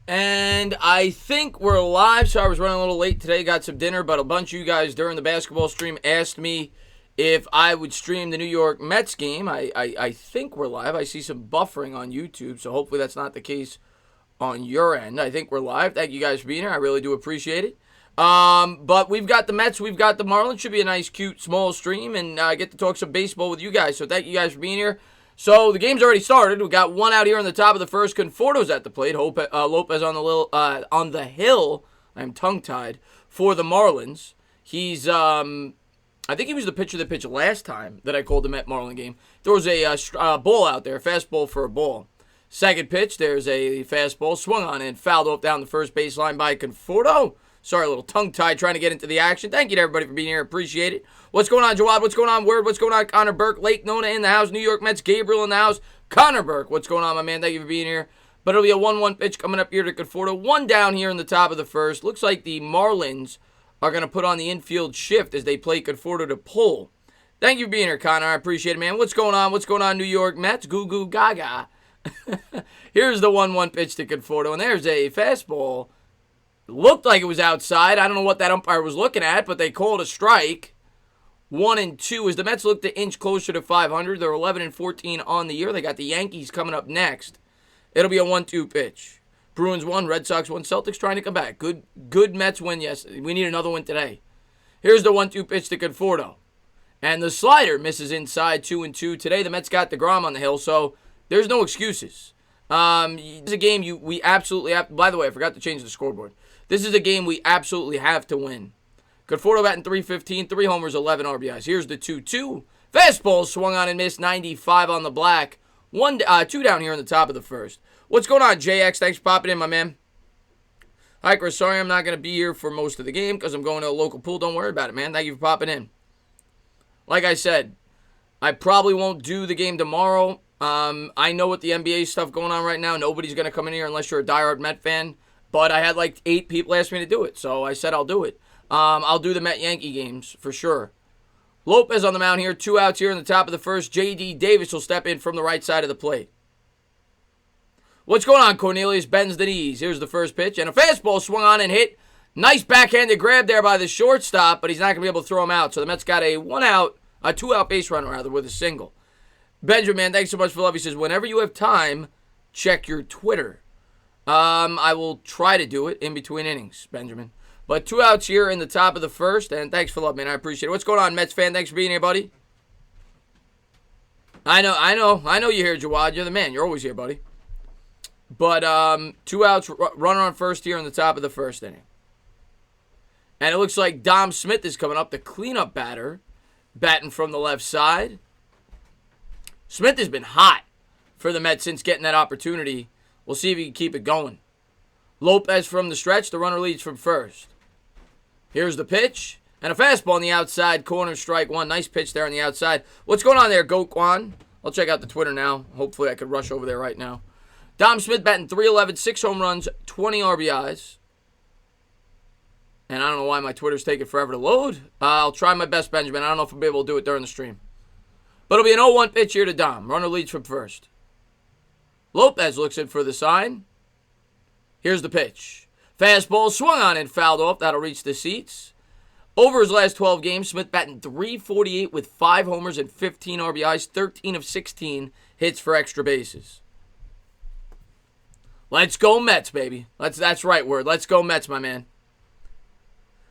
And I think we're live. So I was running a little late today. Got some dinner, but a bunch of you guys during the basketball stream asked me if I would stream the New York Mets game. I think we're live. I see some buffering on YouTube, so hopefully that's not the case on your end. I think we're live. Thank you guys for being here. I really do appreciate it. But we've got the Mets, we've got the Marlins. Should be a nice, cute, small stream, and I get to talk some baseball with you guys. So thank you guys for being here. So the game's already started. We got one out here on the top of the first. Conforto's at the plate. Lopez on the hill. I'm tongue tied for the Marlins. He's I think he was the pitcher that pitched last time that I called the Met Marlin game. There was a ball out there, fastball for a ball. Second pitch, there's a fastball swung on and fouled off down the first baseline by Conforto. Sorry, a little tongue-tied trying to get into the action. Thank you to everybody for being here. Appreciate it. What's going on, Jawad? What's going on, Word? What's going on, Connor Burke? Lake Nona in the house. New York Mets. Gabriel in the house. Connor Burke. What's going on, my man? Thank you for being here. But it'll be a 1-1 pitch coming up here to Conforto. One down here in the top of the first. Looks like the Marlins are going to put on the infield shift as they play Conforto to pull. Thank you for being here, Connor. I appreciate it, man. What's going on? What's going on, New York Mets? Goo goo gaga. Here's the 1-1 pitch to Conforto, and there's a fastball. Looked like it was outside. I don't know what that umpire was looking at, but they called a strike. 1-2 as the Mets look to inch closer to 500. They're 11-14 on the year. They got the Yankees coming up next. It'll be a 1-2 pitch. Bruins 1, Red Sox 1. Celtics trying to come back. Good Mets win. Yes, we need another win today. Here's the 1-2 pitch to Conforto. And the slider misses inside 2-2. Today the Mets got DeGrom on the hill, so there's no excuses. This is a game we absolutely have. By the way, I forgot to change the scoreboard. This is a game we absolutely have to win. Conforto batting .315, 3 homers, 11 RBIs. Here's the 2-2. Fastball swung on and missed, 95 on the black. 2 down here in the top of the first. What's going on, JX? Thanks for popping in, my man. Hi, Chris. Sorry I'm not going to be here for most of the game because I'm going to a local pool. Don't worry about it, man. Thank you for popping in. Like I said, I probably won't do the game tomorrow. I know what the NBA stuff going on right now. Nobody's going to come in here unless you're a diehard Met fan. But I had like 8 people ask me to do it, so I said I'll do it. I'll do the Met-Yankee games for sure. Lopez on the mound here. 2 outs here in the top of the first. J.D. Davis will step in from the right side of the plate. What's going on, Cornelius? Bends the knees. Here's the first pitch. And a fastball swung on and hit. Nice backhanded grab there by the shortstop, but he's not going to be able to throw him out. So the Mets got a 2-out base runner rather with a single. Benjamin, thanks so much for love. He says, whenever you have time, check your Twitter. I will try to do it in between innings, Benjamin. But 2 outs here in the top of the first, and thanks for love, man. I appreciate it. What's going on, Mets fan? Thanks for being here, buddy. I know you're here, Jawad. You're the man. You're always here, buddy. But 2 outs, runner on first here in the top of the first inning. And it looks like Dom Smith is coming up, the cleanup batter, batting from the left side. Smith has been hot for the Mets since getting that opportunity. We'll see if he can keep it going. Lopez from the stretch. The runner leads from first. Here's the pitch. And a fastball on the outside corner, strike one. Nice pitch there on the outside. What's going on there, Goat Kwan? I'll check out the Twitter now. Hopefully I could rush over there right now. Dom Smith batting .311, 6 home runs, 20 RBIs. And I don't know why my Twitter's taking forever to load. I'll try my best, Benjamin. I don't know if I'll be able to do it during the stream. But it'll be an 0-1 pitch here to Dom. Runner leads from first. Lopez looks in for the sign. Here's the pitch. Fastball swung on and fouled off. That'll reach the seats. Over his last 12 games, Smith batting .348 with 5 homers and 15 RBIs, 13 of 16 hits for extra bases. Let's go Mets, baby. That's right word. Let's go Mets, my man.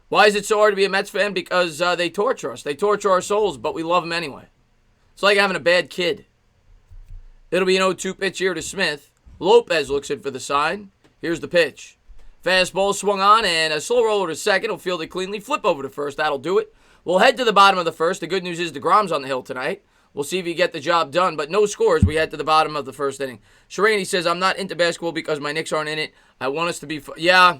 Why is it so hard to be a Mets fan? Because they torture us. They torture our souls, but we love them anyway. It's like having a bad kid. It'll be an 0-2 pitch here to Smith. Lopez looks in for the sign. Here's the pitch. Fastball swung on and a slow roller to second. He'll field it cleanly. Flip over to first. That'll do it. We'll head to the bottom of the first. The good news is DeGrom's on the hill tonight. We'll see if he get the job done, but no scores. We head to the bottom of the first inning. Shireen, says, I'm not into basketball because my Knicks aren't in it. I want us to be... Yeah,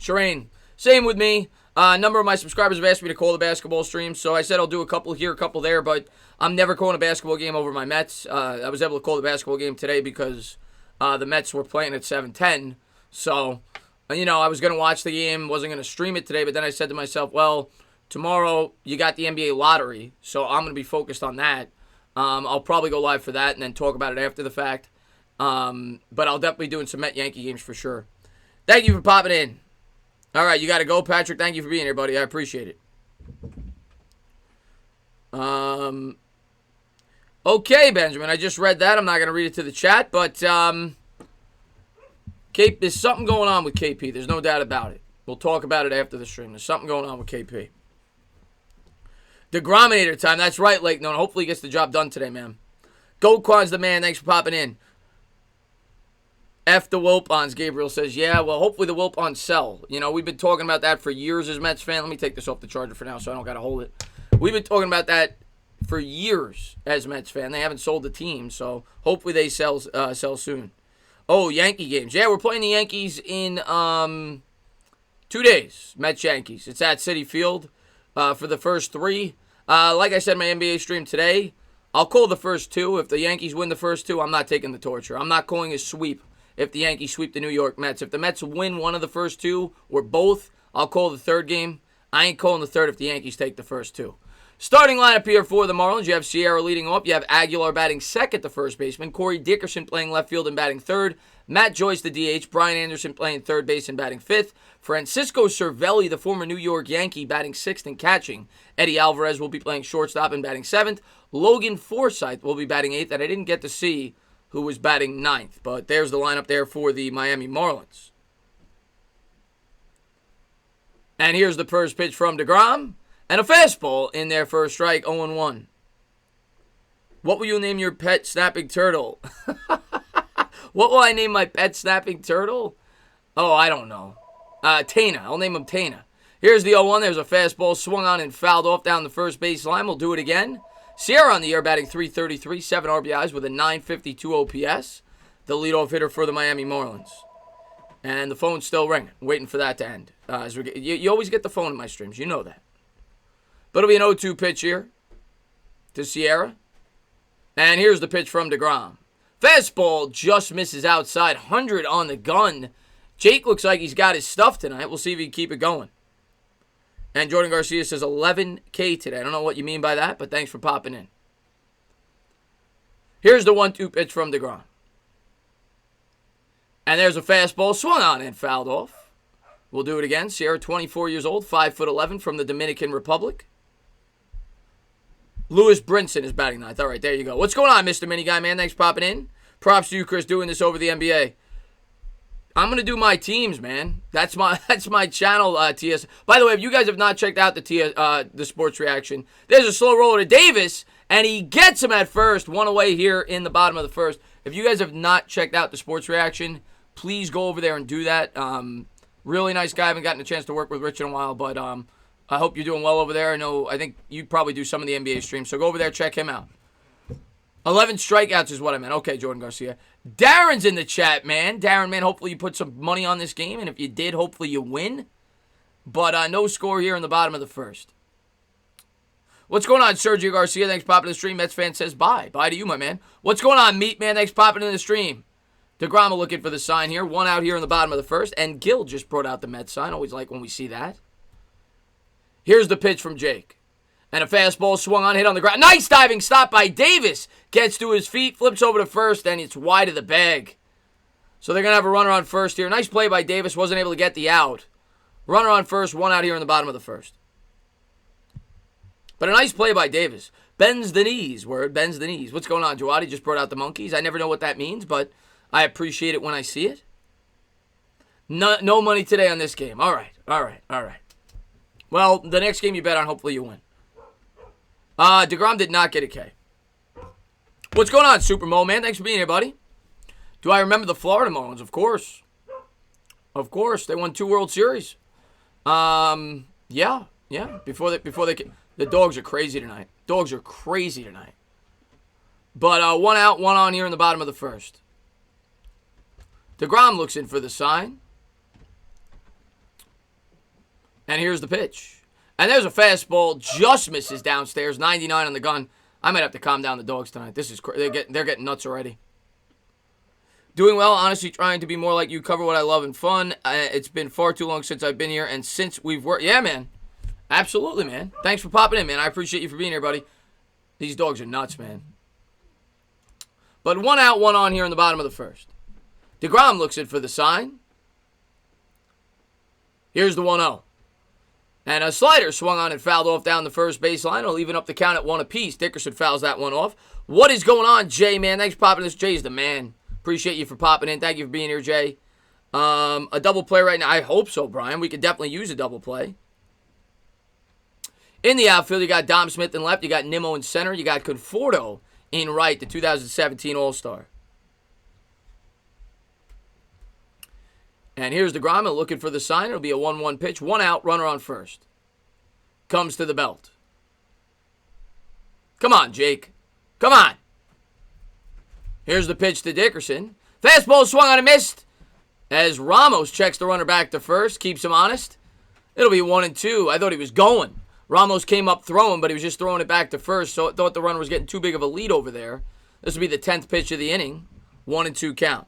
Shireen, same with me. A number of my subscribers have asked me to call the basketball stream, so I said I'll do a couple here, a couple there, but I'm never calling a basketball game over my Mets. I was able to call the basketball game today because the Mets were playing at 7:10, so, I was going to watch the game, wasn't going to stream it today, but then I said to myself, well, tomorrow you got the NBA lottery, so I'm going to be focused on that. I'll probably go live for that and then talk about it after the fact, but I'll definitely be doing some Met-Yankee games for sure. Thank you for popping in. All right, you got to go, Patrick. Thank you for being here, buddy. I appreciate it. Okay, Benjamin. I just read that. I'm not going to read it to the chat, but there's something going on with KP. There's no doubt about it. We'll talk about it after the stream. There's something going on with KP. DeGrominator time. That's right, Lake. No, hopefully he gets the job done today, man. Goquan's the man. Thanks for popping in. F the Wilpons, Gabriel says. Yeah, well, hopefully the Wilpons sell. You know, we've been talking about that for years as Mets fan. Let me take this off the charger for now so I don't got to hold it. We've been talking about that for years as Mets fan. They haven't sold the team, so hopefully they sell soon. Oh, Yankee games. Yeah, we're playing the Yankees in 2 days. Mets-Yankees. It's at Citi Field for the first 3. Like I said in my NBA stream today, I'll call the first 2. If the Yankees win the first 2, I'm not taking the torture. I'm not calling a sweep if the Yankees sweep the New York Mets. If the Mets win one of the first 2 or both, I'll call the third game. I ain't calling the third if the Yankees take the first 2. Starting lineup here for the Marlins. You have Sierra leading off. You have Aguilar batting second, the first baseman. Corey Dickerson playing left field and batting third. Matt Joyce, the DH. Brian Anderson playing third base and batting fifth. Francisco Cervelli, the former New York Yankee, batting sixth and catching. Eddie Alvarez will be playing shortstop and batting seventh. Logan Forsythe will be batting eighth, and I didn't get to see who was batting ninth. But there's the lineup there for the Miami Marlins. And here's the first pitch from DeGrom. And a fastball in there for a strike, 0-1. What will you name your pet snapping turtle? What will I name my pet snapping turtle? Oh, I don't know. Tana. I'll name him Tana. Here's the 0-1. There's a fastball swung on and fouled off down the first base line. We'll do it again. Sierra on the year batting .333, 7 RBIs with a .952 OPS. The leadoff hitter for the Miami Marlins. And the phone's still ringing. Waiting for that to end. You always get the phone in my streams. You know that. But it'll be an 0-2 pitch here to Sierra. And here's the pitch from DeGrom. Fastball just misses outside. 100 on the gun. Jake looks like he's got his stuff tonight. We'll see if he can keep it going. And Jordan Garcia says 11K today. I don't know what you mean by that, but thanks for popping in. Here's the 1-2 pitch from DeGrom. And there's a fastball swung on and fouled off. We'll do it again. Sierra, 24 years old, 5'11", from the Dominican Republic. Lewis Brinson is batting ninth. All right, there you go. What's going on, Mr. Mini Guy, man? Thanks for popping in. Props to you, Chris, doing this over the NBA. I'm going to do my teams, man. That's my channel, TS. By the way, if you guys have not checked out the sports reaction, there's a slow roller to Davis, and he gets him at first. One away here in the bottom of the first. If you guys have not checked out the sports reaction, please go over there and do that. Really nice guy. I haven't gotten a chance to work with Rich in a while, but I hope you're doing well over there. I think you probably do some of the NBA streams, so go over there, check him out. 11 strikeouts is what I meant. Okay, Jordan Garcia. Darren's in the chat, man. Darren, man, hopefully you put some money on this game, and if you did, hopefully you win. But no score here in the bottom of the first. What's going on, Sergio Garcia? Thanks for popping in the stream. Mets fan says bye. Bye to you, my man. What's going on, Meat Man? Thanks for popping in the stream. DeGrom looking for the sign here. One out here in the bottom of the first. And Gil just brought out the Mets sign. Always like when we see that. Here's the pitch from Jake. And a fastball swung on, hit on the ground. Nice diving stop by Davis. Gets to his feet, flips over to first, and it's wide of the bag. So they're going to have a runner on first here. Nice play by Davis. Wasn't able to get the out. Runner on first, one out here in the bottom of the first. But a nice play by Davis. Bends the knees. Bends the knees. What's going on, Jawadi? Just brought out the monkeys. I never know what that means, but I appreciate it when I see it. No money today on this game. All right. Well, the next game you bet on, hopefully you win. DeGrom did not get a K. What's going on, Super Mo, man? Thanks for being here, buddy. Do I remember the Florida Marlins? Of course. Of course. They won 2 World Series. Yeah. Before they came. The dogs are crazy tonight. But 1 out, 1 on here in the bottom of the first. DeGrom looks in for the sign. And here's the pitch. And there's a fastball, just misses downstairs, 99 on the gun. I might have to calm down the dogs tonight. This is they're getting nuts already. Doing well, honestly trying to be more like you, cover what I love and fun. It's been far too long since I've been here, and since we've worked. Yeah, man. Absolutely, man. Thanks for popping in, man. I appreciate you for being here, buddy. These dogs are nuts, man. But 1 out, 1 on here in the bottom of the first. DeGrom looks in for the sign. Here's the 1-0. And a slider swung on and fouled off down the first baseline. It'll even up the count at 1 apiece. Dickerson fouls that one off. What is going on, Jay, man? Thanks for popping this. Jay's the man. Appreciate you for popping in. Thank you for being here, Jay. A double play right now. I hope so, Brian. We could definitely use a double play. In the outfield, you got Dom Smith in left. You got Nimmo in center. You got Conforto in right, the 2017 All-Star. And here's DeGrom looking for the sign. It'll be a 1-1 pitch. 1 out, runner on first. Comes to the belt. Come on, Jake. Come on. Here's the pitch to Dickerson. Fastball swung on and missed. As Ramos checks the runner back to first, keeps him honest. It'll be 1-2. I thought he was going. Ramos came up throwing, but he was just throwing it back to first, so I thought the runner was getting too big of a lead over there. This will be the 10th pitch of the inning. 1-2 count.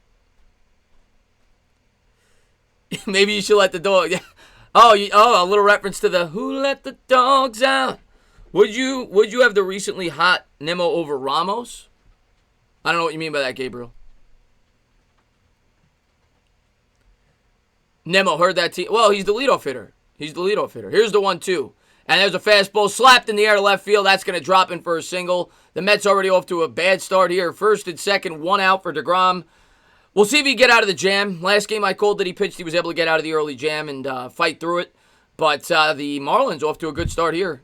Maybe you should let the dog. A little reference to the "Who Let the Dogs Out." Would you have the recently hot Nimmo over Ramos? I don't know what you mean by that, Gabriel. Nimmo heard that team. Well, he's the leadoff hitter. He's the leadoff hitter. Here's the 1-2. And there's a fastball slapped in the air to left field. That's going to drop in for a single. The Mets already off to a bad start here. First and second, 1 out for DeGrom. We'll see if he can get out of the jam. Last game I called that he pitched, he was able to get out of the early jam and fight through it. But the Marlins off to a good start here.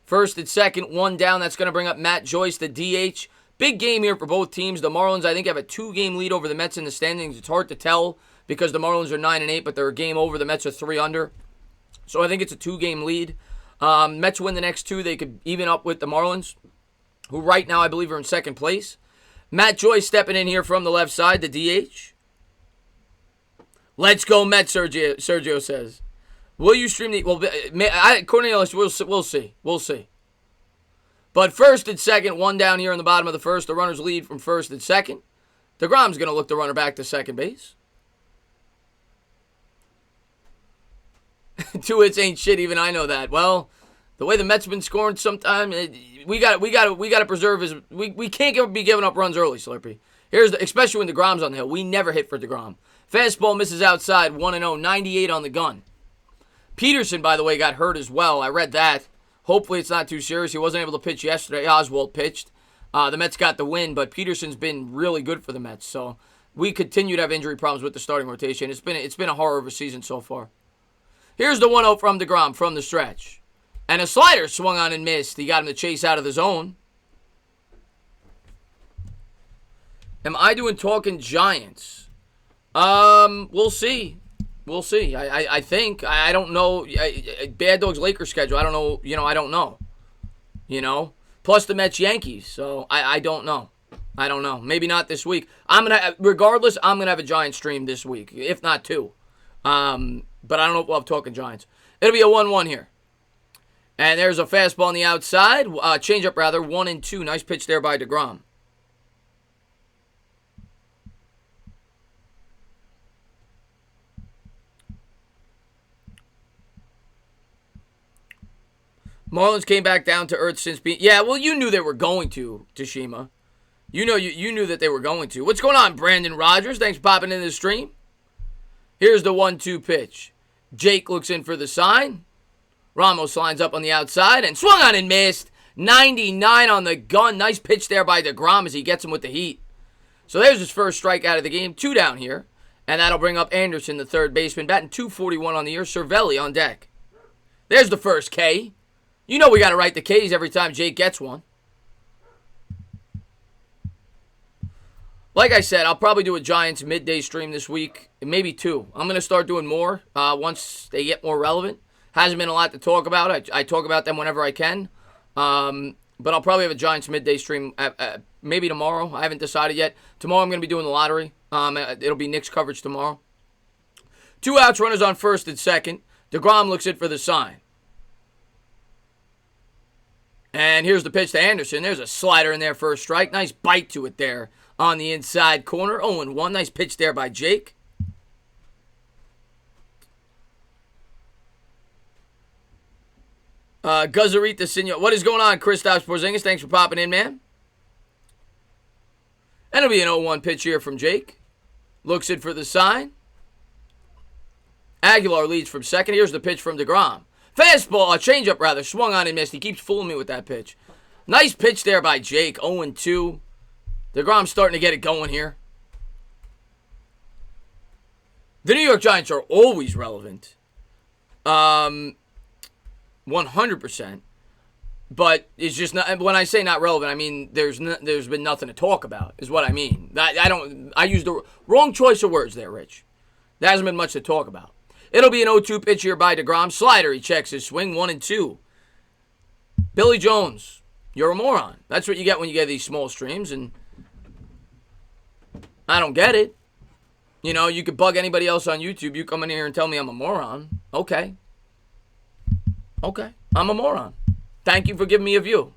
First and second, 1 down. That's going to bring up Matt Joyce, the DH. Big game here for both teams. The Marlins, I think, have a 2-game lead over the Mets in the standings. It's hard to tell because the Marlins are 9-8, but they're a game over. The Mets are 3 under. So I think it's a 2-game lead. Mets win the next 2. They could even up with the Marlins, who right now I believe are in second place. Matt Joyce stepping in here from the left side, the DH. Let's go Mets, Sergio says. Will you stream the... Well, Cornelius, we'll see. We'll see. But first and second, 1 down here in the bottom of the first. The runners lead from first and second. DeGrom's going to look the runner back to second base. 2 hits ain't shit, even I know that. Well, the way the Mets have been scoring sometime, we got to preserve his... We can't be giving up runs early, Slurpee. Especially when DeGrom's on the hill. We never hit for DeGrom. Fastball misses outside, 1-0, 98 on the gun. Peterson, by the way, got hurt as well. I read that. Hopefully it's not too serious. He wasn't able to pitch yesterday. Oswalt pitched. The Mets got the win, but Peterson's been really good for the Mets. So we continue to have injury problems with the starting rotation. It's been a horror of a season so far. Here's the 1-0 from DeGrom from the stretch. And a slider swung on and missed. He got him to chase out of the zone. Am I doing talking Giants? We'll see. We'll see. I think. I don't know. Bad Dogs Lakers schedule. I don't know. I don't know. Plus the Mets Yankees. So I don't know. I don't know. Maybe not this week. Regardless, I'm gonna have a Giants stream this week, if not 2. But I don't know if we'll have talking Giants. It'll be a 1-1 here. And there's a fastball on the outside. Changeup rather. 1-2. Nice pitch there by DeGrom. Marlins came back down to earth since being... Yeah, well, you knew they were going to, Tashima. You knew that they were going to. What's going on, Brandon Rogers? Thanks for popping in the stream. Here's the 1-2 pitch. Jake looks in for the sign. Ramos lines up on the outside and swung on and missed. 99 on the gun. Nice pitch there by DeGrom as he gets him with the heat. So there's his first strikeout of the game. 2 down here. And that'll bring up Anderson, the third baseman, batting .241 on the year. Cervelli on deck. There's the first K. You know we got to write the Ks every time Jake gets one. Like I said, I'll probably do a Giants midday stream this week. Maybe 2. I'm going to start doing more once they get more relevant. Hasn't been a lot to talk about. I talk about them whenever I can. But I'll probably have a Giants midday stream maybe tomorrow. I haven't decided yet. Tomorrow I'm going to be doing the lottery. It'll be Knicks coverage tomorrow. 2 outs, runners on first and second. DeGrom looks in for the sign. And here's the pitch to Anderson. There's a slider in there for a strike. Nice bite to it there on the inside corner. 0-1. Nice pitch there by Jake. Guzarita Senor. What is going on, Kristaps Porzingis? Thanks for popping in, man. And it'll be an 0-1 pitch here from Jake. Looks in for the sign. Aguilar leads from second. Here's the pitch from DeGrom. Fastball, a changeup rather, swung on and missed. He keeps fooling me with that pitch. Nice pitch there by Jake, 0-2. DeGrom's starting to get it going here. The New York Giants are always relevant. 100%. But it's just not, when I say not relevant, I mean there's been nothing to talk about, is what I mean. I used the wrong choice of words there, Rich. There hasn't been much to talk about. It'll be an 0-2 pitch here by DeGrom. Slider, he checks his swing, 1-2. Billy Jones, you're a moron. That's what you get when you get these small streams, and I don't get it. You know, you could bug anybody else on YouTube. You come in here and tell me I'm a moron. Okay. I'm a moron. Thank you for giving me a view.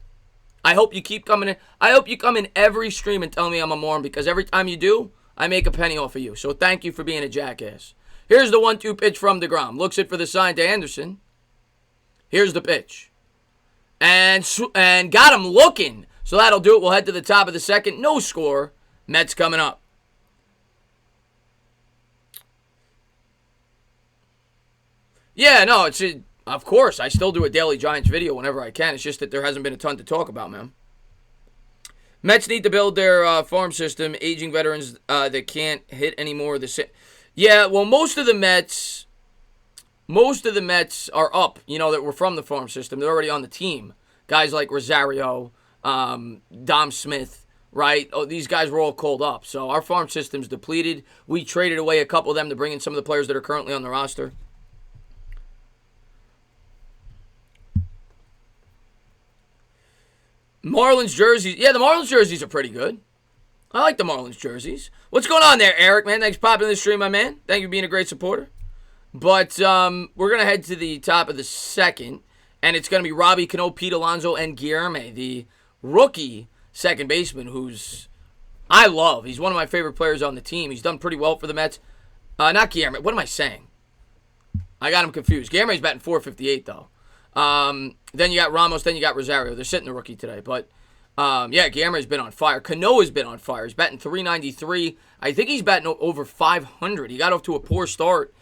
I hope you keep coming in. I hope you come in every stream and tell me I'm a moron, because every time you do, I make a penny off of you. So thank you for being a jackass. Here's the 1-2 pitch from DeGrom. Looks it for the sign to Anderson. Here's the pitch. And got him looking. So that'll do it. We'll head to the top of the second. No score. Mets coming up. Yeah, no, of course, I still do a daily Giants video whenever I can. It's just that there hasn't been a ton to talk about, man. Mets need to build their farm system. Aging veterans that can't hit anymore. Yeah, well, most of the Mets are up, you know, that were from the farm system. They're already on the team. Guys like Rosario, Dom Smith, right? Oh, these guys were all called up. So our farm system's depleted. We traded away a couple of them to bring in some of the players that are currently on the roster. Marlins jerseys. Yeah, the Marlins jerseys are pretty good. I like the Marlins jerseys. What's going on there, Eric, man? Thanks for popping in the stream, my man. Thank you for being a great supporter. But we're going to head to the top of the second, and it's going to be Robbie Cano, Pete Alonso, and Guillermo, the rookie second baseman, who's I love. He's one of my favorite players on the team. He's done pretty well for the Mets. Not Guillermo. What am I saying? I got him confused. Guillermo's batting .458, though. Then you got Ramos, then you got Rosario. They're sitting the rookie today. But, yeah, Guillermo's been on fire. Canoa's been on fire. He's batting .393. I think he's batting over .500. He got off to a poor start.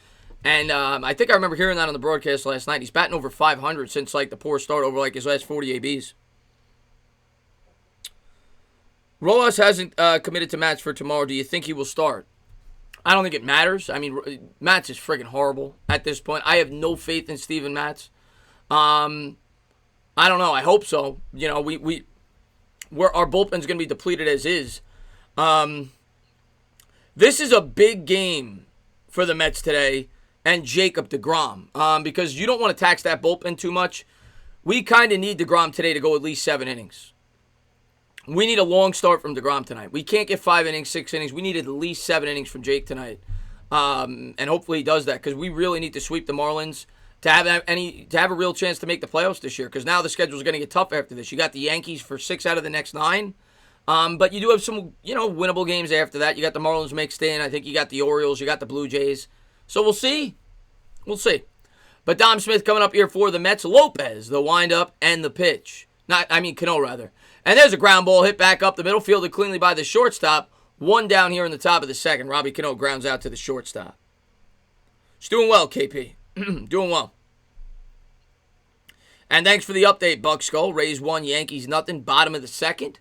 And I think I remember hearing that on the broadcast last night. He's batting over .500 since, like, the poor start over, like, his last 40 ABs. Rojas hasn't committed to Matz for tomorrow. Do you think he will start? I don't think it matters. I mean, Matz is friggin' horrible at this point. I have no faith in Steven Matz. I don't know. I hope so. You know, our bullpen's going to be depleted as is. This is a big game for the Mets today and Jacob deGrom because you don't want to tax that bullpen too much. We kind of need deGrom today to go at least 7 innings. We need a long start from deGrom tonight. We can't get 5 innings, 6 innings. We need at least 7 innings from Jake tonight. And hopefully he does that because we really need to sweep the Marlins to have a real chance to make the playoffs this year, because now the schedule is going to get tough after this. You got the Yankees for 6 out of the next 9, but you do have some, winnable games after that. You got the Marlins mixed in. I think you got the Orioles. You got the Blue Jays. So we'll see. We'll see. But Dom Smith coming up here for the Mets. Lopez, the windup and the pitch. Cano, rather. And there's a ground ball hit back up the middle, fielded cleanly by the shortstop. 1 down here in the top of the second. Robbie Cano grounds out to the shortstop. He's doing well, KP. Doing well. And thanks for the update, Buck Skull. Rays 1, Yankees nothing. Bottom of the second.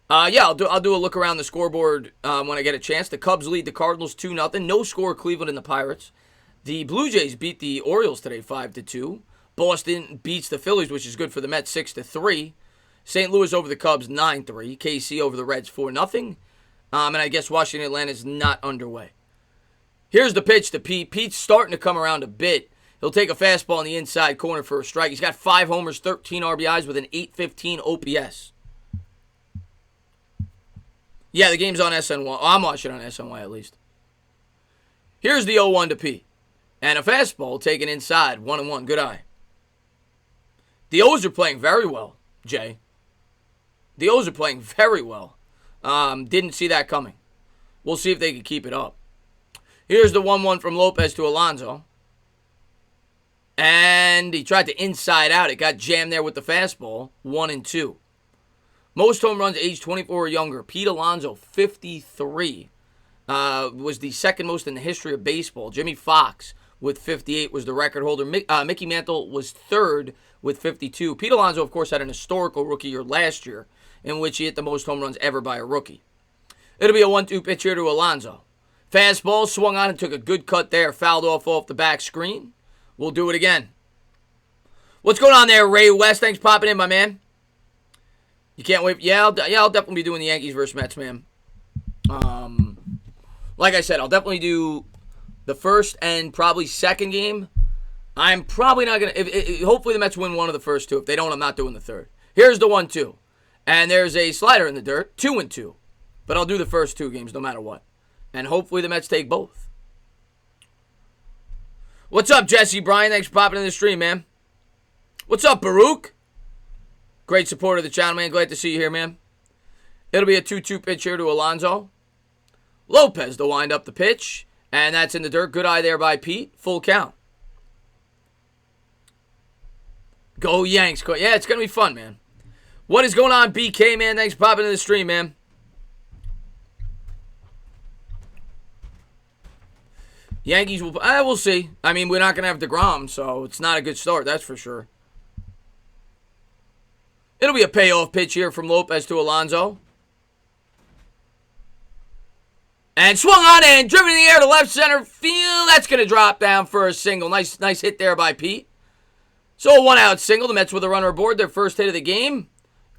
I'll do a look around the scoreboard when I get a chance. The Cubs lead the Cardinals 2-0. No score, Cleveland and the Pirates. The Blue Jays beat the Orioles today 5-2. Boston beats the Phillies, which is good for the Mets 6-3. St. Louis over the Cubs 9-3. KC over the Reds 4-0. And I guess Washington Atlanta is not underway. Here's the pitch to Pete. Pete's starting to come around a bit. He'll take a fastball in the inside corner for a strike. He's got 5 homers, 13 RBIs with an .815 OPS. Yeah, the game's on SNY. I'm watching on SNY at least. Here's the 0-1 to Pete. And a fastball taken inside. 1-1. Good eye. The O's are playing very well, Jay. The O's are playing very well. Didn't see that coming. We'll see if they can keep it up. Here's the 1-1 from Lopez to Alonso. And he tried to inside out. It got jammed there with the fastball. 1-2. Most home runs age 24 or younger. Pete Alonso, 53. Was the second most in the history of baseball. Jimmy Fox, with 58 was the record holder. Mickey Mantle was third with 52. Pete Alonso, of course, had an historical rookie year last year in which he hit the most home runs ever by a rookie. It'll be a 1-2 pitch here to Alonso. Fastball, swung on and took a good cut there. Fouled off the back screen. We'll do it again. What's going on there, Ray West? Thanks for popping in, my man. You can't wait. Yeah, I'll definitely be doing the Yankees versus Mets, man. Like I said, I'll definitely do the first and probably second game. I'm probably not going to... Hopefully the Mets win one of the first two. If they don't, I'm not doing the third. Here's the 1-2. And there's a slider in the dirt. 2-2. But I'll do the first two games no matter what. And hopefully the Mets take both. What's up, Jesse Bryan? Thanks for popping in the stream, man. What's up, Baruch? Great supporter of the channel, man. Glad to see you here, man. It'll be a 2-2 pitch here to Alonso. Lopez to wind up the pitch. And that's in the dirt. Good eye there by Pete. Full count. Go Yanks. Yeah, it's going to be fun, man. What is going on, BK, man? Thanks for popping in the stream, man. Yankees will... we'll see. I mean, we're not going to have DeGrom, so it's not a good start, that's for sure. It'll be a payoff pitch here from Lopez to Alonso. And swung on and driven in the air to left center field. That's going to drop down for a single. Nice hit there by Pete. So a one-out single. The Mets with a runner aboard. Their first hit of the game.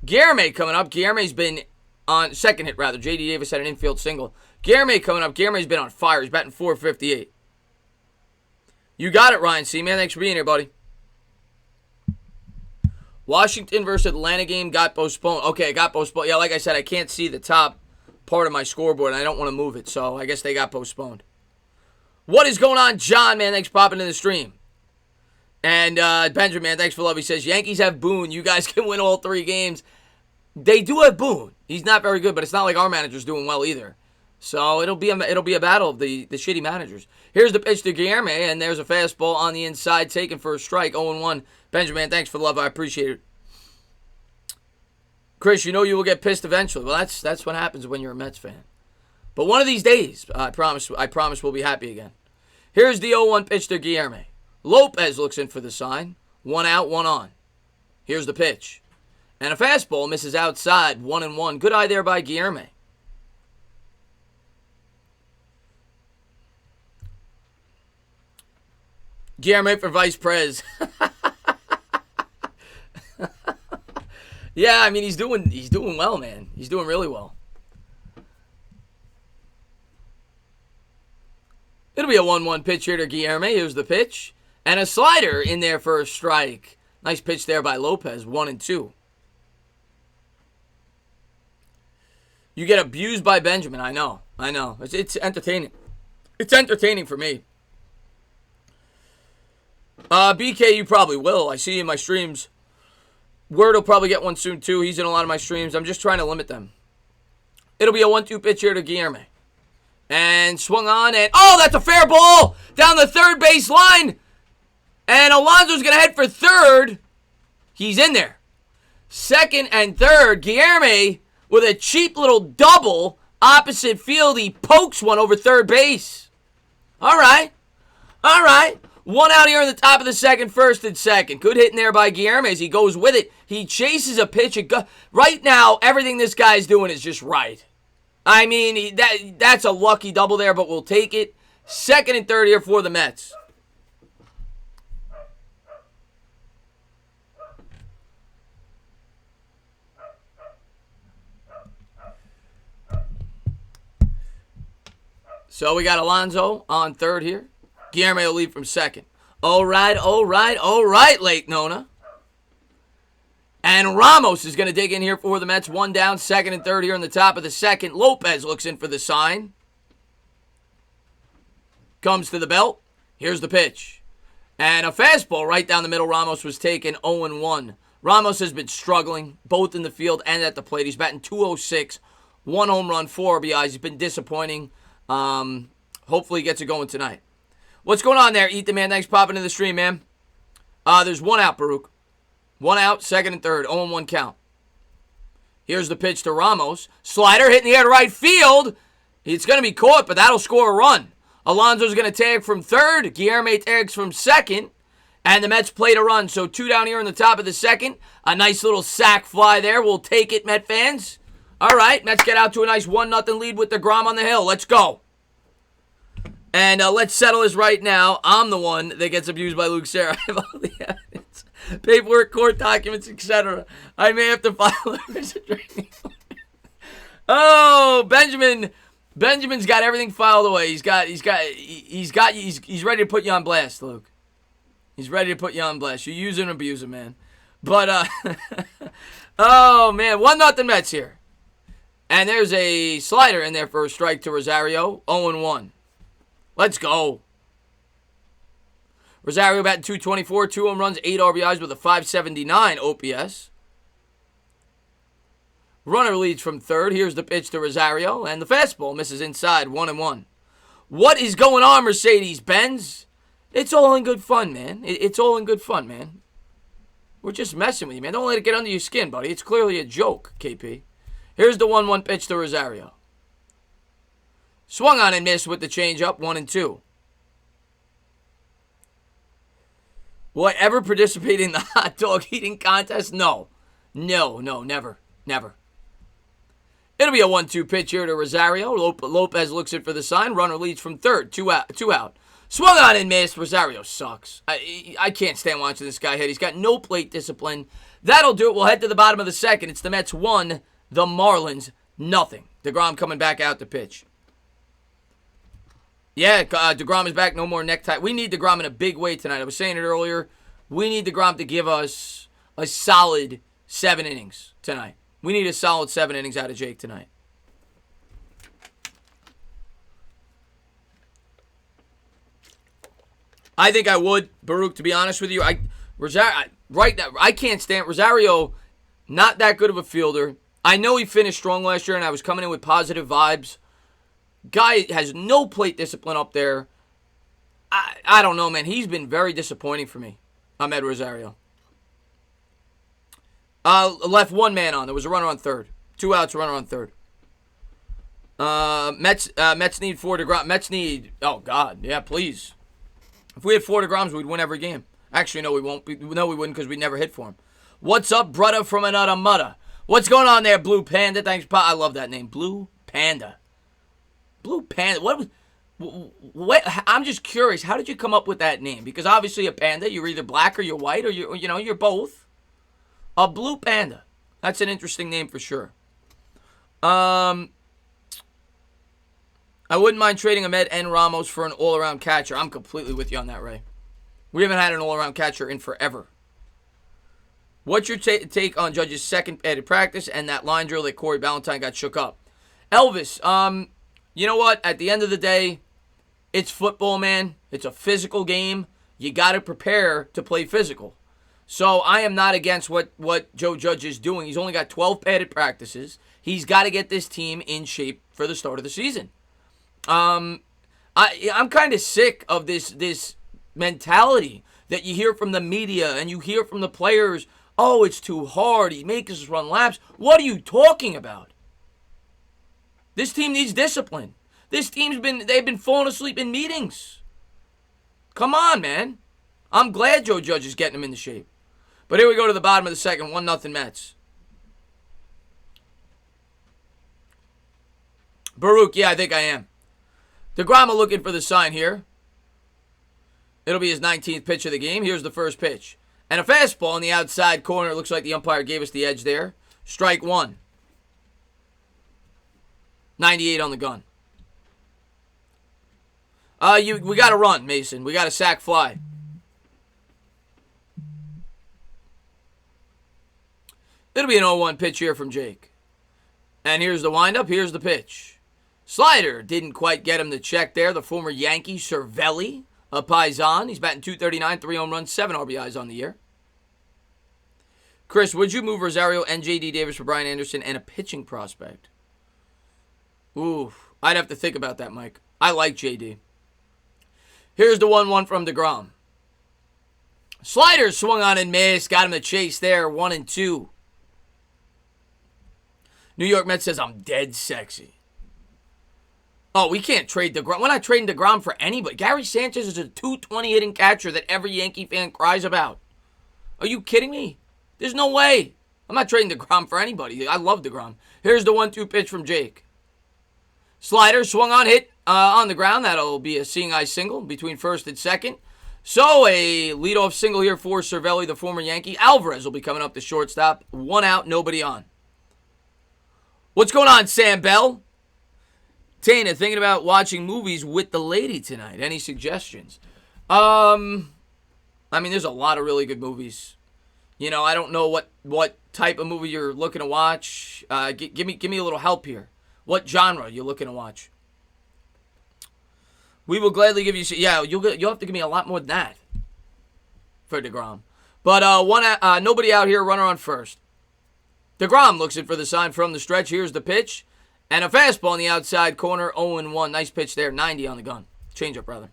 Guillerme coming up. Guillerme's been on... Second hit, rather. J.D. Davis had an infield single. Guillerme coming up. Guillerme's been on fire. He's batting .458. You got it, Ryan C. Man, thanks for being here, buddy. Washington versus Atlanta game got postponed. Okay, it got postponed. Yeah, like I said, I can't see the top part of my scoreboard, and I don't want to move it, so I guess they got postponed. What is going on, John, man? Thanks for popping in the stream. And Benjamin, man, thanks for love. He says, Yankees have Boone. You guys can win all 3 games. They do have Boone. He's not very good, but it's not like our manager's doing well either. So it'll be a battle of the shitty managers. Here's the pitch to Guillerme, and there's a fastball on the inside taken for a strike, 0-1. Benjamin, thanks for the love. I appreciate it. Chris, you know you will get pissed eventually. Well, that's what happens when you're a Mets fan. But one of these days, I promise we'll be happy again. Here's the 0-1 pitch to Guillerme. Lopez looks in for the sign. 1 out, 1 on. Here's the pitch. And a fastball misses outside, 1-1. Good eye there by Guillerme. Guillerme for Vice Prez. Yeah, I mean he's doing well, man. He's doing really well. It'll be a 1-1 pitch here to Guillerme. Here's the pitch. And a slider in there for a strike. Nice pitch there by Lopez, 1-2. You get abused by Benjamin, I know. It's entertaining. It's entertaining for me. BK, you probably will. I see you in my streams. Word will probably get one soon, too. He's in a lot of my streams. I'm just trying to limit them. It'll be a 1-2 pitch here to Guillerme. And swung on, and... Oh, that's a fair ball! Down the third base line! And Alonso's going to head for third. He's in there. Second and third. Guillerme with a cheap little double opposite field. He pokes one over third base. All right. 1 out here in the top of the second, first and second. Good hit in there by Guillerme as he goes with it. He chases a pitch. Right now, everything this guy's doing is just right. I mean, that's a lucky double there, but we'll take it. Second and third here for the Mets. So we got Alonso on third here. Guillerme will lead from second. All right, Lake Nona. And Ramos is going to dig in here for the Mets. 1 down, second and third here in the top of the second. Lopez looks in for the sign. Comes to the belt. Here's the pitch. And a fastball right down the middle. Ramos was taken 0-1. Ramos has been struggling both in the field and at the plate. He's batting .206. 1 home run, 4 RBIs. He's been disappointing. Hopefully he gets it going tonight. What's going on there, Ethan, man? Thanks for popping in the stream, man. There's 1 out, Baruch. 1 out, second and third. 0-1 count. Here's the pitch to Ramos. Slider hitting the air to right field. It's going to be caught, but that'll score a run. Alonso's going to tag from third. Guillermo tags from second. And the Mets play to run. So 2 down here in the top of the second. A nice little sac fly there. We'll take it, Met fans. All right, Mets get out to a nice 1-0 lead with DeGrom on the hill. Let's go. And let's settle this right now. I'm the one that gets abused by Luke Serra. I have all the evidence, paperwork, court documents, etc. I may have to file a restraining order. Oh, Benjamin's got everything filed away. He's ready to put you on blast, Luke. He's ready to put you on blast. You use and abuse him, man. But oh man, 1-0 Mets here. And there's a slider in there for a strike to Rosario. 0-1. Let's go. Rosario batting .224, 2 home runs, 8 RBIs with a .579 OPS. Runner leads from third. Here's the pitch to Rosario. And the fastball misses inside, 1-1. What is going on, Mercedes-Benz? It's all in good fun, man. It's all in good fun, man. We're just messing with you, man. Don't let it get under your skin, buddy. It's clearly a joke, KP. Here's the 1-1 pitch to Rosario. Swung on and missed with the changeup, 1-2. What, ever participate in the hot dog eating contest? No. No, never. Never. It'll be a 1-2 pitch here to Rosario. Lopez looks it for the sign. Runner leads from third, 2 out. Swung on and missed. Rosario sucks. I can't stand watching this guy hit. He's got no plate discipline. That'll do it. We'll head to the bottom of the second. It's the Mets 1, the Marlins nothing. DeGrom coming back out to pitch. Yeah, DeGrom is back. No more necktie. We need DeGrom in a big way tonight. I was saying it earlier. We need DeGrom to give us a solid 7 innings tonight. We need a solid 7 innings out of Jake tonight. I think I would, Baruch, to be honest with you. Right now, I can't stand Rosario. Not that good of a fielder. I know he finished strong last year, and I was coming in with positive vibes. Guy has no plate discipline up there. I don't know, man. He's been very disappointing for me, Ahmed Rosario. Left 1 man on. There was a runner on third. 2 outs, runner on third. Mets need 4 DeGrom. Mets need, oh, God, yeah, please. If we had 4 DeGroms, we'd win every game. Actually, no, we won't. No, we wouldn't because we'd never hit for him. What's up, brother from another mudder? What's going on there, Blue Panda? Thanks, Pa. I love that name, Blue Panda. Blue Panda. What? I'm just curious. How did you come up with that name? Because obviously a panda, you're either black or you're white, or you're both. A Blue Panda. That's an interesting name for sure. I wouldn't mind trading Ahmed and Ramos for an all-around catcher. I'm completely with you on that, Ray. We haven't had an all-around catcher in forever. What's your take on Judge's second added practice and that line drill that Corey Ballantyne got shook up? Elvis, you know what? At the end of the day, it's football, man. It's a physical game. You got to prepare to play physical. So I am not against what Joe Judge is doing. He's only got 12 padded practices. He's got to get this team in shape for the start of the season. I'm kind of sick of this mentality that you hear from the media and you hear from the players. Oh, it's too hard. He makes us run laps. What are you talking about? This team needs discipline. This team's they've been falling asleep in meetings. Come on, man. I'm glad Joe Judge is getting them into shape. But here we go to the bottom of the second, 1-0 Mets. Baruch, yeah, I think I am. DeGrom looking for the sign here. It'll be his 19th pitch of the game. Here's the first pitch. And a fastball in the outside corner. It looks like the umpire gave us the edge there. Strike 1. 98 on the gun. We got to run, Mason. We got to sack fly. It'll be an 0-1 pitch here from Jake. And here's the windup. Here's the pitch. Slider didn't quite get him to check there. The former Yankee, Cervelli, a Paisan. He's batting .239, 3 home runs, 7 RBIs on the year. Chris, would you move Rosario and J.D. Davis for Brian Anderson and a pitching prospect? Ooh, I'd have to think about that, Mike. I like J.D. Here's the 1-1 from DeGrom. Slider swung on and missed. Got him to chase there, 1-2. New York Mets says, I'm dead sexy. Oh, we can't trade DeGrom. We're not trading DeGrom for anybody. Gary Sanchez is a 220 hitting catcher that every Yankee fan cries about. Are you kidding me? There's no way. I'm not trading DeGrom for anybody. I love DeGrom. Here's the 1-2 pitch from Jake. Slider swung on, hit on the ground. That'll be a seeing eye single between first and second. So a leadoff single here for Cervelli, the former Yankee. Alvarez will be coming up the shortstop. 1 out, nobody on. What's going on, Sam Bell? Tana, thinking about watching movies with the lady tonight. Any suggestions? I mean, there's a lot of really good movies. You know, I don't know what type of movie you're looking to watch. Give me a little help here. What genre you're looking to watch? We will gladly give you. Yeah, you'll have to give me a lot more than that for DeGrom. But nobody out here. Runner on first. DeGrom looks in for the sign from the stretch. Here's the pitch. And a fastball on the outside corner, 0-1. Nice pitch there, 90 on the gun. Changeup, rather.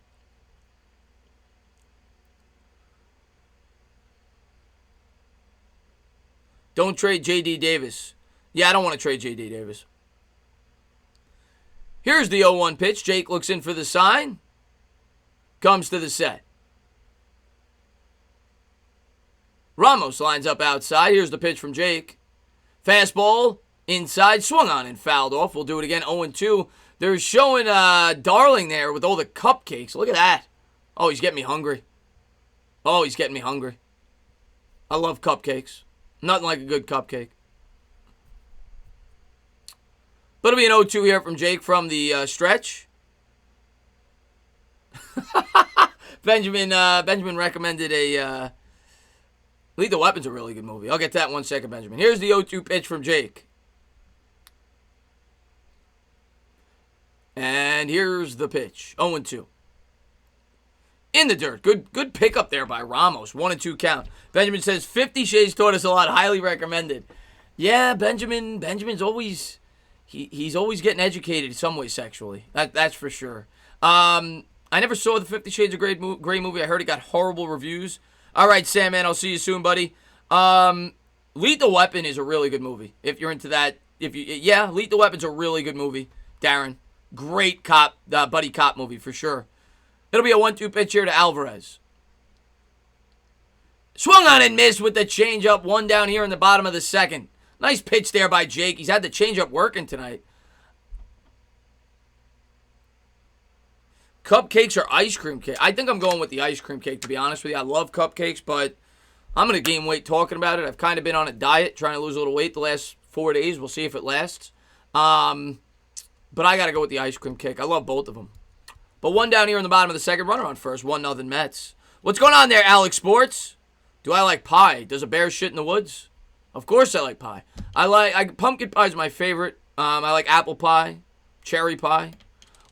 Don't trade J.D. Davis. Yeah, I don't want to trade J.D. Davis. Here's the 0-1 pitch. Jake looks in for the sign. Comes to the set. Ramos lines up outside. Here's the pitch from Jake. Fastball. Inside, swung on and fouled off. We'll do it again, 0-2. They're showing Darling there with all the cupcakes. Look at that. Oh, he's getting me hungry. Oh, he's getting me hungry. I love cupcakes. Nothing like a good cupcake. But it'll be an 0-2 here from Jake from the stretch. Benjamin recommended a Lethal Weapon's a really good movie. I'll get to that in 1 second, Benjamin. Here's the 0-2 pitch from Jake. And here's the pitch. 0-2. In the dirt. Good pickup there by Ramos. 1-2 count. Benjamin says 50 Shades taught us a lot. Highly recommended. Yeah, Benjamin's always he's always getting educated some way sexually. That's for sure. I never saw the 50 Shades of Grey movie. I heard it got horrible reviews. All right, Sam, man, I'll see you soon, buddy. Lethal Weapon is a really good movie. If you're into that, Lethal Weapon's a really good movie. Darren. Great cop, buddy cop movie for sure. It'll be a 1-2 pitch here to Alvarez. Swung on and missed with the changeup. 1 down here in the bottom of the second. Nice pitch there by Jake. He's had the changeup working tonight. Cupcakes or ice cream cake? I think I'm going with the ice cream cake, to be honest with you. I love cupcakes, but I'm going to gain weight talking about it. I've kind of been on a diet, trying to lose a little weight the last 4 days. We'll see if it lasts. But I got to go with the ice cream cake. I love both of them. But 1 down here in the bottom of the second. Runner on first. 1-0 Mets. What's going on there, Alex Sports? Do I like pie? Does a bear shit in the woods? Of course I like pie. Pumpkin pie is my favorite. I like apple pie, cherry pie.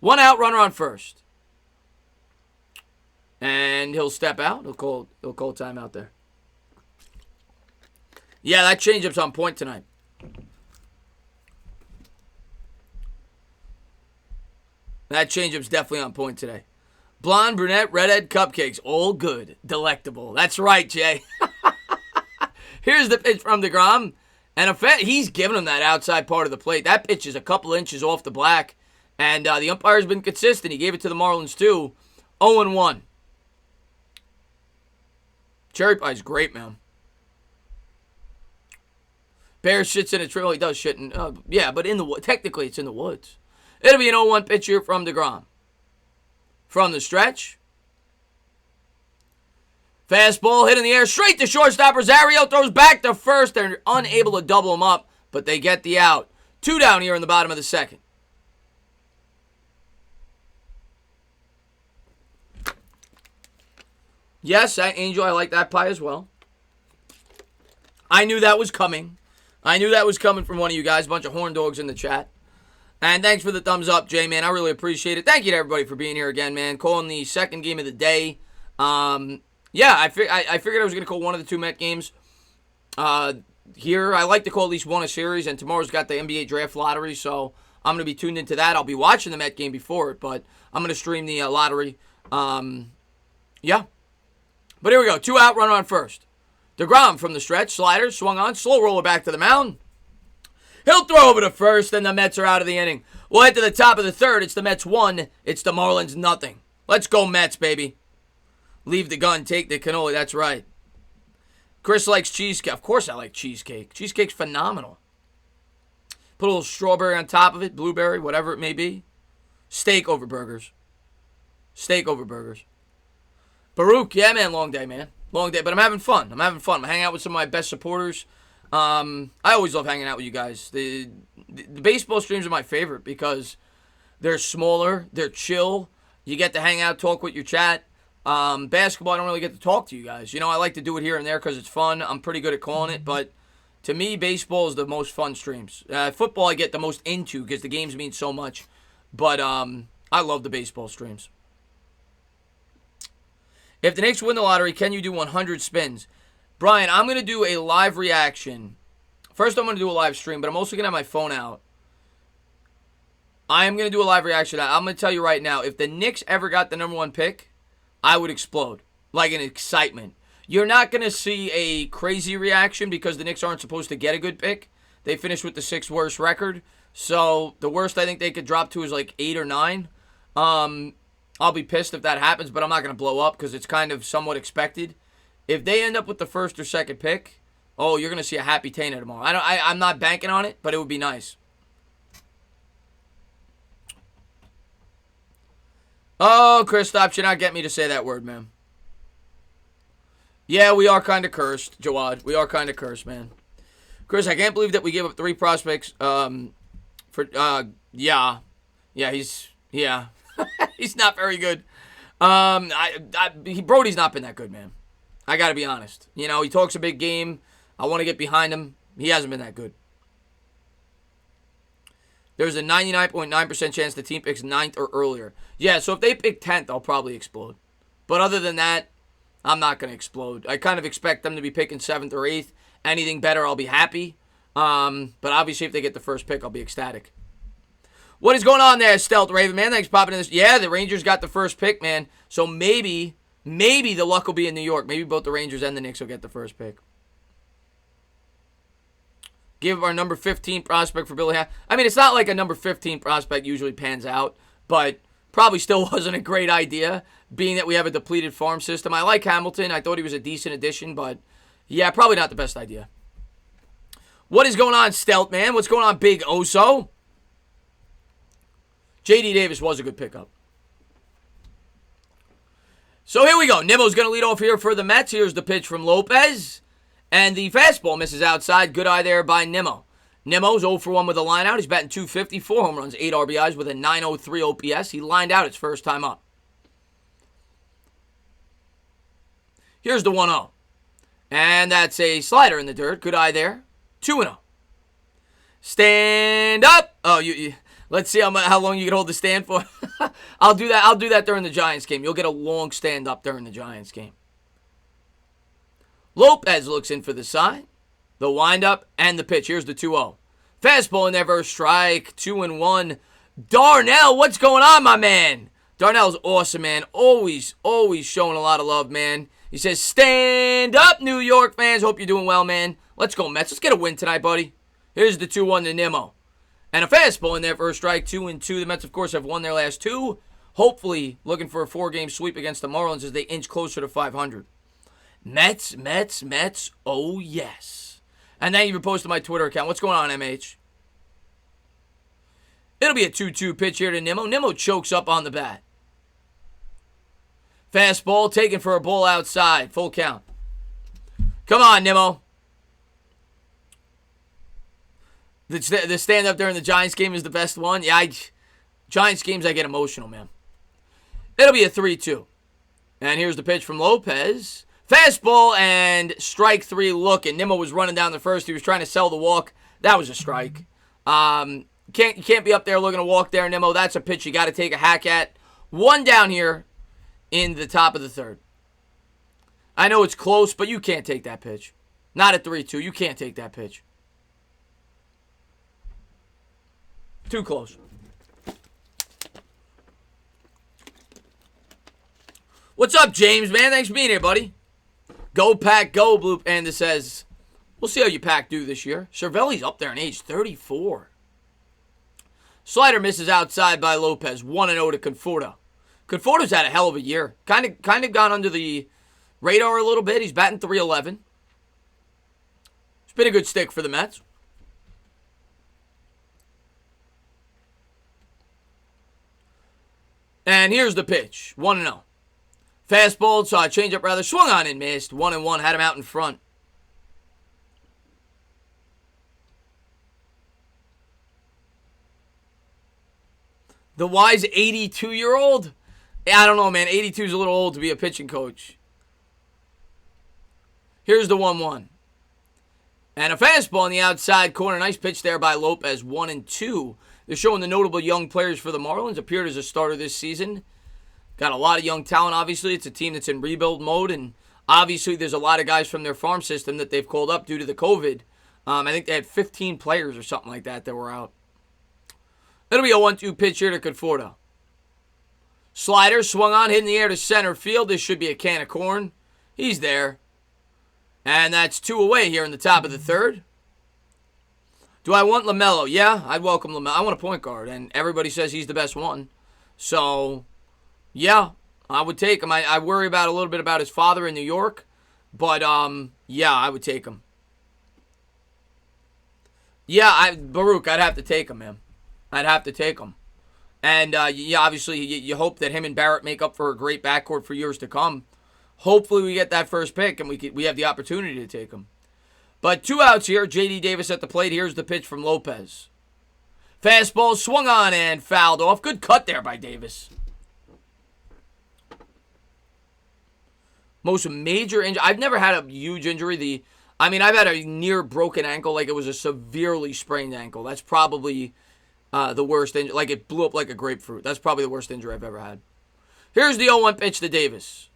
1 out, runner on first. And he'll step out. He'll call timeout there. Yeah, that changeup's on point tonight. That changeup's definitely on point today. Blonde, brunette, redhead, cupcakes. All good. Delectable. That's right, Jay. Here's the pitch from DeGrom. And he's giving him that outside part of the plate. That pitch is a couple inches off the black. And the umpire's been consistent. He gave it to the Marlins, too. 0-1. Cherry pie's great, man. Bear shits in a tree. Well, he does shit in... yeah, but technically it's in the woods. It'll be an 0-1 pitch here from DeGrom. From the stretch. Fastball hit in the air. Straight to shortstop. Rosario throws back to first. They're unable to double him up, but they get the out. 2 down here in the bottom of the second. Yes, Angel, I like that pie as well. I knew that was coming. I knew that was coming from one of you guys. A bunch of horn dogs in the chat. And thanks for the thumbs up, Jay, man. I really appreciate it. Thank you to everybody for being here again, man. Calling the second game of the day. Yeah, I figured I was going to call one of the 2 Met games here. I like to call at least one a series, and tomorrow's got the NBA draft lottery, so I'm going to be tuned into that. I'll be watching the Met game before it, but I'm going to stream the lottery. Yeah. But here we go. 2 out, runner on first. DeGrom from the stretch. Slider, swung on. Slow roller back to the mound. He'll throw over to first, and the Mets are out of the inning. We'll head to the top of the third. It's the Mets 1. It's the Marlins nothing. Let's go Mets, baby. Leave the gun, take the cannoli. That's right. Chris likes cheesecake. Of course I like cheesecake. Cheesecake's phenomenal. Put a little strawberry on top of it, blueberry, whatever it may be. Steak over burgers. Steak over burgers. Baruch, yeah, man, long day, man. Long day, but I'm having fun. I'm hanging out with some of my best supporters. I always love hanging out with you guys. The baseball streams are my favorite because they're smaller, they're chill. You get to hang out, talk with your chat. Basketball, I don't really get to talk to you guys. You know, I like to do it here and there because it's fun. I'm pretty good at calling it, but to me, baseball is the most fun streams. Football, I get the most into because the games mean so much. But I love the baseball streams. If the Knicks win the lottery, can you do 100 spins? Brian, I'm going to do a live reaction. First, I'm going to do a live stream, but I'm also going to have my phone out. I am going to do a live reaction. I'm going to tell you right now, if the Knicks ever got the number 1 pick, I would explode. Like an excitement. You're not going to see a crazy reaction because the Knicks aren't supposed to get a good pick. They finished with the 6th worst record. So the worst I think they could drop to is like 8 or 9. I'll be pissed if that happens, but I'm not going to blow up because it's kind of somewhat expected. If they end up with the 1st or 2nd pick, oh, you're going to see a happy Tana tomorrow. I'm not banking on it, but it would be nice. Oh, Kristaps, you're not getting me to say that word, man. Yeah, we are kind of cursed, Jawad. We are kind of cursed, man. Chris, I can't believe that we gave up 3 prospects. Yeah, he's he's not very good. Brody's not been that good, man. I got to be honest. You know, he talks a big game. I want to get behind him. He hasn't been that good. There's a 99.9% chance the team picks 9th or earlier. Yeah, so if they pick 10th, I'll probably explode. But other than that, I'm not going to explode. I kind of expect them to be picking 7th or 8th. Anything better, I'll be happy. But obviously, if they get the 1st pick, I'll be ecstatic. What is going on there, Stealth Raven, man? Thanks for popping in this. Yeah, the Rangers got the 1st pick, man. So maybe the luck will be in New York. Maybe both the Rangers and the Knicks will get the 1st pick. Give our number 15 prospect for Billy. I mean, it's not like a number 15 prospect usually pans out, but probably still wasn't a great idea, being that we have a depleted farm system. I like Hamilton. I thought he was a decent addition, but yeah, probably not the best idea. What is going on, Stealth, man? What's going on, Big Oso? J.D. Davis was a good pickup. So here we go. Nimmo's going to lead off here for the Mets. Here's the pitch from Lopez. And the fastball misses outside. Good eye there by Nimmo. Nimmo's 0 for 1 with a line out. He's batting .250, 4 home runs, 8 RBIs with a .903 OPS. He lined out his first time up. Here's the 1-0. And that's a slider in the dirt. Good eye there. 2-0. Stand up. Oh, let's see how long you can hold the stand for. I'll do that during the Giants game. You'll get a long stand up during the Giants game. Lopez looks in for the side, the windup, and the pitch. Here's the 2-0. Fastball in there for a strike. 2-1. Darnell, what's going on, my man? Darnell's awesome, man. Always showing a lot of love, man. He says, stand up, New York fans. Hope you're doing well, man. Let's go, Mets. Let's get a win tonight, buddy. Here's the 2-1 to Nimmo. And a fastball in there for a strike. 2-2. The Mets, of course, have won their last 2. Hopefully looking for a 4-game sweep against the Marlins as they inch closer to 500. Mets, oh yes. And thank you for posting my Twitter account. What's going on, MH? It'll be a 2-2 pitch here to Nimmo. Nimmo chokes up on the bat. Fastball taken for a ball outside. Full count. Come on, Nimmo. The stand-up during the Giants game is the best one. Yeah, Giants games, I get emotional, man. It'll be a 3-2. And here's the pitch from Lopez. Fastball and strike 3 looking. Nimmo was running down the first. He was trying to sell the walk. That was a strike. You can't be up there looking to walk there, Nimmo. That's a pitch you got to take a hack at. 1 down here in the top of the 3rd. I know it's close, but you can't take that pitch. Not at 3-2. You can't take that pitch. Too close. What's up, James, man? Thanks for being here, buddy. Go Pack, go, Blue Panda says. We'll see how you pack do this year. Cervelli's up there in age, 34. Slider misses outside by Lopez, 1-0 to Conforto. Conforto's had a hell of a year. Kind of gone under the radar a little bit. He's batting .311. It's been a good stick for the Mets. And here's the pitch, 1-0. Fastball, changeup rather, swung on and missed. 1-1, had him out in front. The wise 82-year-old? Yeah, I don't know, man. 82 is a little old to be a pitching coach. Here's the 1-1. And a fastball on the outside corner. Nice pitch there by Lopez, 1-2. They're showing the notable young players for the Marlins. Appeared as a starter this season. Got a lot of young talent, obviously. It's a team that's in rebuild mode. And obviously there's a lot of guys from their farm system that they've called up due to the COVID. I think they had 15 players or something like that were out. It'll be a 1-2 pitch here to Conforto. Slider swung on, hit in the air to center field. This should be a can of corn. He's there. And that's 2 away here in the top of the third. Do I want LaMelo? Yeah, I'd welcome LaMelo. I want a point guard, and everybody says he's the best one. So, yeah, I would take him. I worry about a little bit about his father in New York, but, yeah, I would take him. Yeah, Baruch, I'd have to take him, man. I'd have to take him. And, yeah, obviously, you hope that him and Barrett make up for a great backcourt for years to come. Hopefully we get that first pick and we have the opportunity to take him. But 2 outs here. J.D. Davis at the plate. Here's the pitch from Lopez. Fastball swung on and fouled off. Good cut there by Davis. Most major injury. I've never had a huge injury. I've had a near broken ankle. Like it was a severely sprained ankle. That's probably the worst injury. Like it blew up like a grapefruit. That's probably the worst injury I've ever had. Here's the 0-1 pitch to Davis.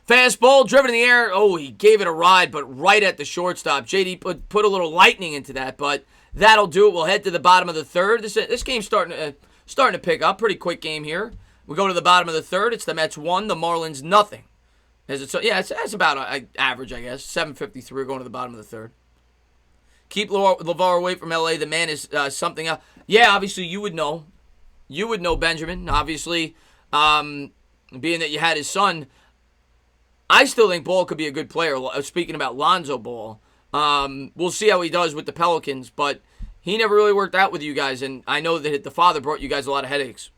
Fastball, driven in the air. Oh, he gave it a ride, but right at the shortstop. JD put a little lightning into that, but that'll do it. We'll head to the bottom of the third. This game's starting to pick up. Pretty quick game here. We go to the bottom of the third. It's the Mets 1, the Marlins nothing. It's about average, I guess. 7:53. We're going to the bottom of the third. Keep LeVar away from LA. The man is something else. Yeah, obviously you would know. You would know Benjamin. Obviously, being that you had his son. I still think Ball could be a good player. Speaking about Lonzo Ball, we'll see how he does with the Pelicans, but he never really worked out with you guys, and I know that the father brought you guys a lot of headaches.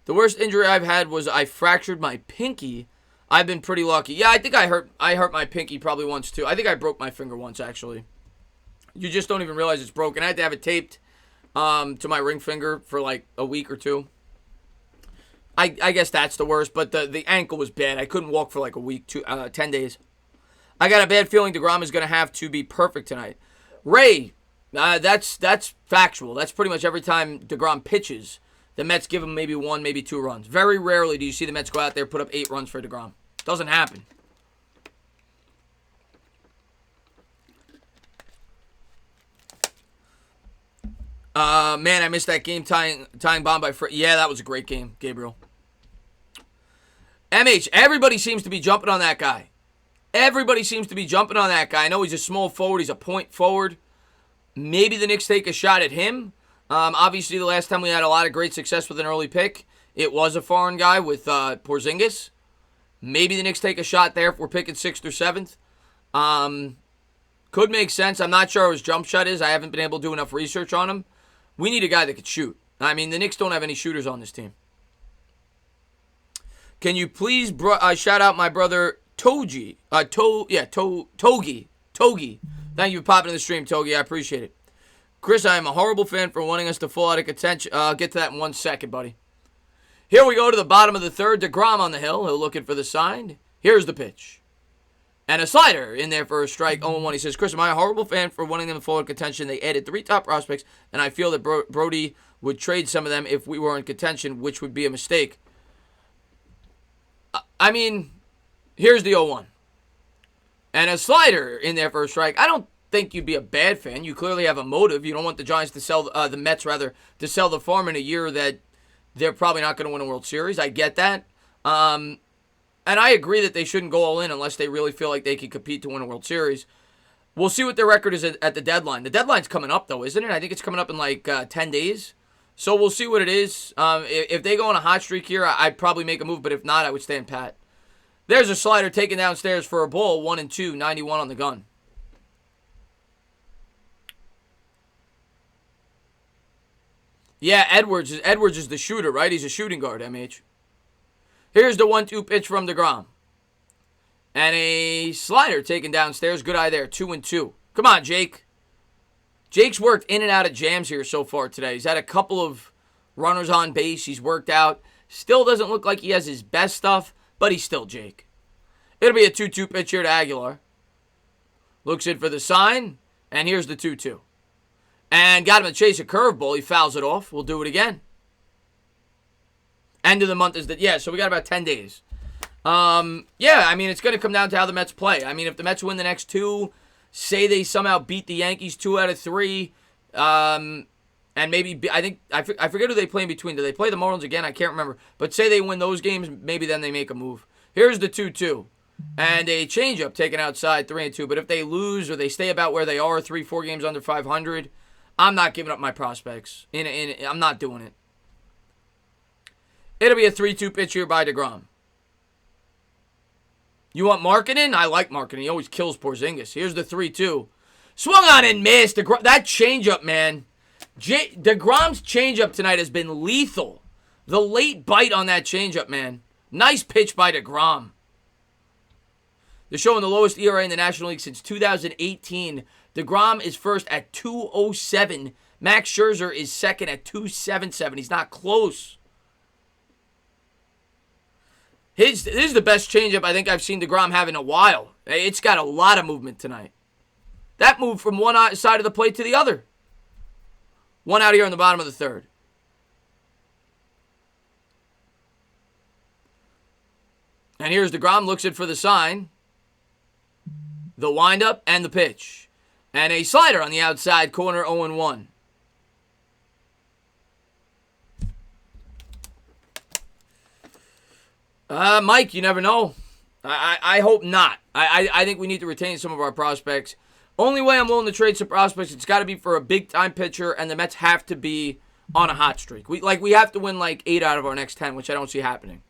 The worst injury I've had was I fractured my pinky. I've been pretty lucky. Yeah, I think I hurt my pinky probably once too. I think I broke my finger once actually. You just don't even realize it's broken. I had to have it taped to my ring finger for like a week or two. I guess that's the worst, but the ankle was bad. I couldn't walk for like a week, 10 days. I got a bad feeling DeGrom is going to have to be perfect tonight. Ray, that's factual. That's pretty much every time DeGrom pitches, the Mets give him maybe 1, maybe 2 runs. Very rarely do you see the Mets go out there and put up 8 runs for DeGrom. Doesn't happen. Man, I missed that game tying bomb by yeah, that was a great game, Gabriel. MH, everybody seems to be jumping on that guy. Everybody seems to be jumping on that guy. I know he's a small forward. He's a point forward. Maybe the Knicks take a shot at him. Obviously, the last time we had a lot of great success with an early pick, it was a foreign guy with Porzingis. Maybe the Knicks take a shot there if we're picking 6th or 7th. Could make sense. I'm not sure what his jump shot is. I haven't been able to do enough research on him. We need a guy that could shoot. I mean, the Knicks don't have any shooters on this team. Can you please shout out my brother Togi? Togi. Thank you for popping in the stream, Togi. I appreciate it. Chris, I am a horrible fan for wanting us to fall out of contention. I'll get to that in 1 second, buddy. Here we go to the bottom of the third. DeGrom on the hill. He'll looking for the sign. Here's the pitch. And a slider in there for a strike. 0-1. He says, Chris, am I a horrible fan for wanting them to fall out of contention? They added 3 top prospects, and I feel that Brody would trade some of them if we were in contention, which would be a mistake. I mean, here's the 0-1. And a slider in there for a strike. I don't think you'd be a bad fan. You clearly have a motive. You don't want the Giants to sell, the Mets rather, to sell the farm in a year that they're probably not going to win a World Series. I get that. And I agree that they shouldn't go all in unless they really feel like they can compete to win a World Series. We'll see what their record is at the deadline. The deadline's coming up, though, isn't it? I think it's coming up in like 10 days. So we'll see what it is. If they go on a hot streak here, I'd probably make a move. But if not, I would stand pat. There's a slider taken downstairs for a ball. 1-2, 91 on the gun. Yeah, Edwards is the shooter, right? He's a shooting guard, MH. Here's the 1-2 pitch from DeGrom. And a slider taken downstairs. Good eye there. 2-2. Come on, Jake. Jake's worked in and out of jams here so far today. He's had a couple of runners on base. He's worked out. Still doesn't look like he has his best stuff, but he's still Jake. It'll be a 2-2 pitch here to Aguilar. Looks in for the sign. And here's the 2-2. And got him to chase a curveball. He fouls it off. We'll do it again. End of the month is that. So we got about 10 days. It's going to come down to how the Mets play. I mean, if the Mets win the next two, say they somehow beat the Yankees 2 out of 3, and maybe, I forget who they play in between. Do they play the Marlins again? I can't remember. But say they win those games, maybe then they make a move. Here's the 2-2. And a changeup taken outside, 3-2. But if they lose or they stay about where they are, 3-4 games under 500, I'm not giving up my prospects. I'm not doing it. It'll be a 3-2 pitch here by DeGrom. You want Markkanen? I like Markkanen. He always kills Porzingis. Here's the 3-2. Swung on and missed. That changeup, man. DeGrom's changeup tonight has been lethal. The late bite on that changeup, man. Nice pitch by DeGrom. They're showing the lowest ERA in the National League since 2018. DeGrom is first at 2.07. Max Scherzer is second at 2.77. He's not close. This is the best changeup I think I've seen DeGrom have in a while. It's got a lot of movement tonight. That moved from one side of the plate to the other. One out here in the bottom of the third. And here's DeGrom, looks in for the sign. The windup and the pitch. And a slider on the outside corner, 0-1. Mike, you never know. I hope not. I think we need to retain some of our prospects. Only way I'm willing to trade some prospects, it's got to be for a big-time pitcher, and the Mets have to be on a hot streak. We have to win like 8 out of our next 10, which I don't see happening.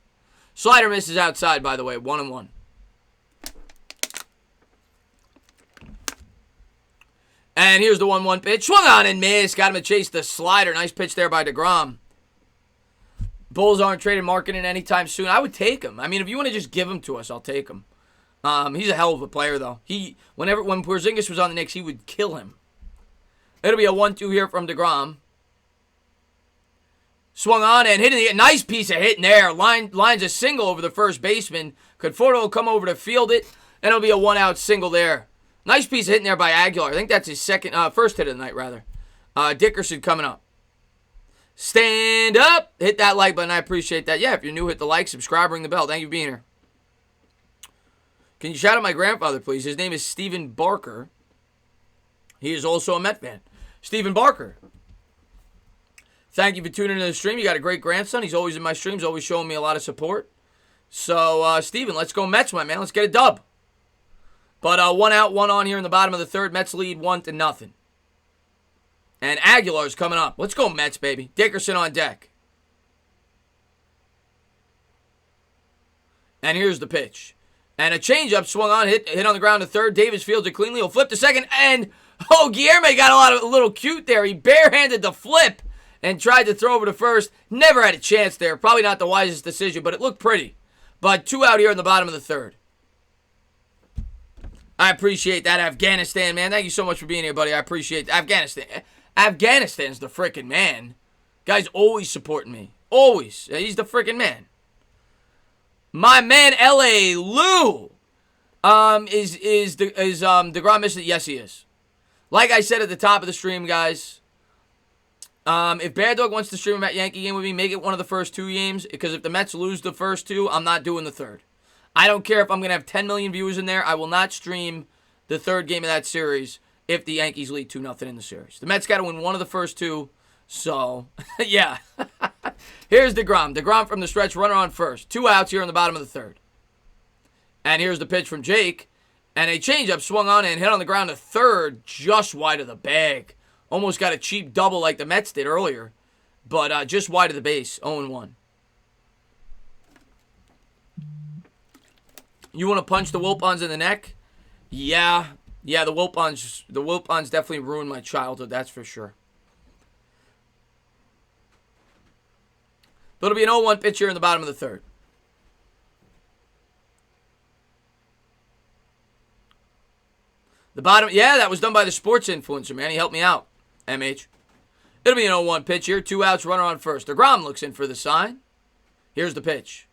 Slider misses outside, by the way, 1-1. And here's the 1-1 pitch. Swung on and missed. Got him to chase the slider. Nice pitch there by DeGrom. Bulls aren't trading Markkanen anytime soon. I would take him. I mean, if you want to just give him to us, I'll take him. He's a hell of a player, though. When Porzingis was on the Knicks, he would kill him. It'll be a 1-2 here from DeGrom. Swung on and hitting the nice piece of hitting there. Lines a single over the first baseman. Conforto will come over to field it, and it'll be a 1-out single there. Nice piece of hitting there by Aguilar. I think that's his first hit of the night, rather. Dickerson coming up. Stand up. Hit that like button. I appreciate that. Yeah, if you're new, hit the like, subscribe, ring the bell. Thank you for being here. Can you shout out my grandfather, please? His name is Stephen Barker. He is also a Met fan. Stephen Barker. Thank you for tuning into the stream. You got a great grandson. He's always in my streams, always showing me a lot of support. So, Stephen, let's go Mets, my man. Let's get a dub. But 1 out, 1 on here in the bottom of the third. Mets lead 1-0. And Aguilar's coming up. Let's go Mets, baby. Dickerson on deck. And here's the pitch. And a changeup swung on, hit on the ground to third. Davis fields it cleanly. He'll flip to second. And, Guillermo got a little cute there. He barehanded the flip and tried to throw over to first. Never had a chance there. Probably not the wisest decision, but it looked pretty. But 2 out here in the bottom of the third. I appreciate that, Afghanistan, man. Thank you so much for being here, buddy. I appreciate Afghanistan. Afghanistan's the frickin' man. Guy's always supporting me. Always. He's the frickin' man. My man, L.A. Lou, is DeGrom missing it? Yes, he is. Like I said at the top of the stream, guys, if Bear Dog wants to stream a Yankee game with me, make it one of the first 2 games, because if the Mets lose the first 2, I'm not doing the third. I don't care if I'm going to have 10 million viewers in there. I will not stream the third game of that series if the Yankees lead 2-0 in the series. The Mets got to win one of the first 2. So, yeah. Here's DeGrom. DeGrom from the stretch, runner on first. 2 outs here in the bottom of the third. And here's the pitch from Jake. And a changeup swung on and hit on the ground to third, just wide of the bag. Almost got a cheap double like the Mets did earlier. But just wide of the base, 0-1. You want to punch the Wilpons in the neck? Yeah, the Wilpons definitely ruined my childhood, that's for sure. But it'll be an 0-1 pitch here in the bottom of the third. The bottom, yeah, that was done by the sports influencer, man. He helped me out, MH. It'll be an 0-1 pitch here. 2 outs, runner on first. DeGrom looks in for the sign. Here's the pitch.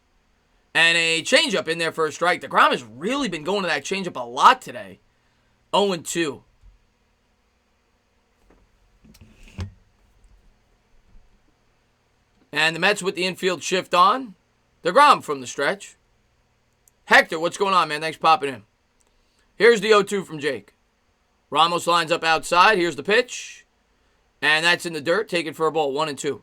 And a changeup in there for a strike. DeGrom has really been going to that changeup a lot today. 0-2. And the Mets with the infield shift on. DeGrom from the stretch. Hector, what's going on, man? Thanks for popping in. Here's the 0-2 from Jake. Ramos lines up outside. Here's the pitch. And that's in the dirt. Taken for a ball. 1-2.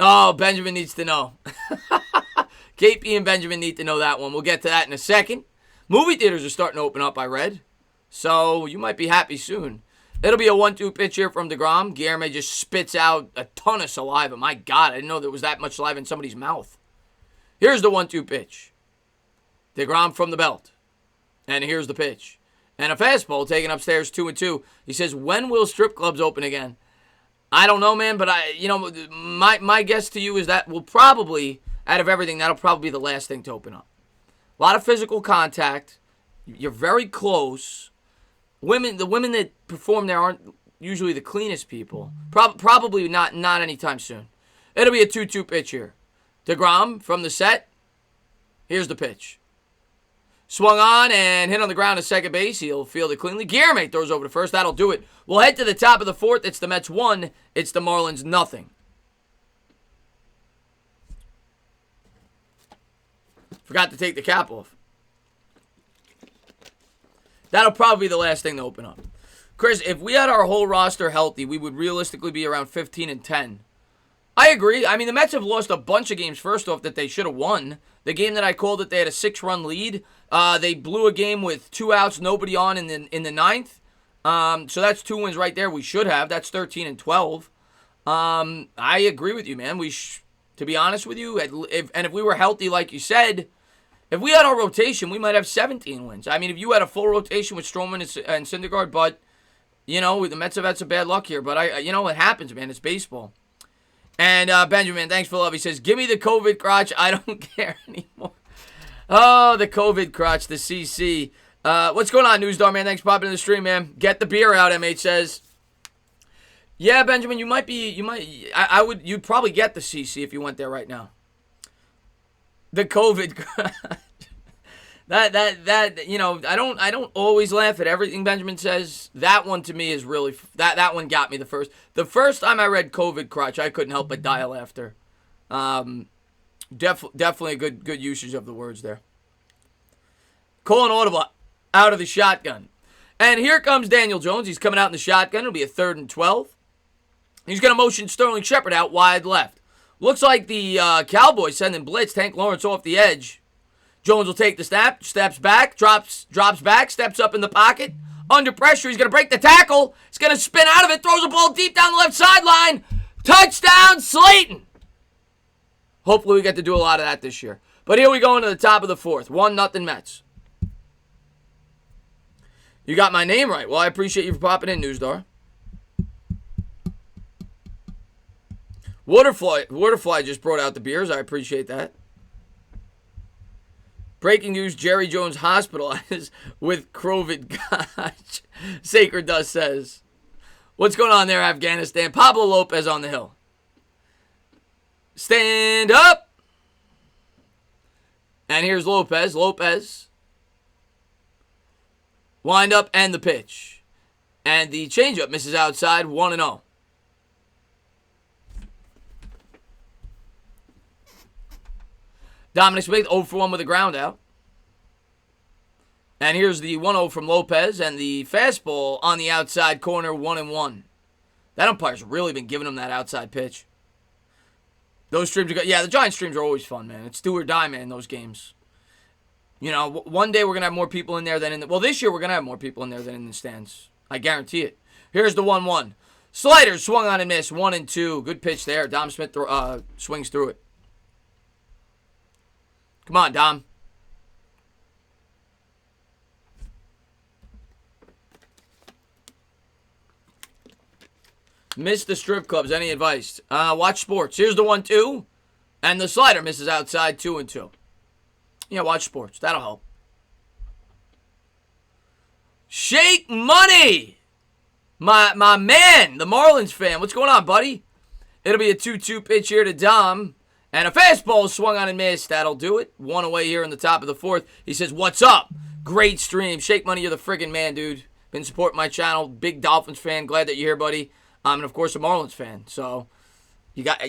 Oh, Benjamin needs to know. KP and Benjamin need to know that one. We'll get to that in a second. Movie theaters are starting to open up, I read. So you might be happy soon. It'll be a 1-2 pitch here from DeGrom. Guillermo just spits out a ton of saliva. My God, I didn't know there was that much saliva in somebody's mouth. Here's the 1-2 pitch. DeGrom from the belt. And here's the pitch. And a fastball taken upstairs, 2-2. He says, when will strip clubs open again? I don't know, man, but my guess to you is that will probably, out of everything, that'll probably be the last thing to open up. A lot of physical contact. You're very close. The women that perform there aren't usually the cleanest people. Probably not anytime soon. It'll be a 2-2 pitch here. DeGrom from the set. Here's the pitch. Swung on and hit on the ground to second base. He'll field it cleanly. Guillermo throws over to first. That'll do it. We'll head to the top of the fourth. It's the Mets 1. It's the Marlins nothing. Forgot to take the cap off. That'll probably be the last thing to open up. Chris, if we had our whole roster healthy, we would realistically be around 15-10. I agree. I mean, the Mets have lost a bunch of games, first off, that they should have won. The game that I called it, they had a 6-run lead. They blew a game with 2 outs, nobody on in the ninth. So that's 2 wins right there. We should have. That's 13-12. I agree with you, man. To be honest with you, if we were healthy, like you said, if we had our rotation, we might have 17 wins. I mean, if you had a full rotation with Stroman and Syndergaard, but, the Mets have had some bad luck here. But, it happens, man. It's baseball. And Benjamin, thanks for love. He says, give me the COVID crotch. I don't care anymore. Oh, the COVID crotch, the CC. What's going on, Newsdar, man? Thanks for popping in the stream, man. Get the beer out, MH says. Yeah, Benjamin, you'd probably get the CC if you went there right now. The COVID crotch. I don't always laugh at everything Benjamin says. That one to me is really, that one got me the first. The first time I read COVID crotch, I couldn't help but die of laughter. Definitely a good usage of the words there. Calling audible out of the shotgun. And here comes Daniel Jones. He's coming out in the shotgun. It'll be a 3rd and 12. He's going to motion Sterling Shepard out wide left. Looks like the Cowboys sending blitz. Tank Lawrence off the edge. Jones will take the snap, steps back, drops back, steps up in the pocket. Under pressure, he's going to break the tackle. He's going to spin out of it, throws a ball deep down the left sideline. Touchdown, Slayton. Hopefully we get to do a lot of that this year. But here we go into the top of the 4th. 1-0 Mets. You got my name right. Well, I appreciate you for popping in, Newsdar. Waterfly just brought out the beers. I appreciate that. Breaking news, Jerry Jones hospitalized with COVID. Gosh, Sacred Dust says. What's going on there, Afghanistan? Pablo Lopez on the hill. Stand up. And here's Lopez. Wind up and the pitch. And the changeup misses outside, 1-0. Dominic Smith 0 for 1 with a ground out. And here's the 1-0 from Lopez and the fastball on the outside corner, 1-1. That umpire's really been giving him that outside pitch. Those streams are good. Yeah, the Giants streams are always fun, man. It's do or die, man, those games. You know, one day we're going to have more people in there than in the... Well, this year we're going to have more people in there than in the stands. I guarantee it. Here's the 1-1. Sliders swung on and missed. 1-2. Good pitch there. Dom Smith swings through it. Come on, Dom. Missed the strip clubs. Any advice? Watch sports. Here's the 1-2. And the slider misses outside. 2-2. Yeah, watch sports. That'll help. Shake Money! My man, the Marlins fan. What's going on, buddy? It'll be a 2-2 pitch here to Dom. And a fastball swung on and missed. That'll do it. One away here in the top of the fourth. He says, what's up? Great stream. Shake Money, you're the friggin' man, dude. Been supporting my channel. Big Dolphins fan. Glad that you're here, buddy. And, of course, a Marlins fan. So,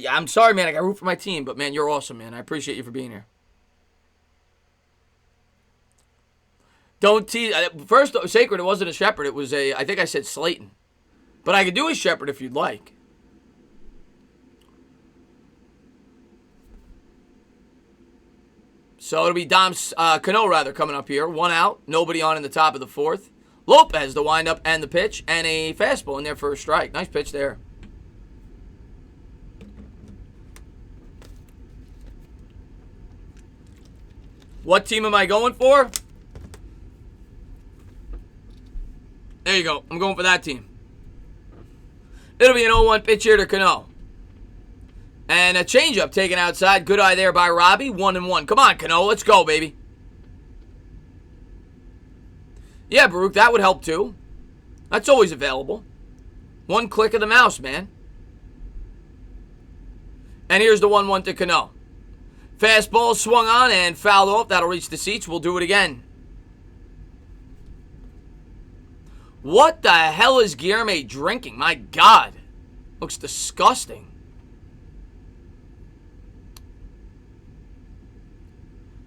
I'm sorry, man. I got root for my team. But, man, you're awesome, man. I appreciate you for being here. Don't tease. First, Sacred, it wasn't a Shepherd. It was I think I said Slayton. But I could do a Shepherd if you'd like. So it'll be Dom's Cano, rather, coming up here. 1 out. Nobody on in the top of the fourth. Lopez, the windup and the pitch. And a fastball in there for a strike. Nice pitch there. What team am I going for? There you go. I'm going for that team. It'll be an 0-1 pitch here to Cano. And a changeup taken outside. Good eye there by Robbie. 1-1. Come on, Cano. Let's go, baby. Yeah, Baruch, that would help too. That's always available. One click of the mouse, man. And here's the 1-1 to Cano. Fastball swung on and fouled off. That'll reach the seats. We'll do it again. What the hell is Guillermo drinking? My God. Looks disgusting.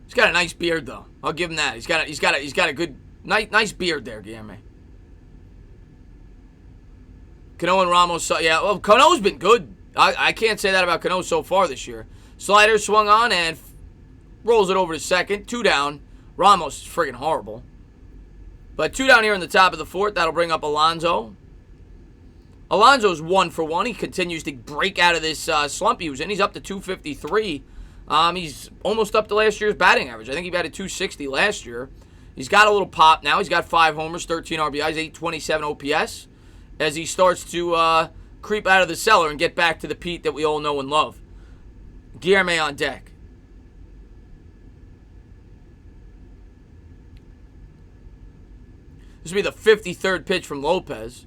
He's got a nice beard, though. I'll give him that. He's got a good, nice beard there, Guillermo. Cano and Ramos, yeah. Well, Cano's been good. I can't say that about Cano so far this year. Slider swung on and rolls it over to second. 2 down. Ramos is friggin' horrible. But 2 down here in the top of the fourth. That'll bring up Alonso. Alonso's 1 for 1. He continues to break out of this slump he was in. He's up to 253. He's almost up to last year's batting average. I think he batted 260 last year. He's got a little pop now. He's got 5 homers, 13 RBIs, 827 OPS. As he starts to creep out of the cellar and get back to the Pete that we all know and love. Guillermo on deck. This will be the 53rd pitch from Lopez.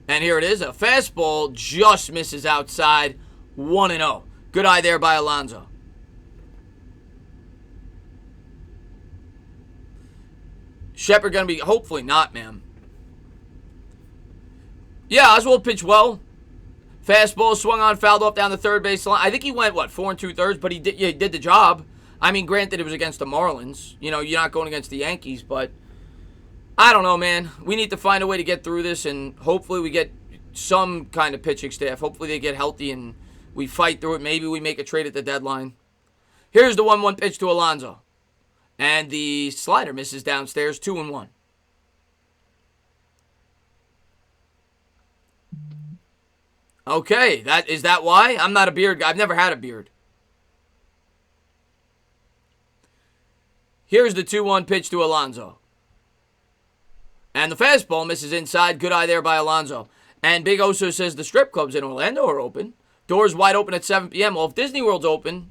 And here it is. A fastball just misses outside. 1-0. Good eye there by Alonso. Shepherd going to be, hopefully not, man. Yeah, Oswald pitched well. Fastball swung on, fouled off down the third base line. I think he went, 4 2/3, but he did the job. I mean, granted, it was against the Marlins. You know, you're not going against the Yankees, but I don't know, man. We need to find a way to get through this, and hopefully we get some kind of pitching staff. Hopefully they get healthy and we fight through it. Maybe we make a trade at the deadline. Here's the 1-1 pitch to Alonso. And the slider misses downstairs, 2-1. Okay, is that why? I'm not a beard guy. I've never had a beard. Here's the 2-1 pitch to Alonso. And the fastball misses inside. Good eye there by Alonso. And Big Oso says the strip clubs in Orlando are open. Doors wide open at 7 p.m. Well, if Disney World's open,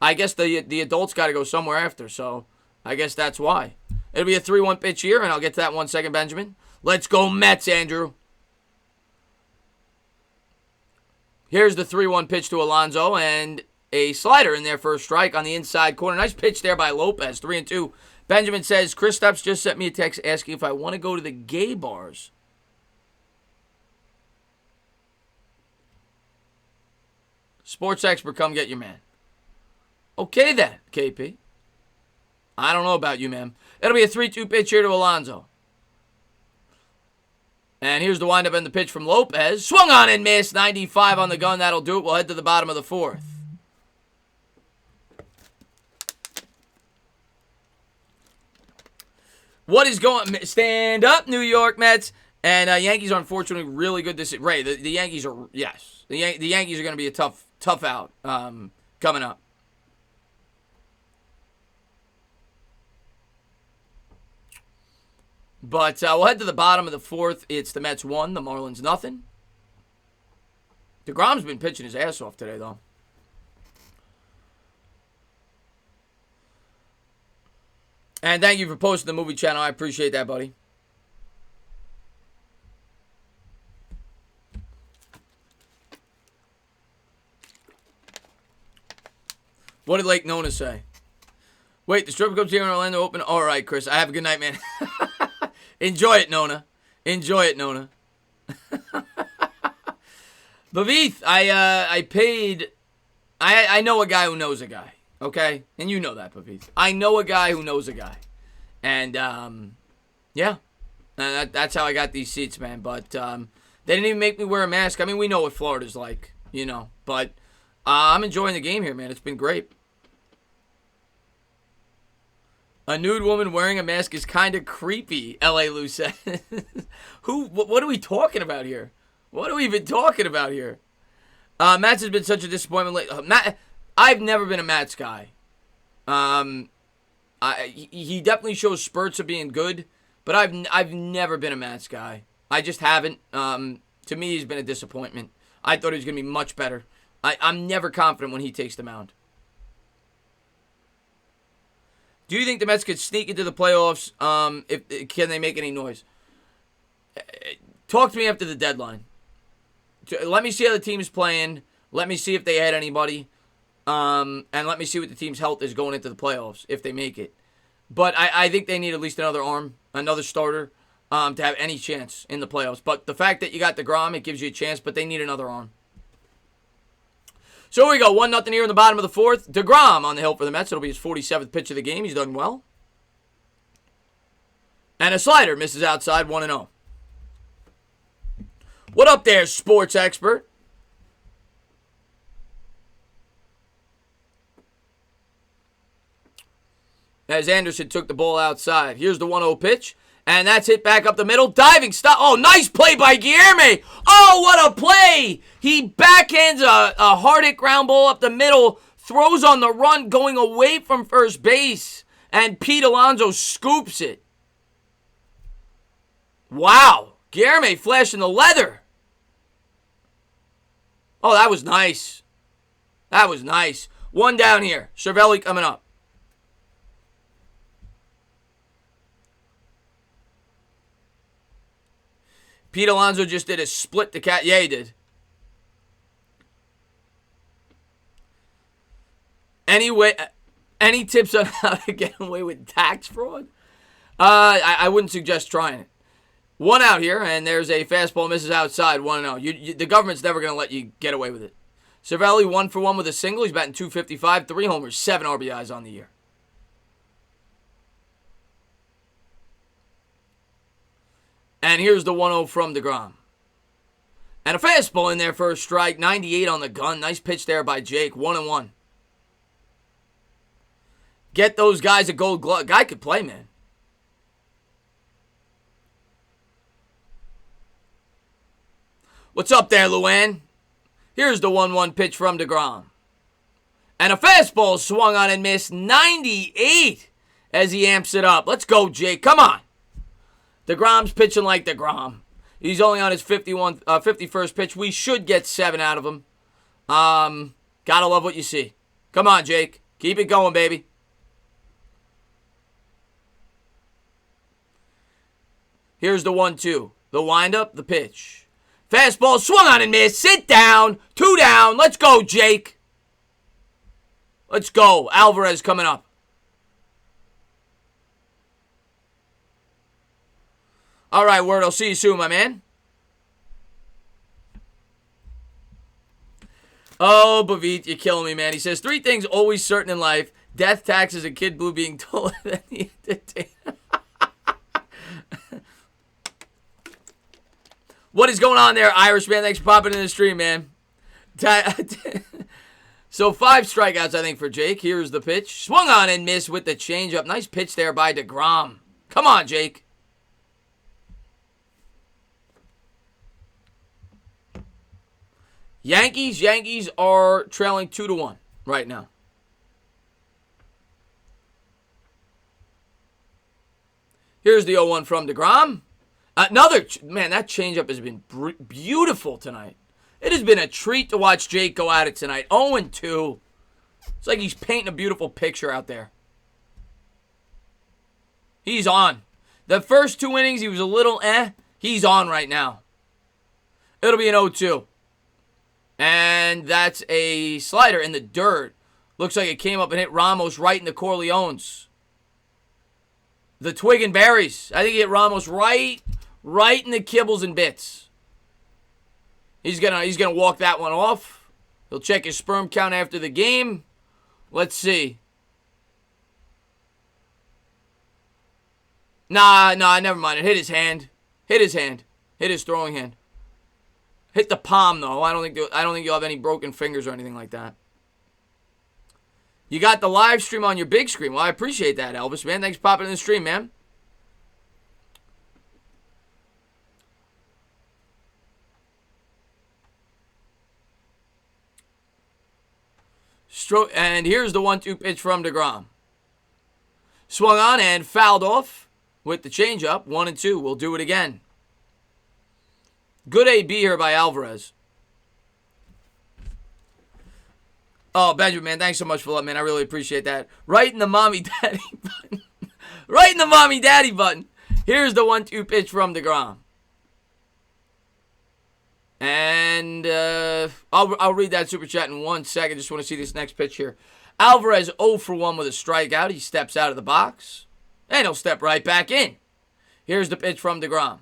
I guess the adults got to go somewhere after. So I guess that's why. It'll be a 3-1 pitch here, and I'll get to that in 1 second, Benjamin. Let's go Mets, Andrew. Here's the 3-1 pitch to Alonso, and a slider in there for a strike on the inside corner. Nice pitch there by Lopez, 3-2. Benjamin says, Chris Stepps just sent me a text asking if I want to go to the gay bars. Sports expert, come get your man. Okay then, KP. I don't know about you, man. It'll be a 3-2 pitch here to Alonso. And here's the windup and the pitch from Lopez. Swung on and missed. 95 on the gun. That'll do it. We'll head to the bottom of the fourth. What is going? Stand up, New York Mets. And Yankees are unfortunately really good this. Ray, the Yankees are, yes. The Yankees are going to be a tough out coming up. But we'll head to the bottom of the fourth. It's the Mets 1, the Marlins nothing. DeGrom's been pitching his ass off today, though. And thank you for posting the movie channel. I appreciate that, buddy. What did Lake Nona say? Wait, the strip club's here in Orlando open? All right, Chris. I have a good night, man. Enjoy it, Nona. Enjoy it, Nona. Bavith, I paid... I know a guy who knows a guy, okay? And you know that, Bavith. I know a guy who knows a guy. And, yeah. That's how I got these seats, man. But they didn't even make me wear a mask. I mean, we know what Florida's like, you know. But I'm enjoying the game here, man. It's been great. A nude woman wearing a mask is kind of creepy, L.A. Lou said. What are we talking about here? What are we even talking about here? Mats has been such a disappointment. I've never been a Mats guy. He definitely shows spurts of being good, but I've never been a Mats guy. I just haven't. To me, he's been a disappointment. I thought he was going to be much better. I'm never confident when he takes the mound. Do you think the Mets could sneak into the playoffs? Can they make any noise? Talk to me after the deadline. Let me see how the team's playing. Let me see if they had anybody. And let me see what the team's health is going into the playoffs, if they make it. But I think they need at least another arm, another starter, to have any chance in the playoffs. But the fact that you got DeGrom, it gives you a chance, but they need another arm. So here we go, 1-0 here in the bottom of the fourth. DeGrom on the hill for the Mets. It'll be his 47th pitch of the game. He's done well. And a slider misses outside, 1-0. What up there, sports expert? As Anderson took the ball outside. Here's the 1-0 pitch. And that's hit back up the middle. Diving stop. Oh, nice play by Guillerme. Oh, what a play. He backhands a hard hit ground ball up the middle. Throws on the run going away from first base. And Pete Alonso scoops it. Wow. Guillerme flashing the leather. Oh, that was nice. That was nice. One down here. Cervelli coming up. Pete Alonso just did a split the cat. Yeah, he did. Anyway, any tips on how to get away with tax fraud? I wouldn't suggest trying it. One out here, and there's a fastball misses outside, 1-0. The government's never going to let you get away with it. Cervelli 1-for-1 with a single. He's batting .255, 3 homers, 7 RBIs on the year. And here's the 1-0 from DeGrom. And a fastball in there for a strike. 98 on the gun. Nice pitch there by Jake. 1-1. Get those guys a gold glove. Guy could play, man. What's up there, Luann? Here's the 1-1 pitch from DeGrom. And a fastball swung on and missed. 98 as he amps it up. Let's go, Jake. Come on. DeGrom's pitching like DeGrom. He's only on his 51st pitch. We should get 7 out of him. Gotta love what you see. Come on, Jake. Keep it going, baby. Here's the 1-2. The windup, the pitch. Fastball swung on and missed. Sit down. 2 down. Let's go, Jake. Let's go. Alvarez coming up. All right, Word. I'll see you soon, my man. Oh, Bavit, you're killing me, man. He says, 3 things always certain in life. Death, taxes, and Kid Blue being told that the entertainer. What is going on there, Irishman? Thanks for popping in the stream, man. So 5 strikeouts, I think, for Jake. Here's the pitch. Swung on and missed with the changeup. Nice pitch there by DeGrom. Come on, Jake. Yankees are trailing 2-1 right now. Here's the 0-1 from DeGrom. Another, man, that changeup has been beautiful tonight. It has been a treat to watch Jake go at it tonight. 0-2. It's like he's painting a beautiful picture out there. He's on. The first 2 innings, he was a little He's on right now. It'll be an 0-2. And that's a slider in the dirt. Looks like it came up and hit Ramos right in the Corleones. The twig and berries. I think he hit Ramos right in the kibbles and bits. He's gonna walk that one off. He'll check his sperm count after the game. Let's see. Nah, never mind. It hit his hand. Hit his throwing hand. Hit the palm though. I don't think you'll have any broken fingers or anything like that. You got the live stream on your big screen. Well, I appreciate that, Elvis, man. Thanks for popping in the stream, man. And here's the 1-2 pitch from DeGrom. Swung on and fouled off with the changeup. 1-2. We'll do it again. Good AB here by Alvarez. Oh, Benjamin, man, thanks so much for that, man. I really appreciate that. Right in the mommy daddy button. Right in the mommy daddy button. Here's the 1-2 pitch from DeGrom. And I'll read that super chat in 1 second. Just want to see this next pitch here. Alvarez 0 for 1 with a strikeout. He steps out of the box. And he'll step right back in. Here's the pitch from DeGrom.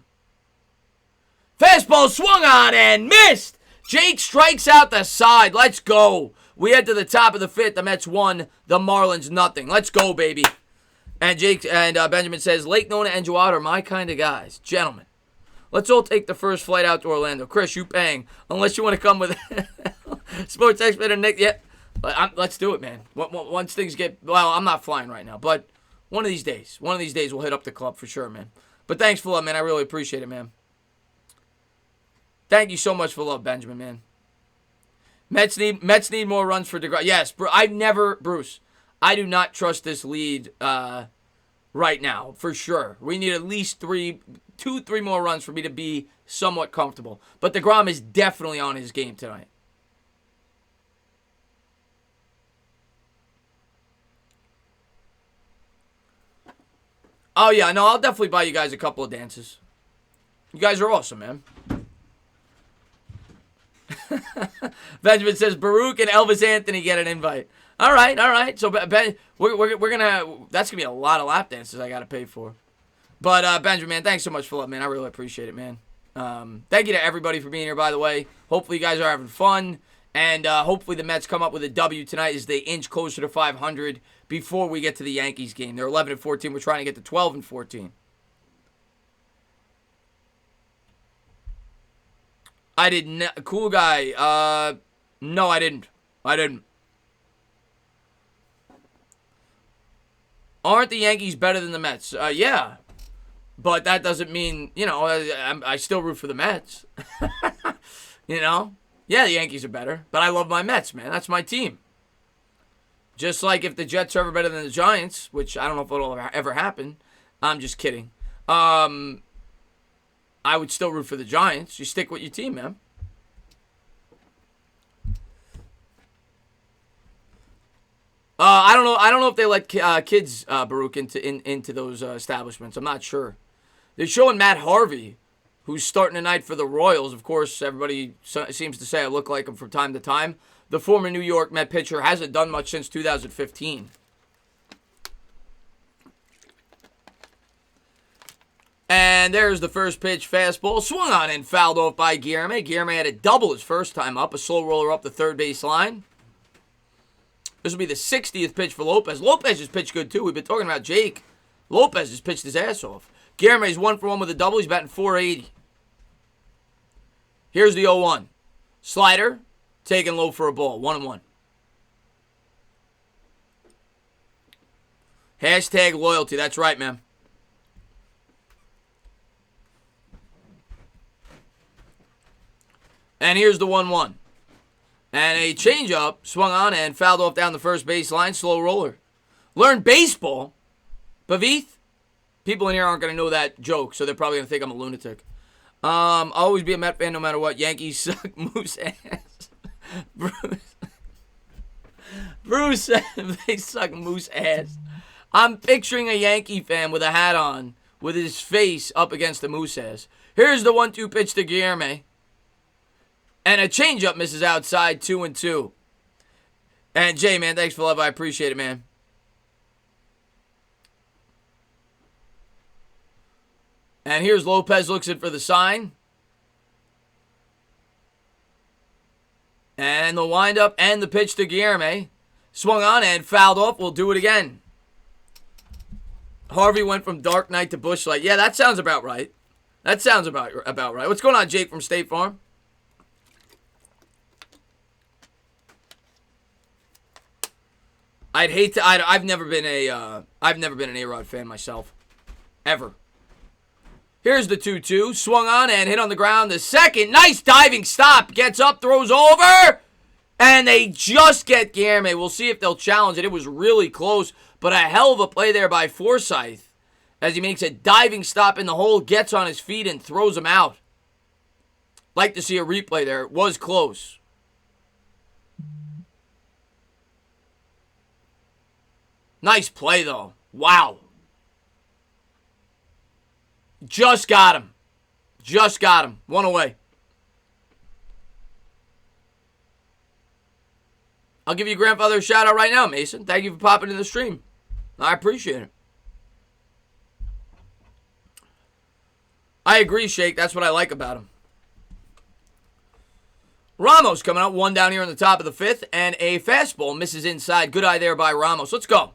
Fastball swung on and missed. Jake strikes out the side. Let's go. We head to the top of the 5th. The Mets won. The Marlins nothing. Let's go, baby. And Benjamin says, Lake Nona and Jawad are my kind of guys. Gentlemen, let's all take the first flight out to Orlando. Chris, you paying. Unless you want to come with Sports Expert and Nick. Yeah, let's do it, man. Once things get... Well, I'm not flying right now. But one of these days we'll hit up the club for sure, man. But thanks for love, man. I really appreciate it, man. Thank you so much for love, Benjamin, man. Mets need more runs for DeGrom. Yes, Bruce, I do not trust this lead right now, for sure. We need at least 3 more runs for me to be somewhat comfortable. But DeGrom is definitely on his game tonight. Oh, yeah, no, I'll definitely buy you guys a couple of dances. You guys are awesome, man. Benjamin says Baruch and Elvis Anthony get an invite. All right. So Ben, we're gonna. That's gonna be a lot of lap dances I gotta pay for. But Benjamin, man, thanks so much for that, man. I really appreciate it, man. Thank you to everybody for being here. By the way, hopefully you guys are having fun, and hopefully the Mets come up with a W tonight as they inch closer to 500 before we get to the Yankees game. They're 11-14. We're trying to get to 12-14. I didn't. Cool guy. No, I didn't. Aren't the Yankees better than the Mets? Yeah. But that doesn't mean, I still root for the Mets. Yeah, the Yankees are better. But I love my Mets, man. That's my team. Just like if the Jets are ever better than the Giants, which I don't know if it'll ever happen. I'm just kidding. I would still root for the Giants. You stick with your team, man. I don't know. I don't know if they let kids, Baruch, into those establishments. I'm not sure. They're showing Matt Harvey, who's starting tonight for the Royals. Of course, everybody seems to say I look like him from time to time. The former New York Met pitcher hasn't done much since 2015. And there's the first pitch, fastball. Swung on and fouled off by Guillermo. Guillermo had a double his first time up. A slow roller up the third base line. This will be the 60th pitch for Lopez. Lopez has pitched good, too. We've been talking about Jake. Lopez has pitched his ass off. Guillermo's 1 for 1 with a double. He's batting .480. Here's the 0-1. Slider, taken low for a ball. 1-1. Hashtag loyalty. That's right, man. And here's the 1-1. And a changeup swung on and fouled off down the first baseline. Slow roller. Learn baseball. Bavith. People in here aren't going to know that joke, so they're probably going to think I'm a lunatic. I'll always be a Met fan no matter what. Yankees suck moose ass. Bruce said they suck moose ass. I'm picturing a Yankee fan with a hat on with his face up against the moose ass. Here's the 1-2 pitch to Guillerme. And a changeup misses outside, 2-2. And Jay, man, thanks for love. I appreciate it, man. And here's Lopez looks in for the sign. And the windup and the pitch to Guillerme. Swung on and fouled off. We'll do it again. Harvey went from Dark Knight to Bushlight. Yeah, that sounds about right. That sounds about right. What's going on, Jake from State Farm? I'd hate to. I've never been an A-Rod fan myself, ever. Here's the 2-2. Swung on and hit on the ground. The second, nice diving stop. Gets up, throws over, and they just get Guillerme. We'll see if they'll challenge it. It was really close, but a hell of a play there by Forsythe as he makes a diving stop in the hole, gets on his feet, and throws him out. Like to see a replay there. It was close. Nice play, though. Wow. Just got him. Just got him. One away. I'll give you grandfather a shout out right now, Mason. Thank you for popping in the stream. I appreciate it. I agree, Shake. That's what I like about him. Ramos coming up. One down here in the top of the fifth. And a fastball misses inside. Good eye there by Ramos. Let's go.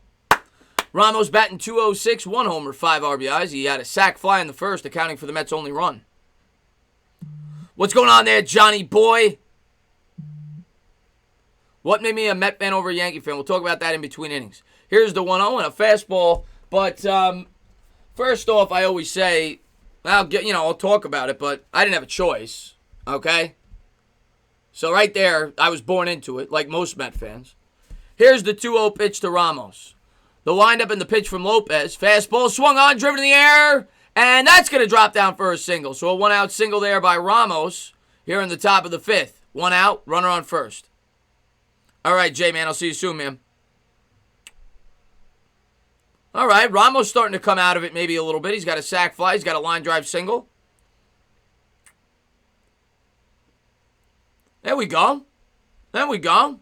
Ramos batting .206, 1 homer, 5 RBIs. He had a sac fly in the first, accounting for the Mets' only run. What's going on there, Johnny boy? What made me a Met fan over a Yankee fan? We'll talk about that in between innings. Here's the 1-0 and a fastball. But first off, I always say, I'll talk about it, but I didn't have a choice, okay? So right there, I was born into it, like most Met fans. Here's the 2-0 pitch to Ramos. The windup and the pitch from Lopez. Fastball swung on, driven in the air, and that's going to drop down for a single. So a 1-out single there by Ramos here in the top of the fifth. 1 out, runner on first. All right, Jay, man, I'll see you soon, man. All right, Ramos starting to come out of it maybe a little bit. He's got a sac fly. He's got a line drive single. There we go. There we go.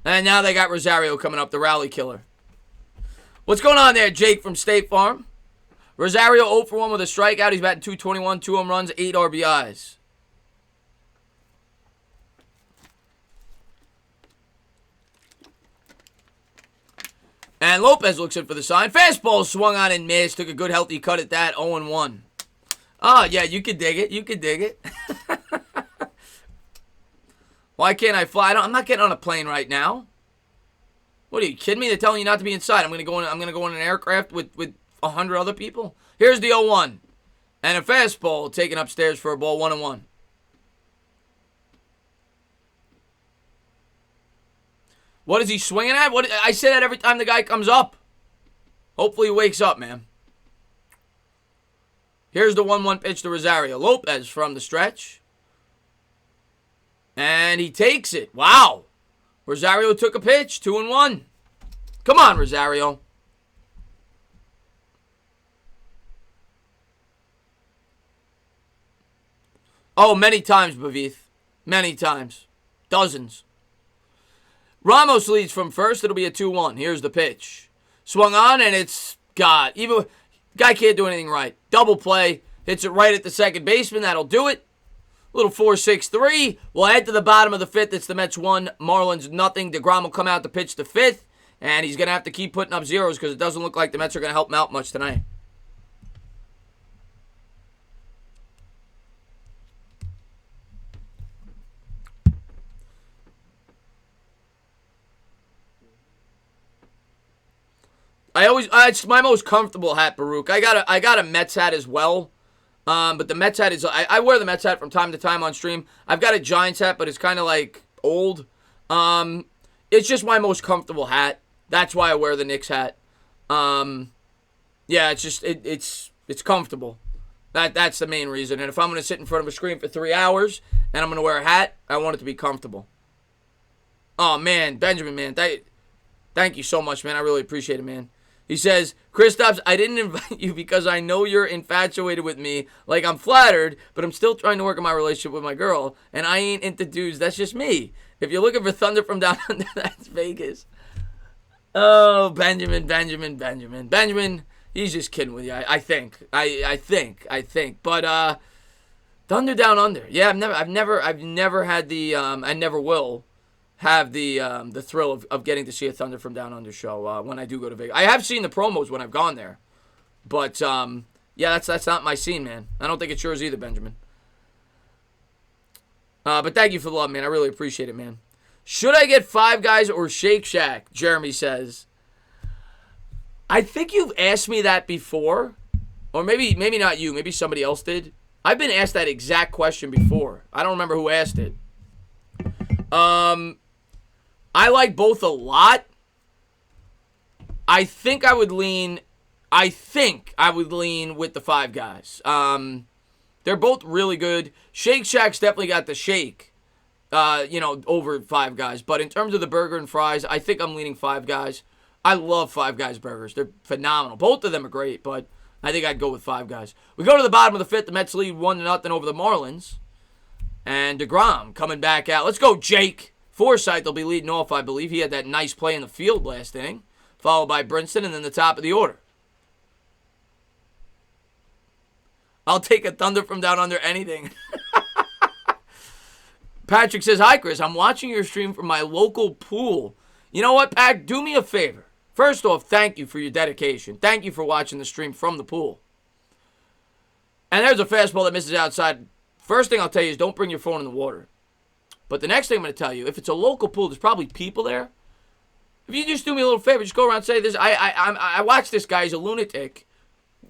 And now they got Rosario coming up, the rally killer. What's going on there, Jake from State Farm? Rosario 0 for 1 with a strikeout. He's batting .221, 2 home runs, 8 RBIs. And Lopez looks in for the sign. Fastball swung on and missed. Took a good healthy cut at that. 0-1. Oh, yeah, you could dig it. You could dig it. Why can't I fly? I'm not getting on a plane right now. What are you kidding me? They're telling you not to be inside. I'm gonna go in an aircraft with 100 other people. Here's the 0-1. And a fastball taken upstairs for a ball. 1-1. What is he swinging at? I say that every time the guy comes up. Hopefully he wakes up, man. Here's the 1-1 pitch to Rosario. Lopez from the stretch. And he takes it. Wow. Rosario took a pitch. 2-1. Come on, Rosario. Oh, many times, Bavith. Many times. Dozens. Ramos leads from first. It'll be a 2-1. Here's the pitch. Swung on, and it's God. Even guy can't do anything right. Double play. Hits it right at the second baseman. That'll do it. Little 4-6-3. We'll head to the bottom of the fifth. It's the Mets 1, Marlins nothing. DeGrom will come out to pitch the fifth, and he's going to have to keep putting up zeros because it doesn't look like the Mets are going to help him out much tonight. It's my most comfortable hat, Baruch. I got a Mets hat as well. But the Mets hat is, I wear the Mets hat from time to time on stream. I've got a Giants hat, but it's kind of like old. It's just my most comfortable hat. That's why I wear the Knicks hat. Yeah, it's just, it's comfortable. That's the main reason. And if I'm going to sit in front of a screen for 3 hours and I'm going to wear a hat, I want it to be comfortable. Oh, man, Benjamin, man, thank you so much, man. I really appreciate it, man. He says, Kristaps, I didn't invite you because I know you're infatuated with me. Like, I'm flattered, but I'm still trying to work on my relationship with my girl, and I ain't into dudes. That's just me. If you're looking for thunder from down under, that's Vegas. Oh, Benjamin. Benjamin, he's just kidding with you, I think. I think. But, thunder down under. Yeah, I've never had the, I never will have the thrill of getting to see a Thunder from Down Under show when I do go to Vegas. I have seen the promos when I've gone there, but yeah, that's not my scene, man. I don't think it's yours either, Benjamin. But thank you for the love, man. I really appreciate it, man. Should I get Five Guys or Shake Shack? Jeremy says. I think you've asked me that before, or maybe not you. Maybe somebody else did. I've been asked that exact question before. I don't remember who asked it. I like both a lot. I think I would lean with the Five Guys. They're both really good. Shake Shack's definitely got the shake, over Five Guys. But in terms of the burger and fries, I think I'm leaning Five Guys. I love Five Guys burgers. They're phenomenal. Both of them are great, but I think I'd go with Five Guys. We go to the bottom of the fifth. The Mets lead 1-0 over the Marlins. And DeGrom coming back out. Let's go, Jake. Forsythe will be leading off, I believe. He had that nice play in the field last inning, followed by Brinson, and then the top of the order. I'll take a Thunder from Down Under anything. Patrick says, hi, Chris. I'm watching your stream from my local pool. You know what, Pat? Do me a favor. First off, thank you for your dedication. Thank you for watching the stream from the pool. And there's a fastball that misses outside. First thing I'll tell you is don't bring your phone in the water. But the next thing I'm going to tell you, if it's a local pool, there's probably people there. If you just do me a little favor, just go around and say this. I watch this guy. He's a lunatic.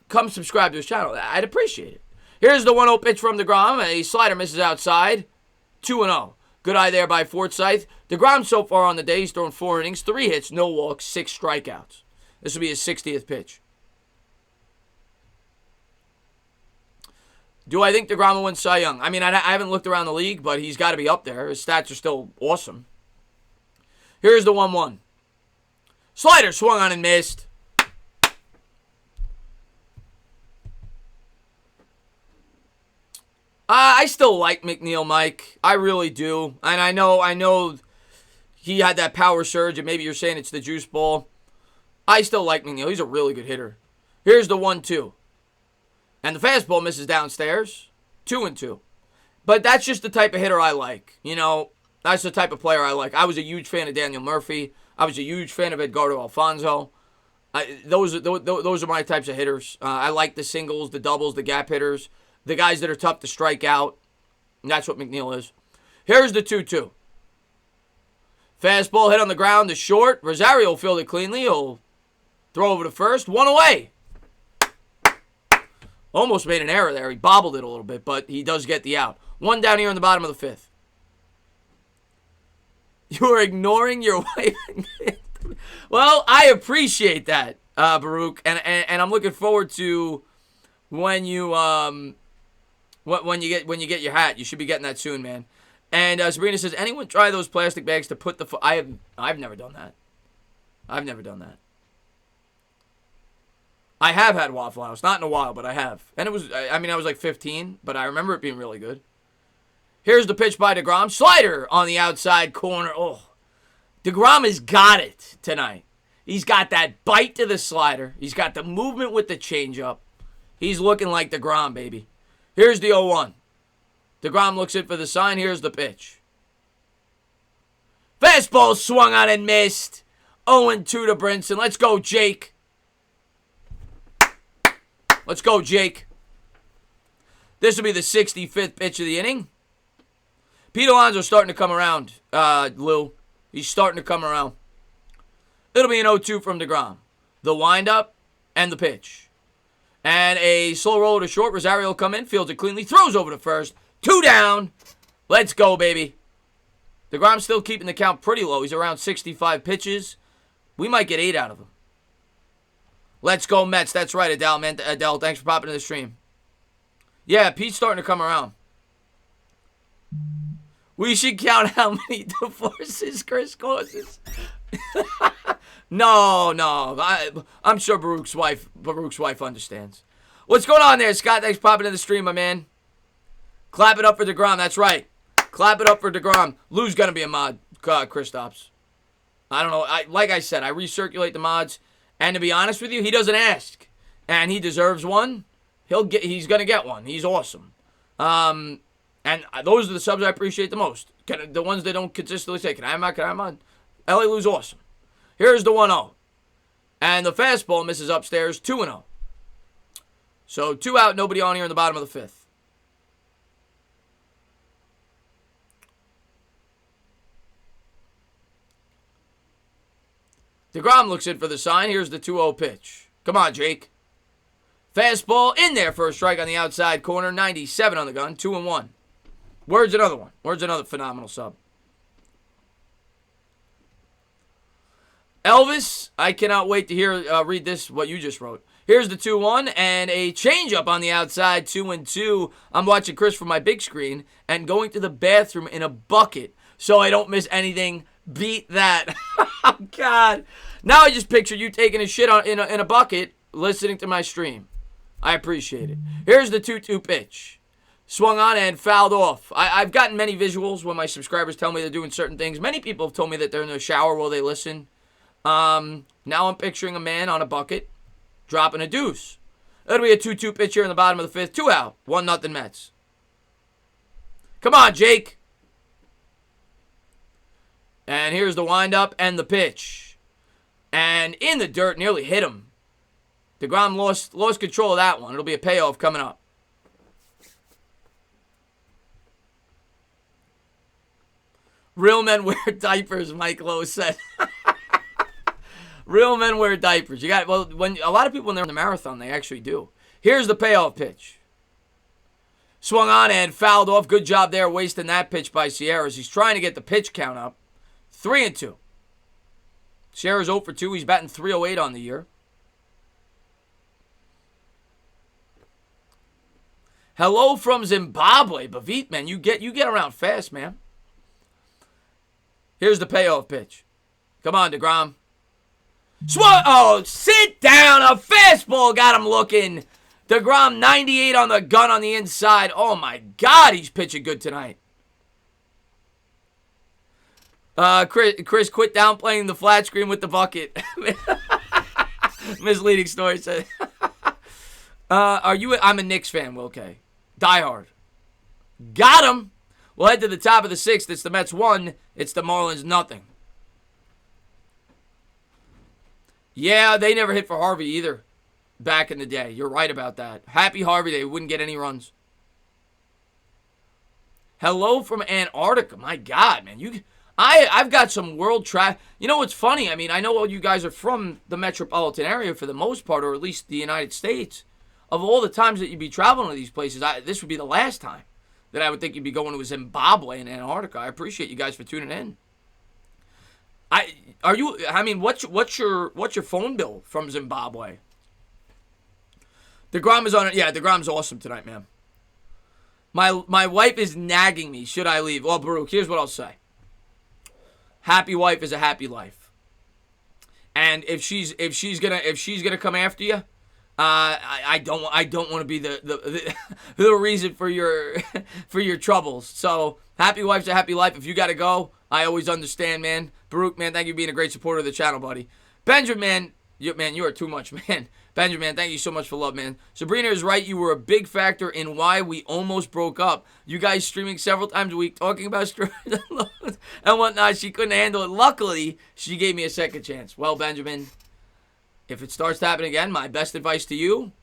Come subscribe to his channel. I'd appreciate it. Here's the 1-0 pitch from DeGrom. A slider misses outside. 2-0. Good eye there by Forsythe. DeGrom so far on the day, he's thrown 4 innings, 3 hits, no walks, 6 strikeouts. This will be his 60th pitch. Do I think DeGrom will win Cy Young? I mean, I haven't looked around the league, but he's got to be up there. His stats are still awesome. Here's the 1-1. Slider swung on and missed. I still like McNeil, Mike. I really do. And I know he had that power surge, and maybe you're saying it's the juice ball. I still like McNeil. He's a really good hitter. Here's the 1-2. And the fastball misses downstairs. 2-2. But that's just the type of hitter I like. That's the type of player I like. I was a huge fan of Daniel Murphy. I was a huge fan of Edgardo Alfonso. Those are my types of hitters. I like the singles, the doubles, the gap hitters, the guys that are tough to strike out. And that's what McNeil is. Here's the 2-2. Fastball hit on the ground to short. Rosario will field it cleanly. He'll throw over to first. 1 away. Almost made an error there. He bobbled it a little bit, but he does get the out. 1 down here in the bottom of the 5th. You are ignoring your wife. Well, I appreciate that, Baruch, and I'm looking forward to when you get your hat. You should be getting that soon, man. And Sabrina says, anyone try those plastic bags to put the? I've never done that. I've never done that. I have had Waffle House, not in a while, but I have. And it was, I was like 15, but I remember it being really good. Here's the pitch by DeGrom. Slider on the outside corner. Oh, DeGrom has got it tonight. He's got that bite to the slider. He's got the movement with the changeup. He's looking like DeGrom, baby. Here's the 0-1. DeGrom looks in for the sign. Here's the pitch. Fastball swung on and missed. 0-2 to Brinson. Let's go, Jake. Let's go, Jake. This will be the 65th pitch of the inning. Pete Alonso's starting to come around, Lou. He's starting to come around. It'll be an 0-2 from DeGrom. The windup and the pitch. And a slow roll to short. Rosario will come in, fields it cleanly, throws over to first. 2 down. Let's go, baby. DeGrom's still keeping the count pretty low. He's around 65 pitches. We might get 8 out of him. Let's go, Mets. That's right, Adele, man. Adele, thanks for popping in the stream. Yeah, Pete's starting to come around. We should count how many divorces Chris causes. No. I'm sure Baruch's wife understands. What's going on there, Scott? Thanks for popping in the stream, my man. Clap it up for DeGrom. That's right. Clap it up for DeGrom. Lou's going to be a mod, Kristaps. I don't know. Like I said, I recirculate the mods. And to be honest with you, he doesn't ask. And he deserves one. He's going to get one. He's awesome. And those are the subs I appreciate the most. The ones that don't consistently say, can I have mod? LA Lou's awesome. Here's the 1-0. And the fastball misses upstairs, 2-0. So 2 out, nobody on here in the bottom of the 5th. DeGrom looks in for the sign. Here's the 2-0 pitch. Come on, Jake. Fastball in there for a strike on the outside corner. 97 on the gun. 2-1. Where's another one? Where's another phenomenal sub? Elvis, I cannot wait to read this, what you just wrote. Here's the 2-1 and a changeup on the outside. 2-2. I'm watching Chris from my big screen and going to the bathroom in a bucket so I don't miss anything. Beat that. Oh, God. Now I just picture you taking a shit in a bucket listening to my stream. I appreciate it. Here's the 2-2 pitch. Swung on and fouled off. I've gotten many visuals when my subscribers tell me they're doing certain things. Many people have told me that they're in the shower while they listen. Now I'm picturing a man on a bucket dropping a deuce. It'll be a 2-2 pitch here in the bottom of the 5th. 2 out. 1-0 Mets. Come on, Jake. And here's the windup and the pitch. And in the dirt, nearly hit him. DeGrom lost control of that one. It'll be a payoff coming up. Real men wear diapers, Mike Lowe said. Real men wear diapers. When a lot of people when they're in the marathon, they actually do. Here's the payoff pitch. Swung on and fouled off. Good job there, wasting that pitch by Sierras. He's trying to get the pitch count up. 3-2. Sierra's 0 for 2. He's batting .308 on the year. Hello from Zimbabwe, Bavit, man. You get around fast, man. Here's the payoff pitch. Come on, DeGrom. Oh, sit down. A fastball got him looking. DeGrom, 98 on the gun on the inside. Oh, my God, he's pitching good tonight. Chris, quit downplaying the flat screen with the bucket. Misleading story said. I'm a Knicks fan, Will K. Die hard. Got him. We'll head to the top of the 6th. It's the Mets 1. It's the Marlins nothing. Yeah, they never hit for Harvey either back in the day. You're right about that. Happy Harvey Day. Wouldn't get any runs. Hello from Antarctica. My God, man. I've got some world traffic. You know what's funny? I mean, I know all you guys are from the metropolitan area for the most part, or at least the United States. Of all the times that you'd be traveling to these places, this would be the last time that I would think you'd be going to Zimbabwe and Antarctica. I appreciate you guys for tuning in. What's your phone bill from Zimbabwe? DeGrom is on it. Yeah, DeGrom's awesome tonight, man. My wife is nagging me. Should I leave? Well, Baruch, here's what I'll say. Happy wife is a happy life. And if she's gonna come after you, I don't want to be the reason for your troubles. So happy wife's a happy life. If you gotta go, I always understand, man. Baruch, man, thank you for being a great supporter of the channel, buddy. Benjamin, you are too much, man. Benjamin, thank you so much for love, man. Sabrina is right. You were a big factor in why we almost broke up. You guys streaming several times a week, talking about steroids and whatnot. She couldn't handle it. Luckily, she gave me a second chance. Well, Benjamin, if it starts to happen again, my best advice to you,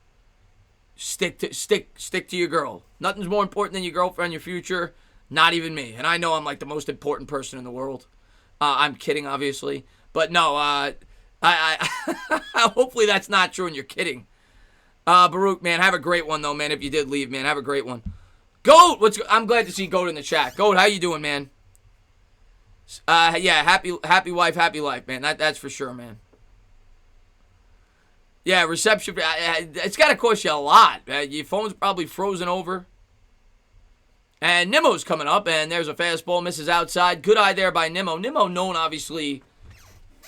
stick to your girl. Nothing's more important than your girlfriend, your future. Not even me. And I know I'm like the most important person in the world. I'm kidding, obviously. But no, I hopefully that's not true and you're kidding. Baruch, man, have a great one, though, man. If you did leave, man, have a great one. Goat, I'm glad to see Goat in the chat. Goat, how you doing, man? Yeah, happy wife, happy life, man. That's for sure, man. Yeah, reception, it's got to cost you a lot. Your phone's probably frozen over. And Nimmo's coming up, and there's a fastball, misses outside. Good eye there by Nimmo. Nimmo known, obviously,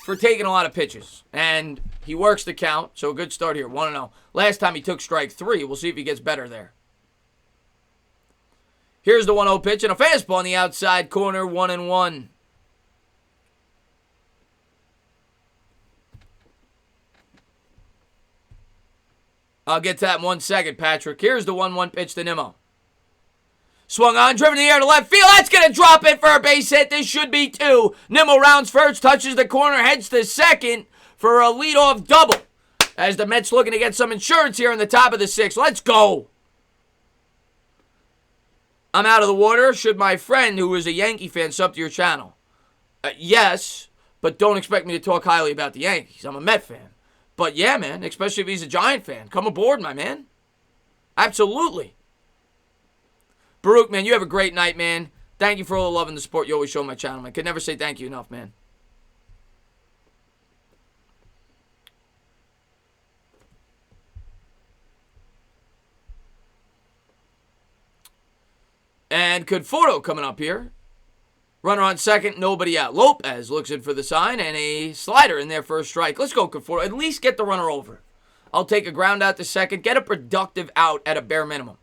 for taking a lot of pitches. And he works the count, so a good start here, 1-0. Last time he took strike 3. We'll see if he gets better there. Here's the 1-0 pitch, and a fastball on the outside corner, 1-1. I'll get to that in 1 second, Patrick. Here's the 1-1 pitch to Nimmo. Swung on, driven in the air to left field. That's going to drop it for a base hit. This should be 2. Nimmo rounds first, touches the corner, heads to second for a leadoff double. As the Mets looking to get some insurance here in the top of the 6th. Let's go. I'm out of the water. Should my friend, who is a Yankee fan, sub to your channel? Yes, but don't expect me to talk highly about the Yankees. I'm a Met fan. But yeah, man, especially if he's a Giant fan. Come aboard, my man. Absolutely. Baruch, man, you have a great night, man. Thank you for all the love and the support you always show my channel, man. Could never say thank you enough, man. And Conforto coming up here. Runner on second, nobody out. Lopez looks in for the sign, and a slider in there for a strike. Let's go, Conforto. At least get the runner over. I'll take a ground out to second. Get a productive out at a bare minimum.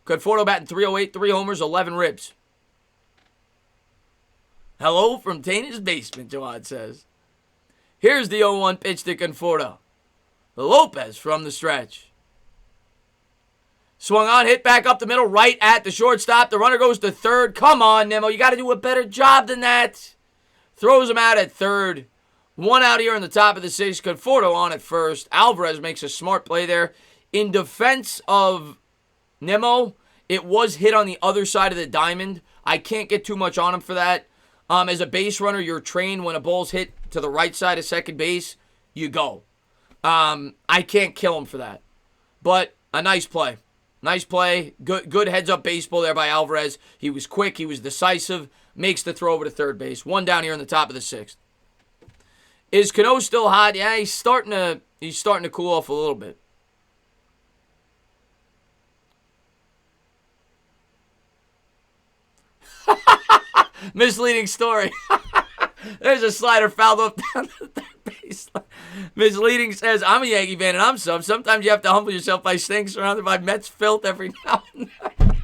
Conforto batting .308, 3 homers, 11 ribs. Hello from Tana's basement, Jawad says. Here's the 0-1 pitch to Conforto. Lopez from the stretch. Swung on, hit back up the middle, right at the shortstop. The runner goes to third. Come on, Nimmo. You got to do a better job than that. Throws him out at third. 1 out here in the top of the 6th. Conforto on at first. Alvarez makes a smart play there. In defense of Nimmo, it was hit on the other side of the diamond. I can't get too much on him for that. As a base runner, you're trained when a ball's hit to the right side of second base, you go. I can't kill him for that. But a nice play. Nice play. Good heads-up baseball there by Alvarez. He was quick. He was decisive. Makes the throw over to third base. 1 down here in the top of the 6th. Is Cano still hot? Yeah, he's starting to cool off a little bit. Misleading story. There's a slider fouled up down the third baseline. Misleading says, I'm a Yankee fan and I'm sub. Sometimes you have to humble yourself by staying surrounded by Mets filth every now and then.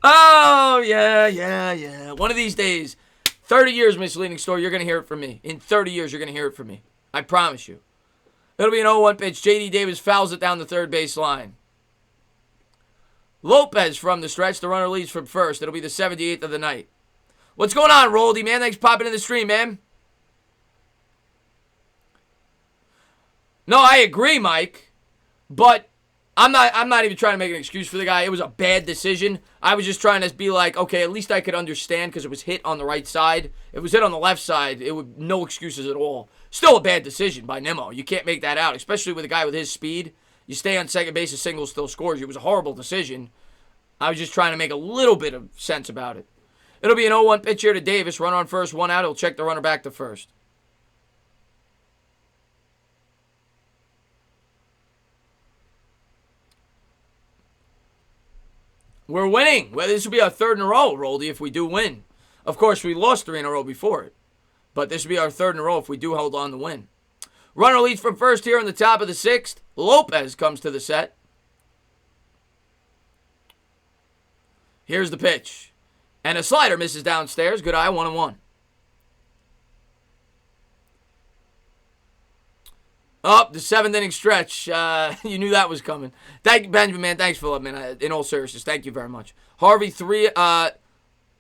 Oh, yeah. One of these days, 30 years, Misleading story, you're going to hear it from me. In 30 years, you're going to hear it from me. I promise you. It'll be an 0-1 pitch. J.D. Davis fouls it down the third base line. Lopez from the stretch. The runner leads from first. It'll be the 78th of the night. What's going on, Roldy, man? Thanks for popping in the stream, man. No, I agree, Mike. But I'm not even trying to make an excuse for the guy. It was a bad decision. I was just trying to be like, okay, at least I could understand because it was hit on the right side. If it was hit on the left side, it would no excuses at all. Still a bad decision by Nimmo. You can't make that out, especially with a guy with his speed. You stay on second base, a single still scores. It was a horrible decision. I was just trying to make a little bit of sense about it. It'll be an 0-1 pitch here to Davis. Runner on first, 1 out. He'll check the runner back to first. We're winning. Well, this will be our 3rd in a row, Roldy, if we do win. Of course, we lost 3 in a row before it. But this will be our 3rd in a row if we do hold on to win. Runner leads from first here in the top of the 6th. Lopez comes to the set. Here's the pitch. And a slider misses downstairs. Good eye, 1-1. Up the 7th inning stretch. You knew that was coming. Thank you, Benjamin, man. Thanks for that, man. In all seriousness, thank you very much. Harvey, 3.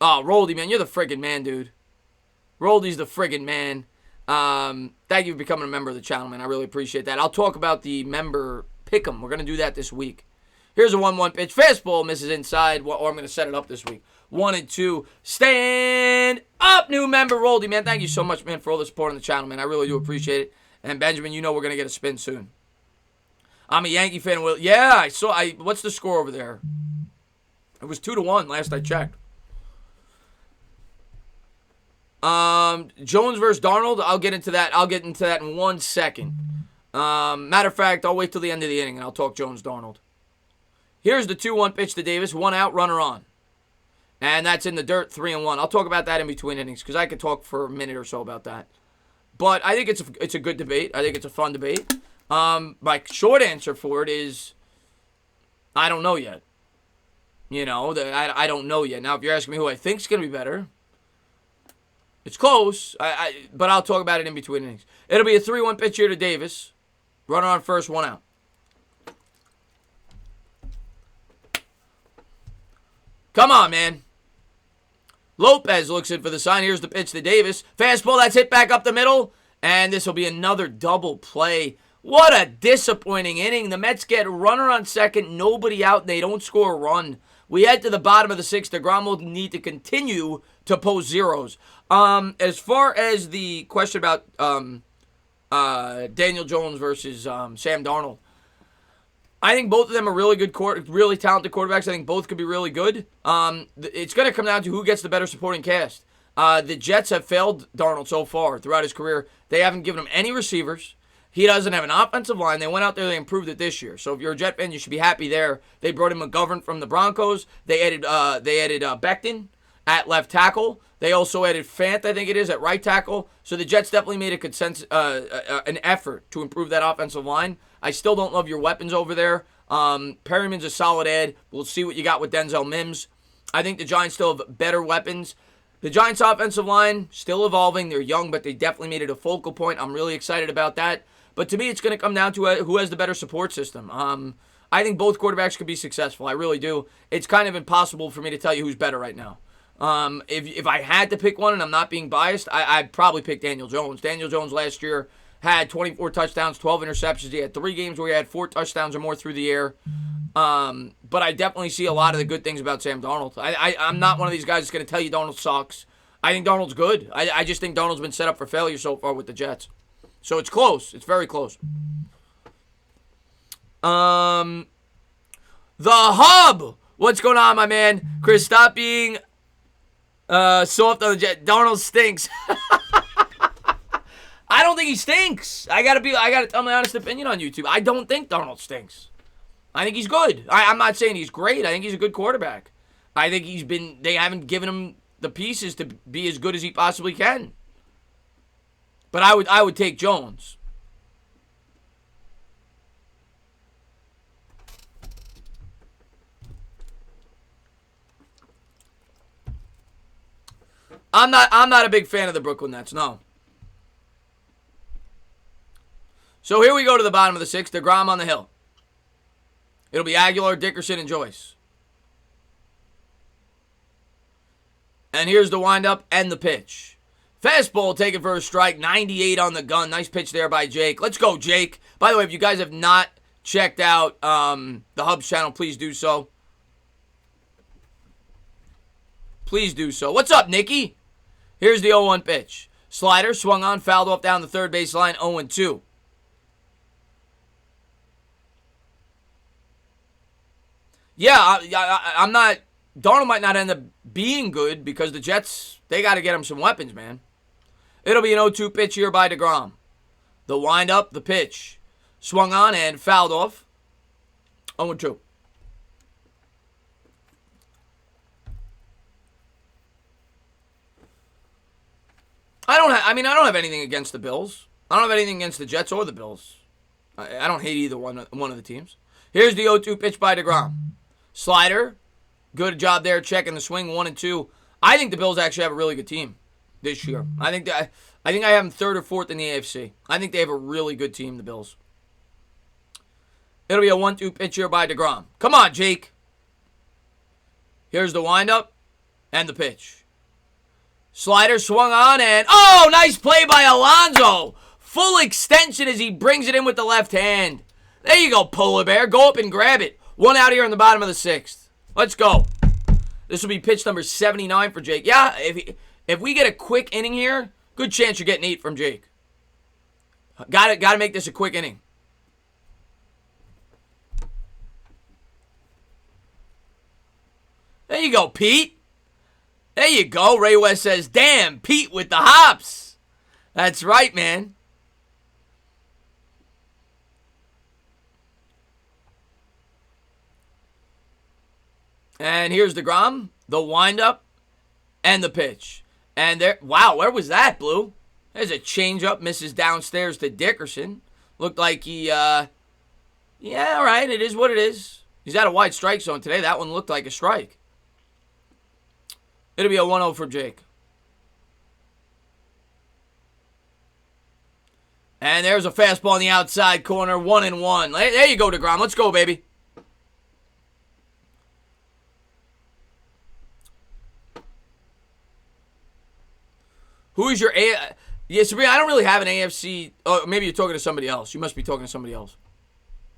Roldy, man. You're the friggin' man, dude. Roldy's the friggin' man. Thank you for becoming a member of the channel, man. I really appreciate that. I'll talk about the member pick'em. We're going to do that this week. Here's a 1-1 pitch. Fastball misses inside, or I'm going to set it up this week. 1-2. Stand up, new member, Roldy, man. Thank you so much, man, for all the support on the channel, man. I really do appreciate it. And Benjamin, you know we're going to get a spin soon. I'm a Yankee fan. Well, yeah, I saw. What's the score over there? It was 2-1 last I checked. Jones versus Darnold. I'll get into that. In 1 second. Matter of fact, I'll wait till the end of the inning and I'll talk Jones Darnold. Here's the 2-1 pitch to Davis. 1 out, runner on. And that's in the dirt, 3-1. I'll talk about that in between innings because I could talk for a minute or so about that. But I think it's a good debate. I think it's a fun debate. My short answer for it is I don't know yet. I don't know yet. Now, if you're asking me who I think is going to be better, it's close. But I'll talk about it in between innings. It'll be a 3-1 pitch here to Davis. Runner on first, 1 out. Come on, man. Lopez looks in for the sign. Here's the pitch to Davis. Fastball that's hit back up the middle. And this will be another double play. What a disappointing inning. The Mets get a runner on second, nobody out, and they don't score a run. We head to the bottom of the 6th. DeGrom will need to continue to post zeros. As far as the question about Daniel Jones versus Sam Darnold, I think both of them are really good, really talented quarterbacks. I think both could be really good. It's going to come down to who gets the better supporting cast. The Jets have failed Darnold so far throughout his career. They haven't given him any receivers. He doesn't have an offensive line. They went out there, they improved it this year. So if you're a Jet fan, you should be happy there. They brought in McGovern from the Broncos. They added Becton at left tackle. They also added Fant, I think it is, at right tackle. So the Jets definitely made an effort to improve that offensive line. I still don't love your weapons over there. Perryman's a solid add. We'll see what you got with Denzel Mims. I think the Giants still have better weapons. The Giants' offensive line, still evolving. They're young, but they definitely made it a focal point. I'm really excited about that. But to me, it's going to come down to who has the better support system. I think both quarterbacks could be successful. I really do. It's kind of impossible for me to tell you who's better right now. If I had to pick one, and I'm not being biased, I'd probably pick Daniel Jones. Daniel Jones last year had 24 touchdowns, 12 interceptions. He had 3 games where he had 4 touchdowns or more through the air. But I definitely see a lot of the good things about Sam Darnold. I'm not one of these guys that's going to tell you Darnold sucks. I think Darnold's good. I just think Darnold's been set up for failure so far with the Jets. So it's close. It's very close. The Hub. What's going on, my man? Chris, stop being soft on the Jet. Darnold stinks. I don't think he stinks. I gotta tell my honest opinion on YouTube. I don't think Darnold stinks. I think he's good. I'm not saying he's great. I think he's a good quarterback. I think they haven't given him the pieces to be as good as he possibly can. But I would take Jones. I'm not a big fan of the Brooklyn Nets, no. So here we go to the bottom of the 6th. DeGrom on the hill. It'll be Aguilar, Dickerson, and Joyce. And here's the windup and the pitch. Fastball taken for a strike. 98 on the gun. Nice pitch there by Jake. Let's go, Jake. By the way, if you guys have not checked out the Hubs channel, please do so. Please do so. What's up, Nikki? Here's the 0-1 pitch. Slider swung on, fouled off down the third base line, 0-2. Yeah, I'm not... Darnold might not end up being good because the Jets, they got to get him some weapons, man. It'll be an 0-2 pitch here by DeGrom. The windup, the pitch. Swung on and fouled off. 0-2. I don't have anything against the Bills. I don't have anything against the Jets or the Bills. I don't hate either one of the teams. Here's the 0-2 pitch by DeGrom. Slider. Good job there checking the swing, 1-2. I think the Bills actually have a really good team this year. I think I have them 3rd or 4th in the AFC. I think they have a really good team, the Bills. It'll be a 1-2 pitch here by DeGrom. Come on, Jake. Here's the windup and the pitch. Slider swung on and... Oh, nice play by Alonso. Full extension as he brings it in with the left hand. There you go, Polar Bear. Go up and grab it. 1 out here in the bottom of the 6th. Let's go. This will be pitch number 79 for Jake. Yeah, if we get a quick inning here, good chance you're getting 8 from Jake. Got to make this a quick inning. you go, Pete. There you go. Ray West says, damn, Pete with the hops. That's right, man. And here's DeGrom, the windup, and the pitch. And there, wow, where was that, Blue? There's a changeup, misses downstairs to Dickerson. Looked like he, yeah, all right, it is what it is. He's at a wide strike zone today. That one looked like a strike. It'll be a 1-0 for Jake. And there's a fastball in the outside corner, 1-1. There you go, DeGrom. Let's go, baby. Who is your Yeah, Sabrina, I don't really have an AFC. Oh, maybe you're talking to somebody else. You must be talking to somebody else.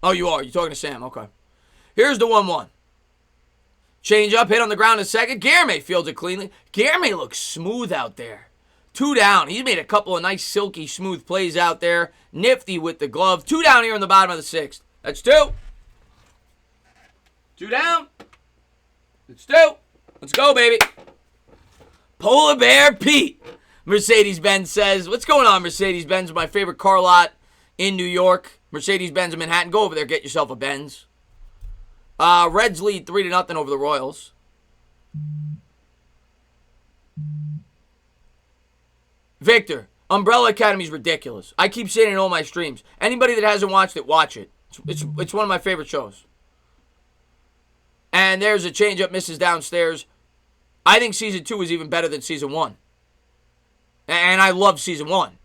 Oh, you are. You're talking to Sam. Okay. Here's the 1-1. Change up, hit on the ground in second. Guillerme fields it cleanly. Guillerme looks smooth out there. 2 down. He's made a couple of nice, silky, smooth plays out there. Nifty with the glove. 2 down here in the bottom of the 6th. That's 2. 2 down. That's 2. Let's go, baby. Polar Bear Pete. Mercedes-Benz says, what's going on, Mercedes-Benz? My favorite car lot in New York. Mercedes-Benz in Manhattan. Go over there, get yourself a Benz. Reds lead 3-0 over the Royals. Victor, Umbrella Academy is ridiculous. I keep saying it in all my streams. Anybody that hasn't watched it, watch it. It's one of my favorite shows. And there's a changeup, misses downstairs. I think Season 2 is even better than Season 1. And I love Season 1.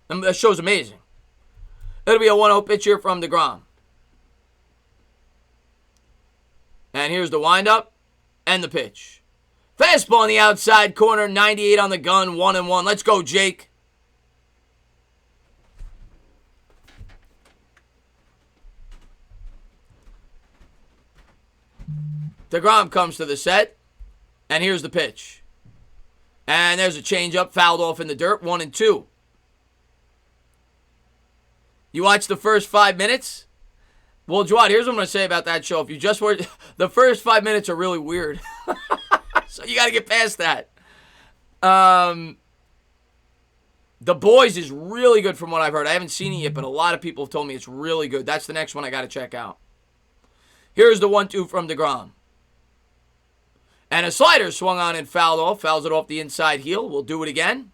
And the show's amazing. It'll be a 1-0 pitch here from DeGrom. And here's the windup and the pitch. Fastball in the outside corner, 98 on the gun, 1-1. Let's go, Jake. DeGrom comes to the set, and here's the pitch. And there's a changeup, fouled off in the dirt, 1-2. You watch the first 5 minutes? Well, Jawad, here's what I'm going to say about that show. If you just were, the first 5 minutes are really weird. So you got to get past that. The Boys is really good from what I've heard. I haven't seen it yet, but a lot of people have told me it's really good. That's the next one I got to check out. Here's the 1-2 from DeGrom. And a slider swung on and fouled off. Fouls it off the inside heel. We'll do it again.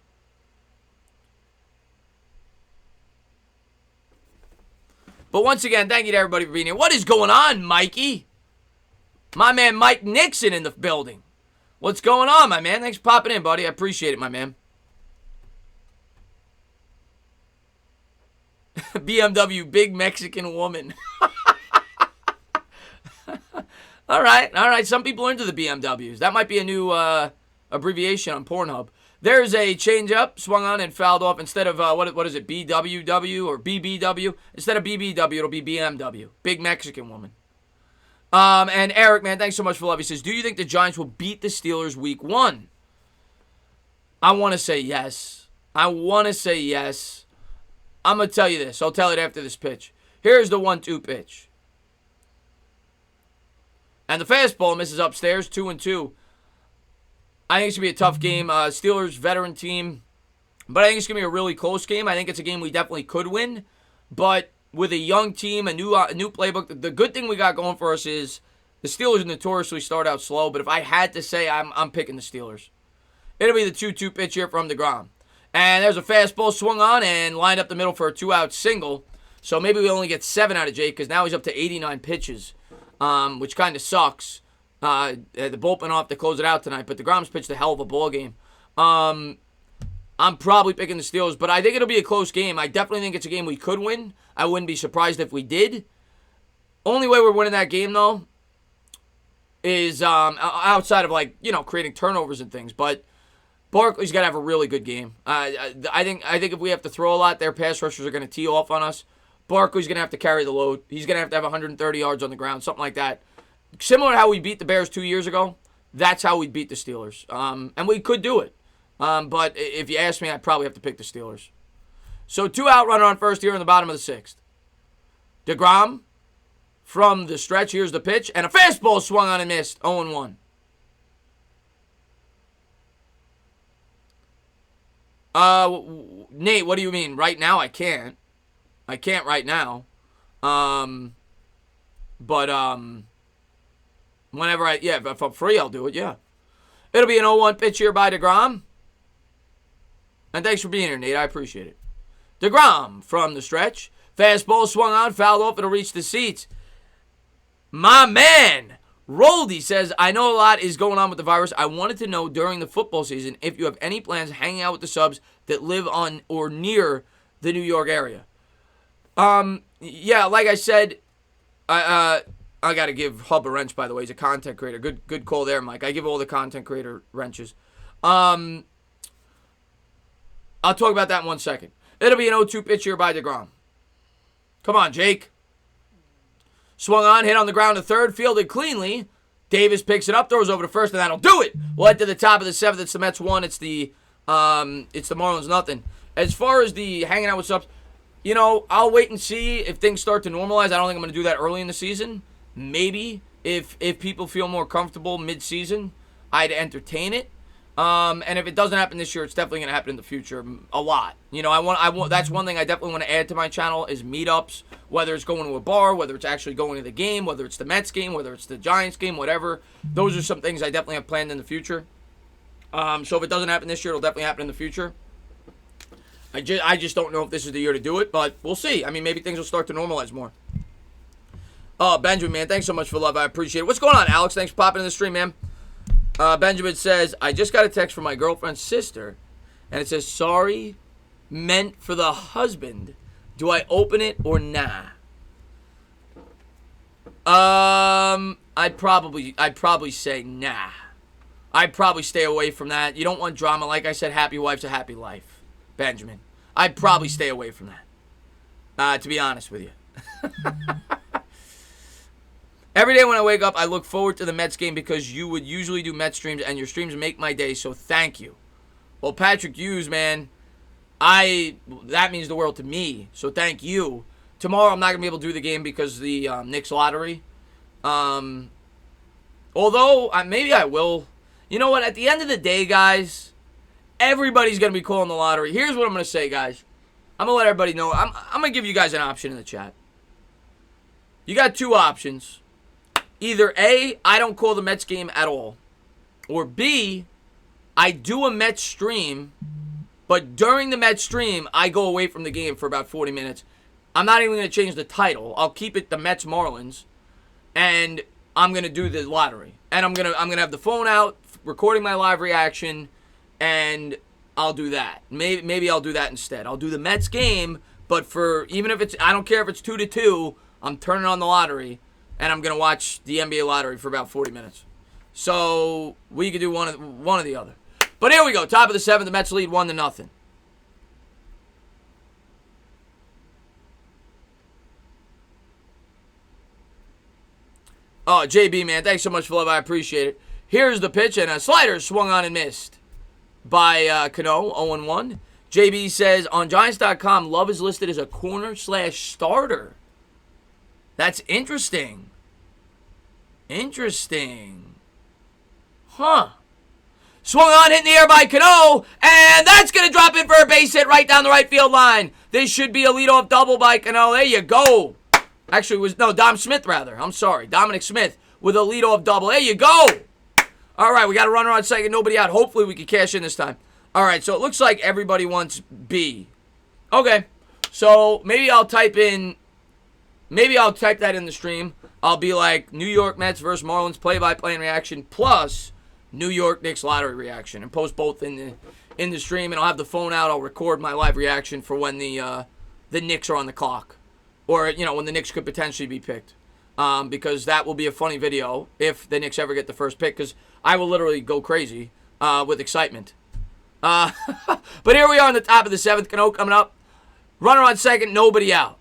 But once again, thank you to everybody for being here. What is going on, Mikey? My man Mike Nixon in the building. What's going on, my man? Thanks for popping in, buddy. I appreciate it, my man. BMW, big Mexican woman. All right. Some people are into the BMWs. That might be a new abbreviation on Pornhub. There's a changeup, swung on and fouled off. Instead of, what is it, BWW or BBW? Instead of BBW, it'll be BMW. Big Mexican woman. And Eric, man, thanks so much for love. He says, do you think the Giants will beat the Steelers week 1? I want to say yes. I'm going to tell you this. I'll tell it after this pitch. Here's the 1-2 pitch. And the fastball misses upstairs, 2-2. I think it's going to be a tough game. Steelers, veteran team. But I think it's going to be a really close game. I think it's a game we definitely could win. But with a young team, a new playbook, the good thing we got going for us is the Steelers notoriously start out slow. But if I had to say, I'm picking the Steelers. It'll be the 2-2 pitch here from DeGrom. And there's a fastball swung on and lined up the middle for a 2-out single. So maybe we only get 7 out of Jake because now he's up to 89 pitches, which kind of sucks. The bullpen off to close it out tonight, but DeGrom's pitched a hell of a ball game. I'm probably picking the Steelers, but I think it'll be a close game. I definitely think it's a game we could win. I wouldn't be surprised if we did. Only way we're winning that game, though, is outside of, creating turnovers and things. But Barkley's got to have a really good game. I think if we have to throw a lot, their pass rushers are going to tee off on us. Barkley's going to have to carry the load. He's going to have 130 yards on the ground, something like that. Similar to how we beat the Bears 2 years ago, that's how we beat the Steelers. And we could do it. But if you ask me, I'd probably have to pick the Steelers. So 2-out runner on first here in the bottom of the 6th. DeGrom from the stretch. Here's the pitch. And a fastball swung on and missed. 0-1. Nate, what do you mean? Right now, I can't. I can't right now. But whenever if I'm free, I'll do it. Yeah, it'll be an 0-1 pitch here by DeGrom. And thanks for being here, Nate. I appreciate it. DeGrom from the stretch. Fastball swung on, fouled off. It'll reach the seats. My man, Roldy says, I know a lot is going on with the virus. I wanted to know during the football season if you have any plans hanging out with the subs that live on or near the New York area. Yeah, like I said, I got to give Hub a wrench, by the way. He's a content creator. Good call there, Mike. I give all the content creator wrenches. I'll talk about that in 1 second. It'll be an 0-2 pitch here by DeGrom. Come on, Jake. Swung on, hit on the ground to third, fielded cleanly. Davis picks it up, throws over to first, and that'll do it. We'll head to the top of the 7th. It's the Mets 1. It's the Marlins nothing. As far as the hanging out with subs, I'll wait and see if things start to normalize. I don't think I'm going to do that early in the season. Maybe if people feel more comfortable mid-season, I'd entertain it. And if it doesn't happen this year, it's definitely going to happen in the future a lot. I want. That's one thing I definitely want to add to my channel is meetups, whether it's going to a bar, whether it's actually going to the game, whether it's the Mets game, whether it's the Giants game, whatever. Those are some things I definitely have planned in the future. So if it doesn't happen this year, it'll definitely happen in the future. I just don't know if this is the year to do it, but we'll see. I mean, maybe things will start to normalize more. Oh, Benjamin, man, thanks so much for love. I appreciate it. What's going on, Alex? Thanks for popping in the stream, man. Benjamin says, I just got a text from my girlfriend's sister, and it says, sorry, meant for the husband. Do I open it or nah? I'd probably say nah. I'd probably stay away from that. You don't want drama. Like I said, happy wife's a happy life, Benjamin. I'd probably stay away from that, to be honest with you. Every day when I wake up, I look forward to the Mets game because you would usually do Mets streams, and your streams make my day, so thank you. Well, Patrick Hughes, man, that means the world to me, so thank you. Tomorrow, I'm not going to be able to do the game because of the Knicks lottery. Although, maybe I will. You know what? At the end of the day, guys, everybody's going to be calling the lottery. Here's what I'm going to say, guys. I'm going to let everybody know. I'm going to give you guys an option in the chat. You got two options. Either A, I don't call the Mets game at all. Or B, I do a Mets stream, but during the Mets stream, I go away from the game for about 40 minutes. I'm not even going to change the title. I'll keep it the Mets Marlins, and I'm going to do the lottery. And I'm going to have the phone out, recording my live reaction, and I'll do that. Maybe I'll do that instead. I'll do the Mets game, but even if I don't care if it's 2-2, I'm turning on the lottery. And I'm going to watch the NBA lottery for about 40 minutes. So we could do one or the other. But here we go. Top of the 7th. The Mets lead 1-0. Oh, JB, man. Thanks so much for love. I appreciate it. Here's the pitch. And a slider swung on and missed by Cano. 0-1. JB says, on Giants.com, Love is listed as a corner/starter. That's interesting. Interesting. Huh. Swung on, hit in the air by Cano, and that's going to drop in for a base hit right down the right field line. This should be a leadoff double by Cano. There you go. Actually, Dom Smith, rather. I'm sorry. Dominic Smith with a leadoff double. There you go. All right, we got a runner on second, nobody out. Hopefully we can cash in this time. All right, so it looks like everybody wants B. Okay, so maybe I'll type that in the stream. I'll be like New York Mets versus Marlins play-by-play and reaction plus New York Knicks lottery reaction and post both in the stream. And I'll have the phone out. I'll record my live reaction for when the Knicks are on the clock, or when the Knicks could potentially be picked. Because that will be a funny video if the Knicks ever get the first pick. Because I will literally go crazy with excitement. But here we are on the top of the 7th. Cano coming up. Runner on second. Nobody out.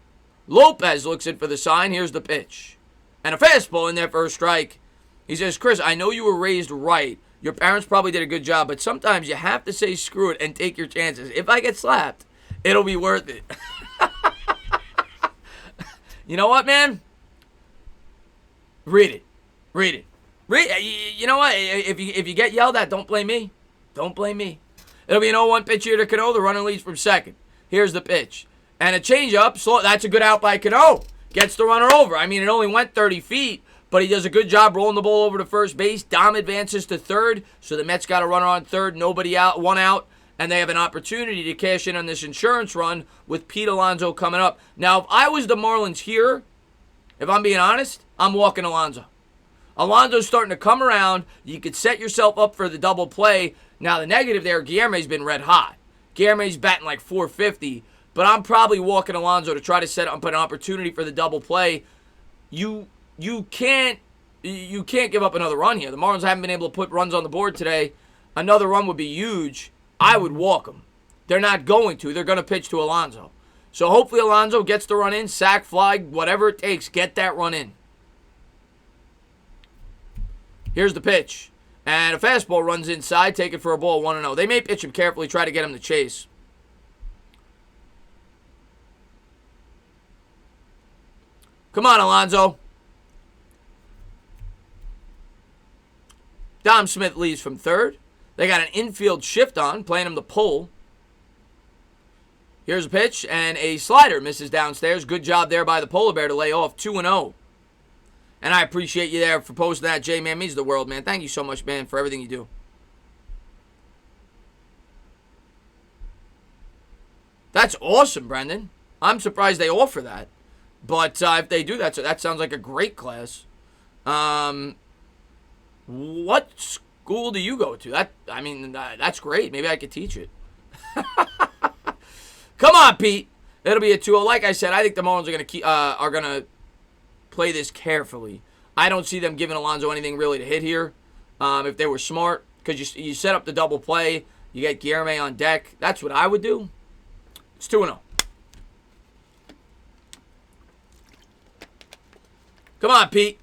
Lopez looks in for the sign. Here's the pitch. And a fastball in there for a strike. He says, Chris, I know you were raised right. Your parents probably did a good job, but sometimes you have to say screw it and take your chances. If I get slapped, it'll be worth it. You know what, man? Read it. You know what? If you get yelled at, don't blame me. Don't blame me. It'll be an 0-1 pitch here to Cano. The runner leads from second. Here's the pitch. And a changeup. Slow. That's a good out by Cano. Gets the runner over. I mean, it only went 30 feet, but he does a good job rolling the ball over to first base. Dom advances to third, so the Mets got a runner on third. Nobody out. One out. And they have an opportunity to cash in on this insurance run with Pete Alonso coming up. Now, if I was the Marlins here, if I'm being honest, I'm walking Alonso. Alonso's starting to come around. You could set yourself up for the double play. Now, the negative there, Guillerme's been red hot. Guillerme's batting like 450, but I'm probably walking Alonso to try to set up an opportunity for the double play. You can't give up another run here. The Marlins haven't been able to put runs on the board today. Another run would be huge. I would walk them. They're not going to. They're going to pitch to Alonso. So hopefully Alonso gets the run in, sack, fly, whatever it takes, get that run in. Here's the pitch. And a fastball runs inside, take it for a ball, 1-0. They may pitch him carefully, try to get him to chase. Come on, Alonso. Dom Smith leaves from third. They got an infield shift on, playing him the pull. Here's a pitch, and a slider misses downstairs. Good job there by the polar bear to lay off 2-0. And I appreciate you there for posting that, Jay, man. Means the world, man. Thank you so much, man, for everything you do. That's awesome, Brendan. I'm surprised they offer that. But if they do, that sounds like a great class. What school do you go to? That's great. Maybe I could teach it. Come on, Pete. It'll be a 2-0. Like I said, I think the Marlins are gonna play this carefully. I don't see them giving Alonso anything really to hit here. If they were smart, because you set up the double play, you get Guillerme on deck. That's what I would do. It's 2-0. Come on, Pete.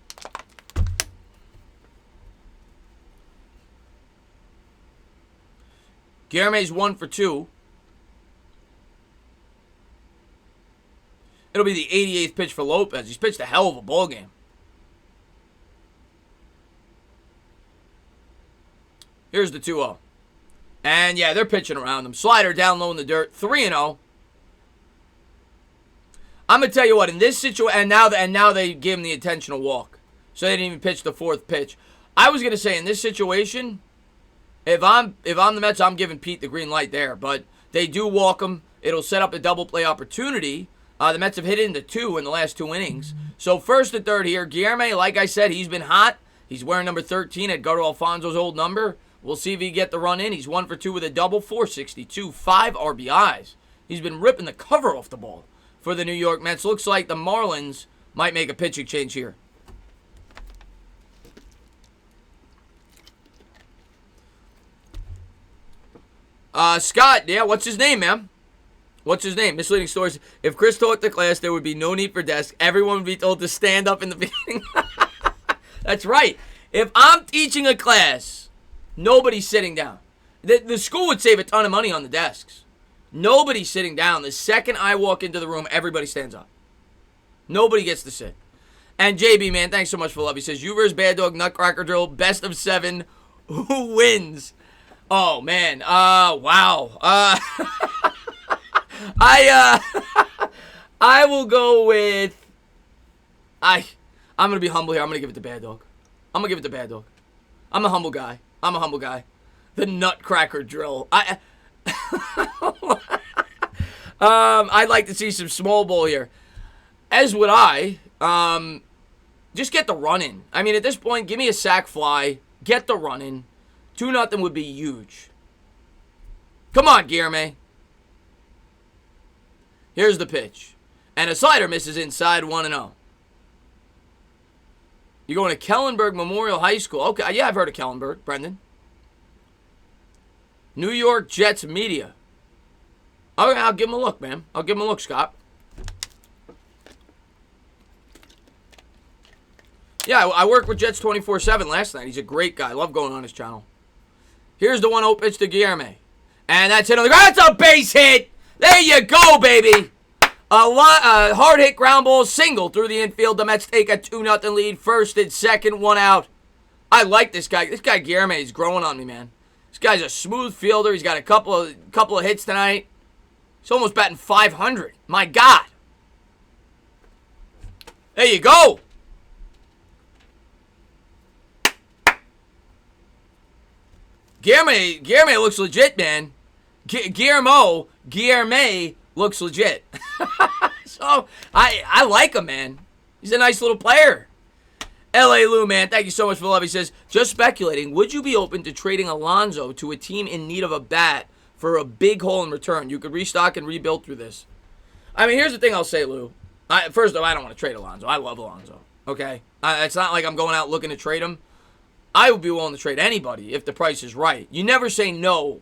Guillerme's 1 for 2. It'll be the 88th pitch for Lopez. He's pitched a hell of a ball game. Here's the 2-0. And yeah, they're pitching around him. Slider down low in the dirt. 3-0. I'm gonna tell you what, in this situation, and now they give him the intentional walk, so they didn't even pitch the fourth pitch. I was gonna say in this situation, if I'm the Mets, I'm giving Pete the green light there, but they do walk him. It'll set up a double play opportunity. The Mets have hit into 2 in the last 2 innings. So first and third here, Guillerme, like I said, he's been hot. He's wearing number 13 at Edgardo Alfonso's old number. We'll see if he can get the run in. He's 1 for 2 with a double, 462, 5 RBIs. He's been ripping the cover off the ball for the New York Mets. Looks like the Marlins might make a pitching change here. Scott, yeah, what's his name, man? What's his name? Misleading stories. If Chris taught the class, there would be no need for desk. Everyone would be told to stand up in the beginning. That's right. If I'm teaching a class, nobody's sitting down. The school would save a ton of money on the desks. Nobody's sitting down. The second I walk into the room, everybody stands up. Nobody gets to sit. And JB, man, thanks so much for love. He says, Uber's Bad Dog Nutcracker Drill, best of 7. Who wins? Oh, man. Wow. I will go with... I'm going to be humble here. I'm going to give it to Bad Dog. I'm going to give it to Bad Dog. I'm a humble guy. The Nutcracker Drill. I'd like to see some small ball here. As would I. Just get the run in. I mean, at this point, give me a sac fly. Get the run in. 2-0 would be huge. Come on, Guillerme. Here's the pitch. And a slider misses inside, 1-0. You're going to Kellenberg Memorial High School. Okay, yeah, I've heard of Kellenberg, Brendan. New York Jets Media. Okay, I'll give him a look, man. I'll give him a look, Scott. Yeah, I worked with Jets 24/7 last night. He's a great guy. Love going on his channel. Here's the 1-0 pitch to Guillerme. And that's it on the ground. That's a base hit. There you go, baby. A hard hit ground ball single through the infield. The Mets take a 2-0 lead. First and second, 1 out. I like this guy. This guy Guillerme is growing on me, man. This guy's a smooth fielder. He's got a couple of hits tonight. He's almost batting 500. My God. There you go. Guillermo looks legit, man. Guillermo looks legit. So, I like him, man. He's a nice little player. L.A. Lou, man, thank you so much for the love. He says, just speculating, would you be open to trading Alonso to a team in need of a bat for a big hole in return? You could restock and rebuild through this. I mean, here's the thing I'll say, Lou. First off, I don't want to trade Alonso. I love Alonso, okay? It's not like I'm going out looking to trade him. I would be willing to trade anybody if the price is right. You never say no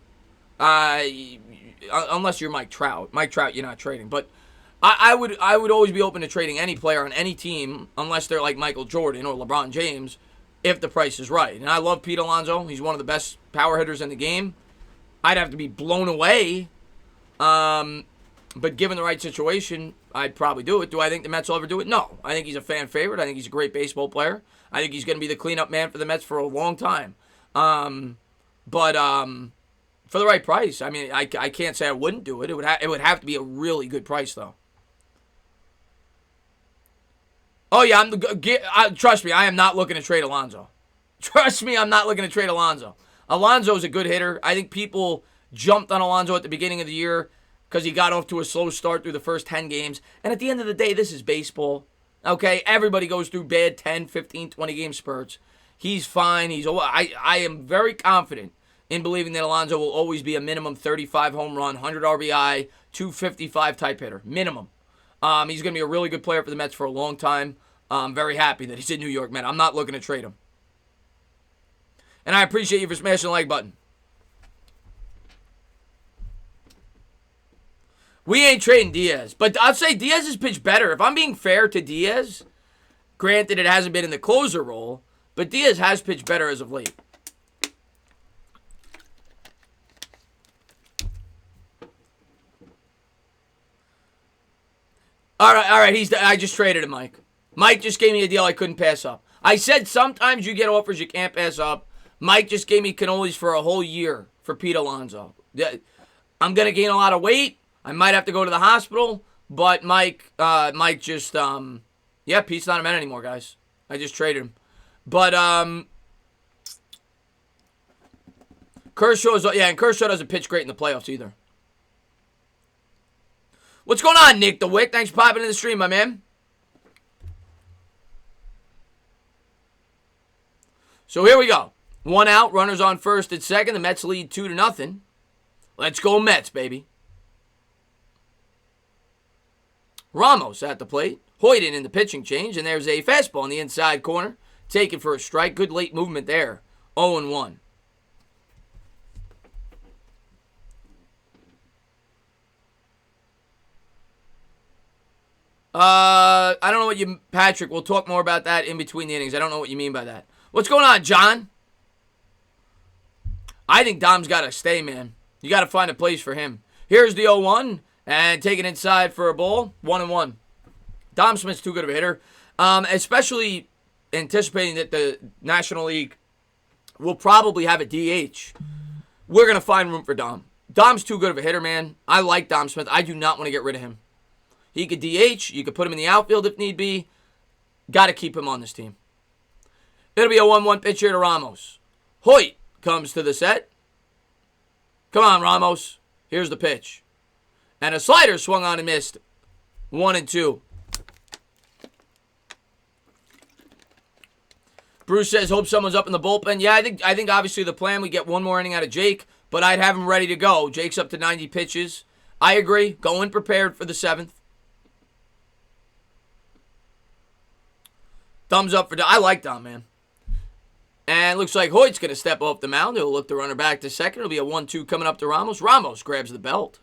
unless you're Mike Trout. Mike Trout, you're not trading. But I would always be open to trading any player on any team unless they're like Michael Jordan or LeBron James if the price is right. And I love Pete Alonso. He's one of the best power hitters in the game. I'd have to be blown away. But given the right situation, I'd probably do it. Do I think the Mets will ever do it? No. I think he's a fan favorite. I think he's a great baseball player. I think he's going to be the cleanup man for the Mets for a long time. But for the right price, I mean, I can't say I wouldn't do it. It would have to be a really good price, though. Oh, yeah, trust me, I am not looking to trade Alonso. Trust me, I'm not looking to trade Alonso. Alonso's a good hitter. I think people jumped on Alonso at the beginning of the year because he got off to a slow start through the first 10 games. And at the end of the day, this is baseball. Okay, everybody goes through bad 10, 15, 20-game spurts. He's fine. I am very confident in believing that Alonso will always be a minimum 35 home run, 100 RBI, 255 type hitter. Minimum. He's going to be a really good player for the Mets for a long time. I'm very happy that he's in New York, man. I'm not looking to trade him. And I appreciate you for smashing the like button. We ain't trading Diaz. But I'll say Diaz has pitched better. If I'm being fair to Diaz, granted it hasn't been in the closer role, but Diaz has pitched better as of late. All right. I just traded him, Mike. Mike just gave me a deal I couldn't pass up. I said sometimes you get offers you can't pass up. Mike just gave me cannolis for a whole year for Pete Alonso. I'm going to gain a lot of weight. I might have to go to the hospital, but Mike just, Pete's not a man anymore, guys. I just traded him. But, Kershaw doesn't pitch great in the playoffs either. What's going on, Nick DeWick? Thanks for popping in the stream, my man. So here we go. 1 out, runners on first and second. The Mets lead 2-0. Let's go Mets, baby. Ramos at the plate. Hoyden in the pitching change, and there's a fastball in the inside corner. Taken for a strike. Good late movement there. 0-1. I don't know what you... Patrick, we'll talk more about that in between the innings. I don't know what you mean by that. What's going on, John? I think Dom's got to stay, man. You got to find a place for him. Here's the 0-1. And taking inside for a ball, 1-1. Dom Smith's too good of a hitter, especially anticipating that the National League will probably have a DH. We're going to find room for Dom. Dom's too good of a hitter, man. I like Dom Smith. I do not want to get rid of him. He could DH. You could put him in the outfield if need be. Got to keep him on this team. It'll be a 1-1 pitch here to Ramos. Hoyt comes to the set. Come on, Ramos. Here's the pitch. And a slider swung on and missed. 1-2. Bruce says, hope someone's up in the bullpen. Yeah, I think obviously the plan, we get one more inning out of Jake, but I'd have him ready to go. Jake's up to 90 pitches. I agree. Go in prepared for the 7th. Thumbs up for Dom. I like Dom, man. And looks like Hoyt's going to step off the mound. He'll look the runner back to second. It'll be a 1-2 coming up to Ramos. Ramos grabs the belt.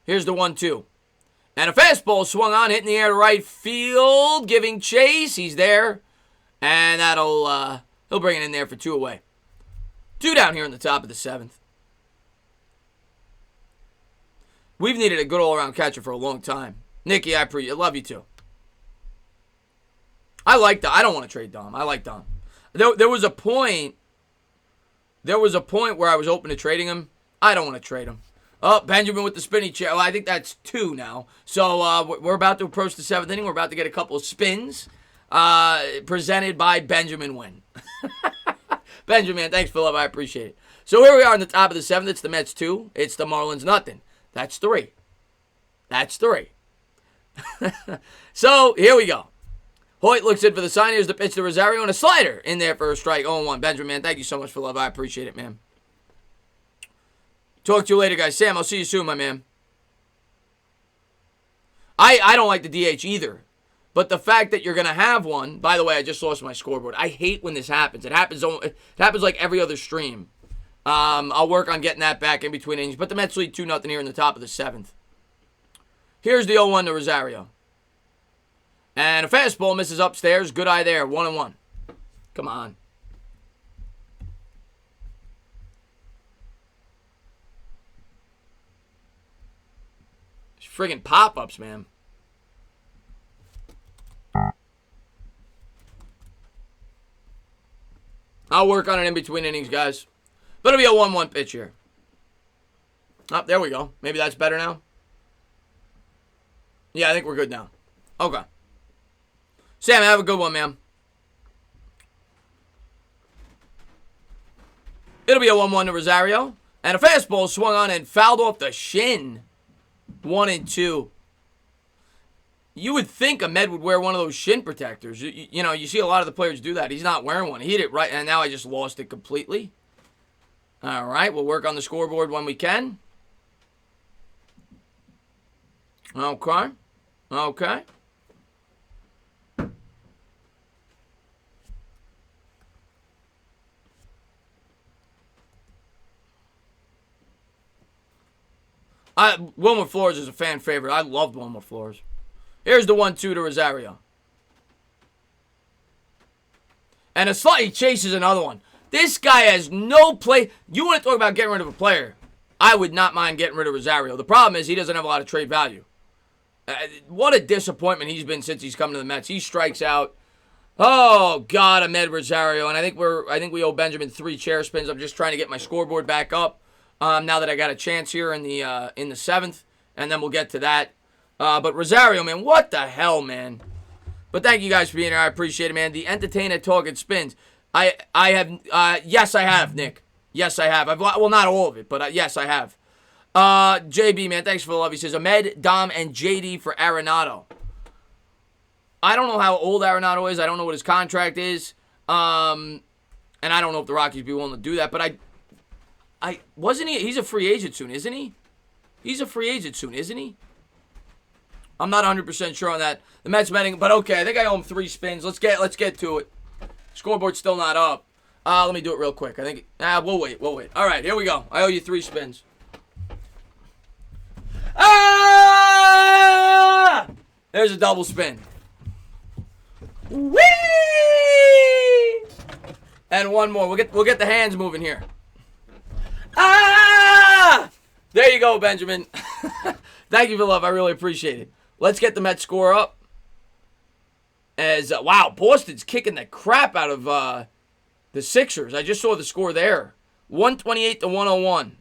Here's the 1-2. And a fastball swung on, hitting the air to right field, giving chase. He's there. And he'll bring it in there for 2 away. 2 down here in the top of the 7th. We've needed a good all-around catcher for a long time. Nicky, I love you too. I like Dom. I don't want to trade Dom. I like Dom. There was a point. There was a point where I was open to trading him. I don't want to trade him. Oh, Benjamin with the spinny chair. Well, I think that's 2 now. So we're about to approach the 7th inning. We're about to get a couple of spins presented by Benjamin Wynn. Benjamin, thanks for love. I appreciate it. So here we are in the top of the 7th. It's the Mets 2. It's the Marlins nothing. That's 3. That's 3. So here we go. Hoyt looks in for the sign. Here's the pitch to Rosario and a slider in there for a strike. 0-1. Benjamin, thank you so much for love. I appreciate it, man. Talk to you later, guys. Sam, I'll see you soon, my man. I don't like the DH either. But the fact that you're going to have one, by the way, I just lost my scoreboard. I hate when this happens. It happens like every other stream. I'll work on getting that back in between innings. But the Mets lead 2-0 here in the top of the 7th. Here's the 0-1 to Rosario. And a fastball misses upstairs. Good eye there. 1-1. Come on. Friggin' pop-ups, man. I'll work on it in between innings, guys. But it'll be a 1-1 pitch here. Oh, there we go. Maybe that's better now. Yeah, I think we're good now. Okay. Sam, have a good one, man. It'll be a 1-1 to Rosario. And a fastball swung on and fouled off the shin. 1-2. You would think Ahmed would wear one of those shin protectors. You know, you see a lot of the players do that. He's not wearing one. He hit it right, and now I just lost it completely. All right, we'll work on the scoreboard when we can. Okay. Okay. Wilmer Flores is a fan favorite. I loved Wilmer Flores. Here's the 1-2 to Rosario. And a slot, he chases another one. This guy has no play. You want to talk about getting rid of a player. I would not mind getting rid of Rosario. The problem is he doesn't have a lot of trade value. What a disappointment he's been since he's come to the Mets. He strikes out. Oh, God, Ahmed Rosario. And I think we owe Benjamin 3 chair spins. I'm just trying to get my scoreboard back up. Now that I got a chance here in the 7th, and then we'll get to that. But Rosario, man, what the hell, man? But thank you guys for being here. I appreciate it, man. The entertainer talking spins. I have, yes, I have, Nick. Yes, I have. Well, not all of it, but yes, I have. JB, man, thanks for the love. He says Ahmed, Dom, and JD for Arenado. I don't know how old Arenado is. I don't know what his contract is. And I don't know if the Rockies be willing to do that, but wasn't he? He's a free agent soon, isn't he? He's a free agent soon, isn't he? I'm not 100% sure on that. The Mets betting, but okay. I think I owe him 3 spins. Let's get to it. Scoreboard's still not up. Let me do it real quick. I think we'll wait. All right, here we go. I owe you 3 spins. There's a double spin. Whee! And one more. We'll get the hands moving here. There you go, Benjamin. Thank you for the love. I really appreciate it. Let's get the Mets score up. As wow, Boston's kicking the crap out of the Sixers. I just saw the score there. 128-101.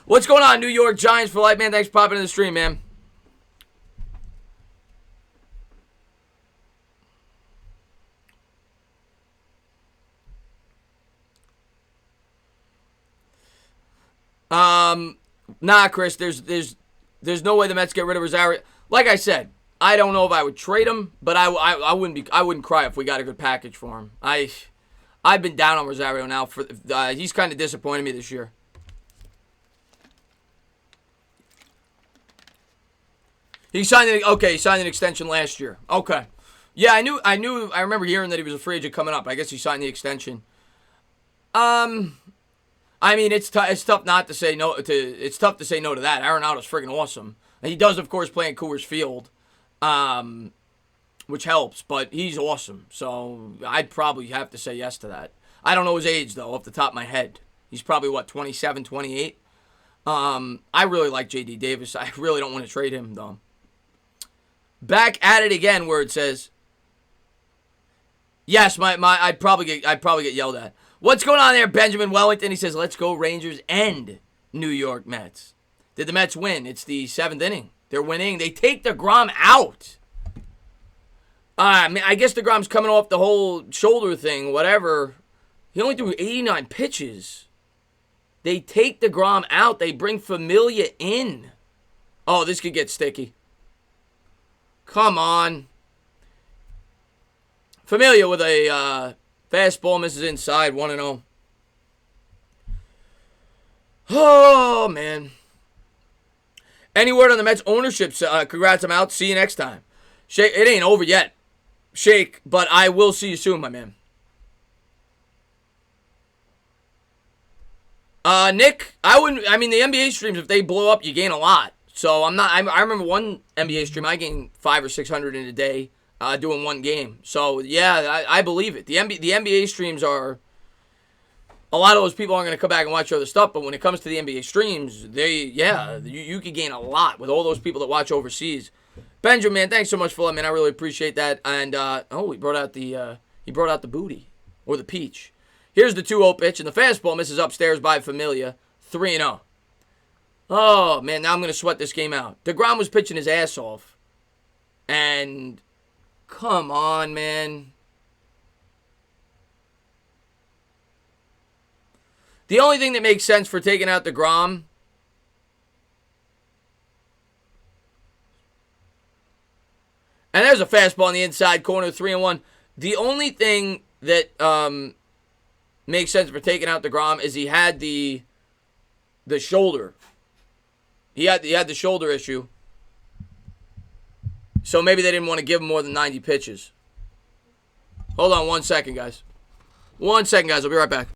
What's going on, New York Giants for life, man? Thanks for popping in the stream, man. Nah, Chris. There's no way the Mets get rid of Rosario. Like I said, I don't know if I would trade him, but I wouldn't cry if we got a good package for him. I've been down on Rosario now for he's kind of disappointed me this year. He signed an extension last year. Okay. Yeah, I remember hearing that he was a free agent coming up. I guess he signed the extension. I mean, it's tough not to say no to. It's tough to say no to that. Arenado's freaking awesome. And he does, of course, play in Coors Field, which helps. But he's awesome, so I'd probably have to say yes to that. I don't know his age though, off the top of my head. He's probably 27, 28. I really like J.D. Davis. I really don't want to trade him though. Back at it again where it says, yes, I'd probably get yelled at. What's going on there, Benjamin Wellington? He says, let's go Rangers and New York Mets. Did the Mets win? It's the 7th inning. They're winning. They take DeGrom out. I guess DeGrom's coming off the whole shoulder thing, whatever. He only threw 89 pitches. They take DeGrom out. They bring Familia in. Oh, this could get sticky. Come on. Familia with a fastball, misses inside, 1-0. Oh, man. Any word on the Mets ownership? Congrats, I'm out. See you next time. Shake, it ain't over yet, Shake, but I will see you soon, my man. Nick, the NBA streams, if they blow up, you gain a lot. So I remember one NBA stream, I gained 500 or 600 in a day doing one game. So, yeah, I believe it. The NBA streams are, a lot of those people aren't going to come back and watch other stuff, but when it comes to the NBA streams, you could gain a lot with all those people that watch overseas. Benjamin, man, thanks so much for letting me in. I really appreciate that. And, he brought out the booty, or the peach. Here's the 2-0 pitch, and the fastball misses upstairs by Familia, 3-0. Oh, man, now I'm going to sweat this game out. DeGrom was pitching his ass off. And, come on, man. The only thing that makes sense for taking out DeGrom and there's a fastball in the inside corner, 3-1. The only thing that makes sense for taking out DeGrom is he had the shoulder. He had the shoulder issue. So maybe they didn't want to give him more than 90 pitches. Hold on 1 second, guys. 1 second, guys. I'll be right back.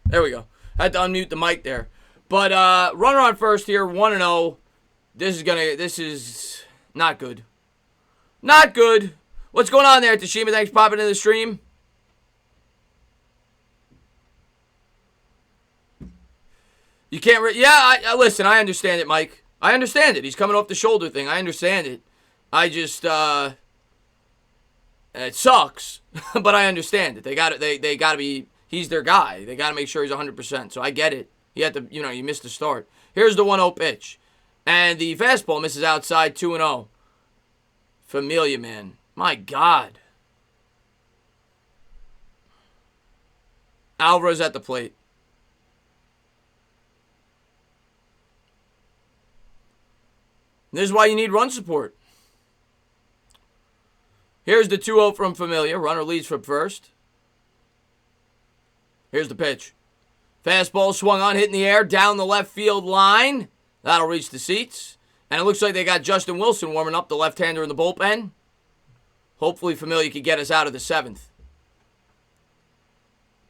There we go. I had to unmute the mic there. But runner on first here, 1-0. This is not good. Not good. What's going on there, Tashima? Thanks for popping into the stream. You can't... listen, I understand it, Mike. I understand it. He's coming off the shoulder thing. I understand it. I just... it sucks, but I understand it. They got to be... He's their guy. They got to make sure he's 100%. So I get it. He had to, you missed the start. Here's the 1-0 pitch. And the fastball misses outside, 2-0. Familia, man. My God. Alvarez at the plate. This is why you need run support. Here's the 2-0 from Familia. Runner leads from first. Here's the pitch. Fastball swung on, hit in the air, down the left field line. That'll reach the seats. And it looks like they got Justin Wilson warming up, the left-hander in the bullpen. Hopefully Familia can get us out of the 7th.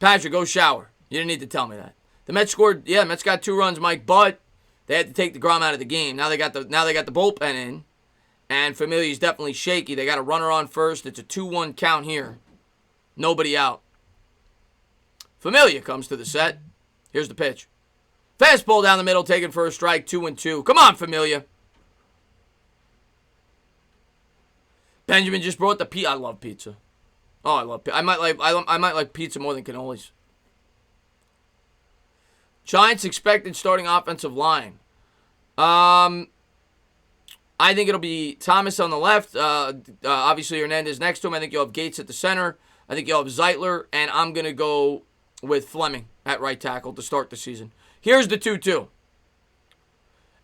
Patrick, go shower. You didn't need to tell me that. The Mets scored, Mets got 2 runs, Mike, but they had to take DeGrom out of the game. Now they got the bullpen in. And Familia's definitely shaky. They got a runner on first. It's a 2-1 count here. Nobody out. Familia comes to the set. Here's the pitch. Fastball down the middle, taken for a strike, 2-2. Come on, Familia. Benjamin just brought the pizza. I love pizza. Oh, I love pizza. I might like pizza more than cannolis. Giants expected starting offensive line. I think it'll be Thomas on the left. Obviously, Hernandez next to him. I think you'll have Gates at the center. I think you'll have Zeitler. And I'm going to go with Fleming at right tackle to start the season. Here's the 2-2.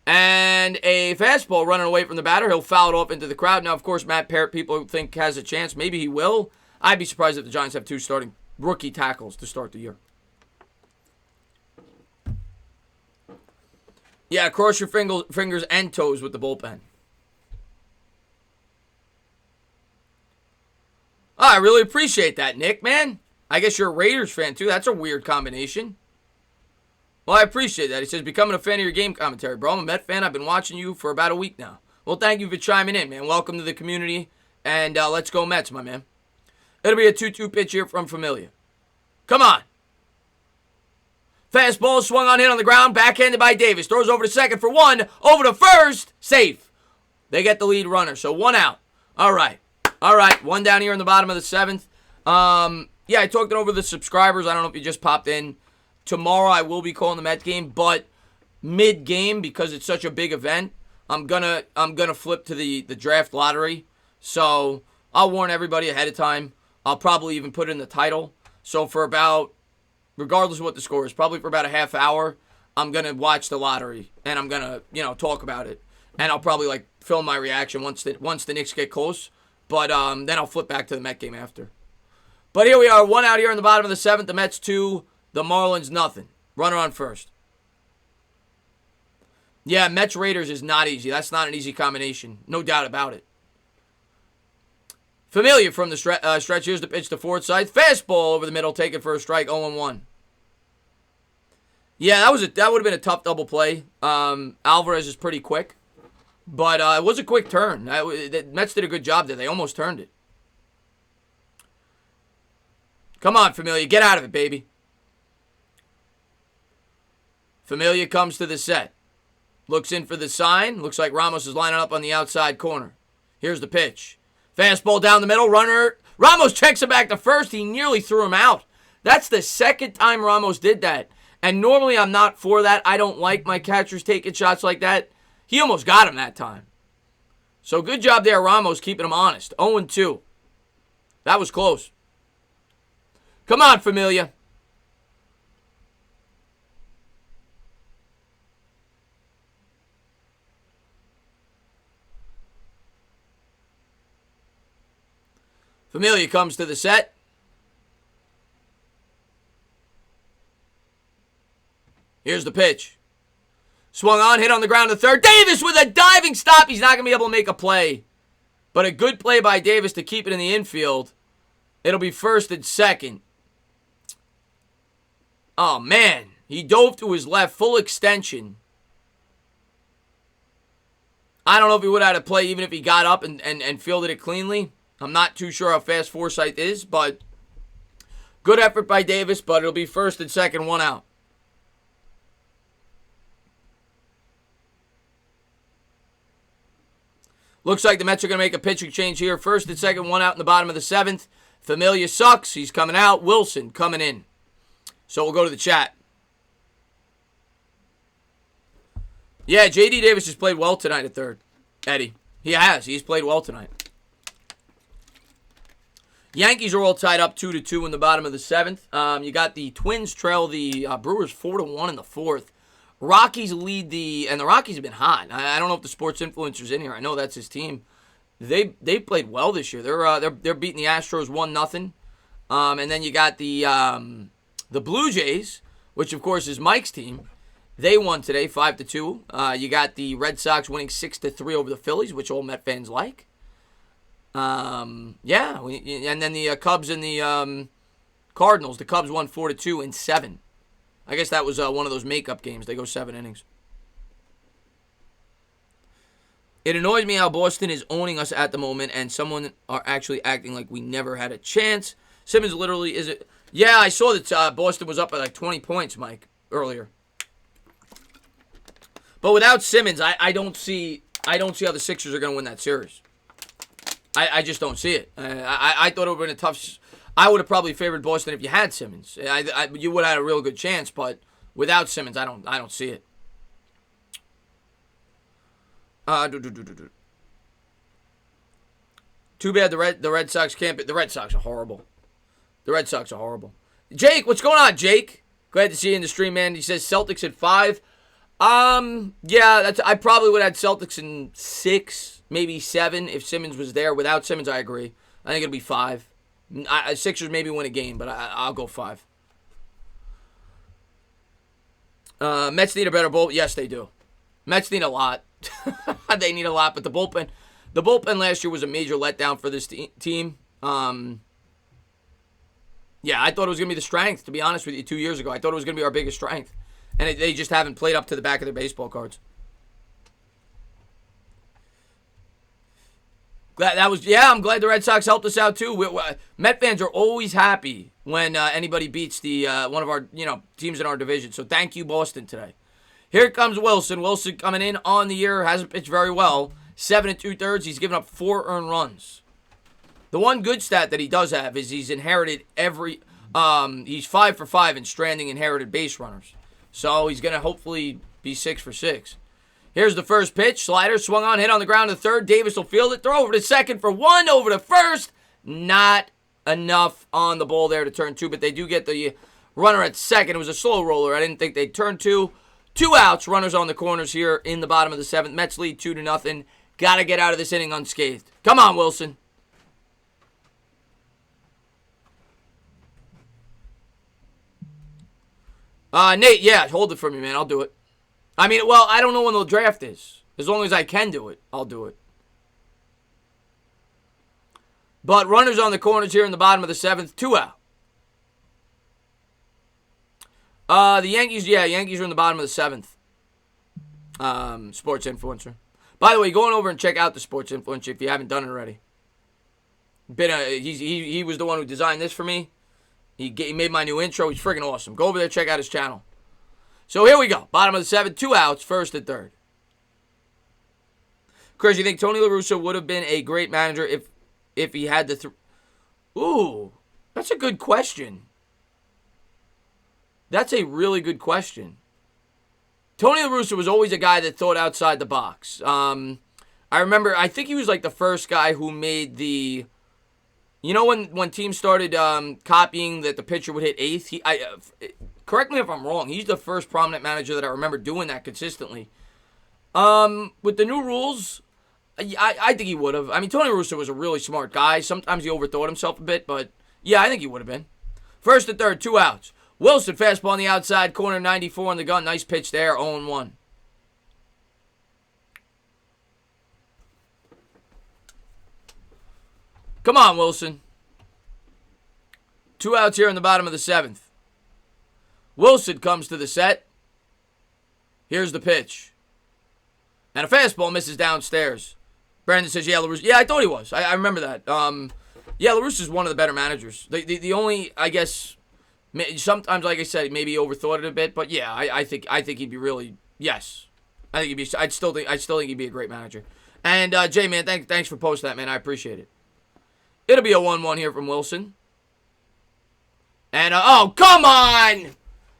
And a fastball running away from the batter. He'll foul it off into the crowd. Now, of course, Matt Parrott, people think has a chance. Maybe he will. I'd be surprised if the Giants have 2 starting rookie tackles to start the year. Yeah, cross your fingers and toes with the bullpen. Oh, I really appreciate that, Nick, man. I guess you're a Raiders fan, too. That's a weird combination. Well, I appreciate that. He says, becoming a fan of your game commentary, bro. I'm a Met fan. I've been watching you for about a week now. Well, thank you for chiming in, man. Welcome to the community. And let's go Mets, my man. It'll be a 2-2 pitch here from Familia. Come on. Fastball swung on, hit on the ground. Backhanded by Davis. Throws over to second for 1. Over to first. Safe. They get the lead runner. So 1 out. All right. 1 down here in the bottom of the 7th. Yeah, I talked it over the subscribers. I don't know if you just popped in. Tomorrow I will be calling the Met game, but mid-game, because it's such a big event, I'm gonna flip to the draft lottery. So I'll warn everybody ahead of time. I'll probably even put it in the title. So for about, regardless of what the score is, probably for about a half hour, I'm gonna watch the lottery and I'm gonna talk about it, and I'll probably film my reaction once the Knicks get close. But then I'll flip back to the Met game after. But here we are, 1 out here in the bottom of the 7th. The Mets 2. The Marlins, nothing. Runner on first. Yeah, Mets-Raiders is not easy. That's not an easy combination. No doubt about it. Familia from the stretch. Here's the pitch to Forsythe. Fastball over the middle. Take it for a strike. 0-1. Yeah, that would have been a tough double play. Alvarez is pretty quick. But it was a quick turn. The Mets did a good job there. They almost turned it. Come on, Familia. Get out of it, baby. Familia comes to the set. Looks in for the sign. Looks like Ramos is lining up on the outside corner. Here's the pitch. Fastball down the middle. Runner. Ramos checks it back to first. He nearly threw him out. That's the second time Ramos did that. And normally I'm not for that. I don't like my catchers taking shots like that. He almost got him that time. So good job there, Ramos, keeping him honest. 0-2. That was close. Come on, Familia. Familia comes to the set. Here's the pitch. Swung on, hit on the ground to third. Davis with a diving stop. He's not going to be able to make a play. But a good play by Davis to keep it in the infield. It'll be first and second. Oh, man. He dove to his left, full extension. I don't know if he would have had a play even if he got up and fielded it cleanly. I'm not too sure how fast Forsythe is, but good effort by Davis, but it'll be first and second, 1 out. Looks like the Mets are going to make a pitching change here. First and second, 1 out in the bottom of the 7th. Familia sucks. He's coming out. Wilson coming in. So we'll go to the chat. Yeah, J.D. Davis has played well tonight at third. Eddie. He has. He's played well tonight. Yankees are all tied up 2-2 in the bottom of the 7th. You got the Twins trail the Brewers 4-1 in the 4th. Rockies lead and the Rockies have been hot. I don't know if the sports influencer's in here. I know that's his team. They played well this year. They're beating the Astros 1-0. And then you got the Blue Jays, which of course is Mike's team. They won today 5-2. You got the Red Sox winning 6-3 over the Phillies, which all Met fans like. And then the Cubs and the Cardinals. The Cubs won 4-2 in 7. I guess that was one of those makeup games. They go 7 innings. It annoys me how Boston is owning us at the moment, and someone are actually acting like we never had a chance. Simmons literally is it. Yeah, I saw that Boston was up by like 20 points, Mike, earlier. But without Simmons, I don't see how the Sixers are going to win that series. I just don't see it. I thought it would have been a tough. I would have probably favored Boston if you had Simmons. You would have had a real good chance, but without Simmons, I don't see it. Too bad the Red Sox can't. The Red Sox are horrible. The Red Sox are horrible. Jake, what's going on, Jake? Glad to see you in the stream, man. He says Celtics at 5. Yeah, I probably would have had Celtics in 6, maybe 7 if Simmons was there. Without Simmons, I agree. I think it'll be 5. Sixers maybe win a game, but I'll go 5. Mets need a better bullpen. Yes, they do. Mets need a lot. They need a lot, but the bullpen last year was a major letdown for this team. Yeah, I thought it was going to be the strength, to be honest with you, 2 years ago. I thought it was going to be our biggest strength. And they just haven't played up to the back of their baseball cards. I'm glad the Red Sox helped us out, too. Met fans are always happy when anybody beats the one of our teams in our division. So thank you, Boston, today. Here comes Wilson. Wilson coming in on the year, hasn't pitched very well. 7 2/3. He's given up 4 earned runs. The one good stat that he does have is he's inherited he's 5 for 5 in stranding inherited base runners. So he's going to hopefully be 6 for 6. Here's the first pitch. Slider swung on, hit on the ground to third. Davis will field it. Throw over to second for 1, over to first. Not enough on the ball there to turn 2, but they do get the runner at second. It was a slow roller. I didn't think they'd turn 2. 2 outs. Runners on the corners here in the bottom of the 7th. Mets lead 2-0. Got to get out of this inning unscathed. Come on, Wilson. Nate, yeah, hold it for me, man. I'll do it. I mean, well, I don't know when the draft is. As long as I can do it, I'll do it. But runners on the corners here in the bottom of the 7th, 2 out. The Yankees are in the bottom of the 7th. Sports Influencer. By the way, going over and check out the Sports Influencer if you haven't done it already. He was the one who designed this for me. He made my new intro. He's freaking awesome. Go over there, check out his channel. So here we go. Bottom of the 7th, 2 outs, 1st and 3rd. Chris, you think Tony La Russa would have been a great manager if he had the Ooh, that's a good question. That's a really good question. Tony La Russa was always a guy that thought outside the box. I remember, I think he was like the first guy who made the... You know when teams started copying that the pitcher would hit 8th? Correct me if I'm wrong. He's the first prominent manager that I remember doing that consistently. With the new rules, I think he would have. I mean, Tony Russo was a really smart guy. Sometimes he overthought himself a bit, but yeah, I think he would have been. 1st and 3rd, 2 outs. Wilson, fastball on the outside corner, 94 on the gun. Nice pitch there, 0-1. Come on, Wilson. 2 outs here in the bottom of the 7th. Wilson comes to the set. Here's the pitch. And a fastball misses downstairs. Brandon says, yeah, La Russa. Yeah, I thought he was. I remember that. Yeah, La Russa is one of the better managers. The only, I guess, sometimes, like I said, maybe he overthought it a bit. But yeah, I think he'd be really, yes. I think he'd be, I still think he'd be a great manager. And Jay, man, thanks for posting that, man. I appreciate it. It'll be a 1-1 here from Wilson. And, oh, come on!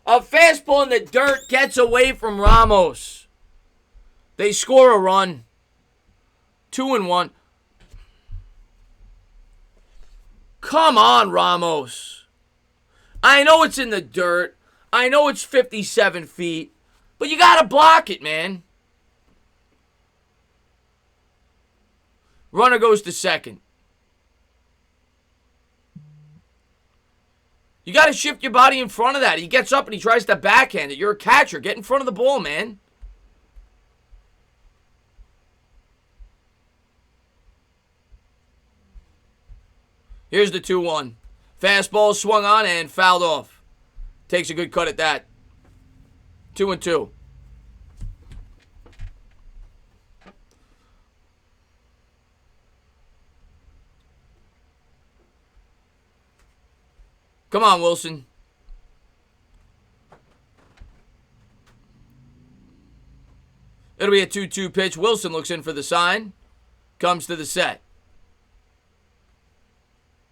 A fastball in the dirt gets away from Ramos. They score a run. 2-1. Come on, Ramos. I know it's in the dirt. I know it's 57 feet. But you got to block it, man. Runner goes to second. You got to shift your body in front of that. He gets up and he tries to backhand it. You're a catcher. Get in front of the ball, man. Here's the 2-1. Fastball swung on and fouled off. Takes a good cut at that. 2-2. Come on, Wilson. It'll be a 2-2 pitch. Wilson looks in for the sign. Comes to the set.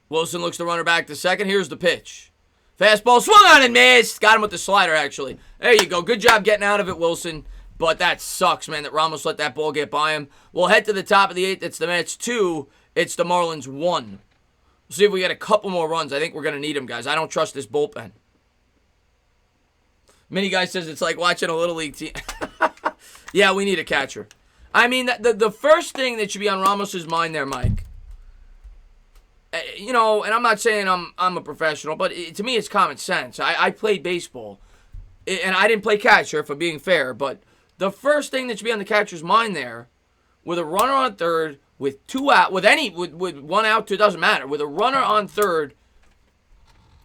Wilson looks to runner back to second. Here's the pitch. Fastball swung on and missed. Got him with the slider, actually. There you go. Good job getting out of it, Wilson. But that sucks, man, that Ramos let that ball get by him. We'll head to the top of the 8th. It's the Mets 2. It's the Marlins 1. We'll see if we get a couple more runs. I think we're going to need them, guys. I don't trust this bullpen. Mini Guy says it's like watching a Little League team. Yeah, we need a catcher. I mean, the first thing that should be on Ramos's mind there, Mike, you know, and I'm not saying I'm a professional, but to me it's common sense. I played baseball, and I didn't play catcher, if I'm being fair, but the first thing that should be on the catcher's mind there, with a runner on third, with two out, with one out, two, doesn't matter. With a runner on third,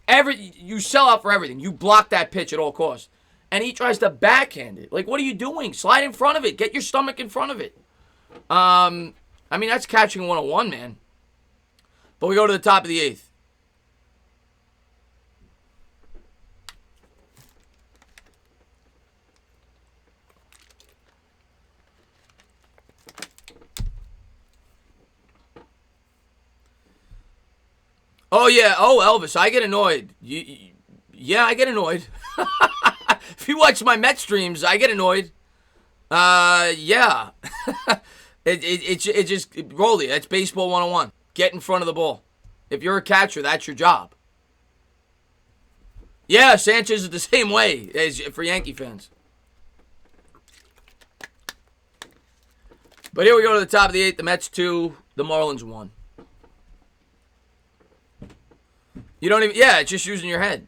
you sell out for everything. You block that pitch at all costs. And he tries to backhand it. Like, what are you doing? Slide in front of it. Get your stomach in front of it. I mean, that's catching 101, man. But we go to the top of the 8th. Oh, yeah. Oh, Elvis, I get annoyed. Yeah, I get annoyed. If you watch my Met streams, I get annoyed. Yeah. it just, Rolly, that's baseball 101. Get in front of the ball. If you're a catcher, that's your job. Yeah, Sanchez is the same way as for Yankee fans. But here we go to the top of the 8th. The Mets 2, the Marlins 1. You don't even, yeah, it's just using your head.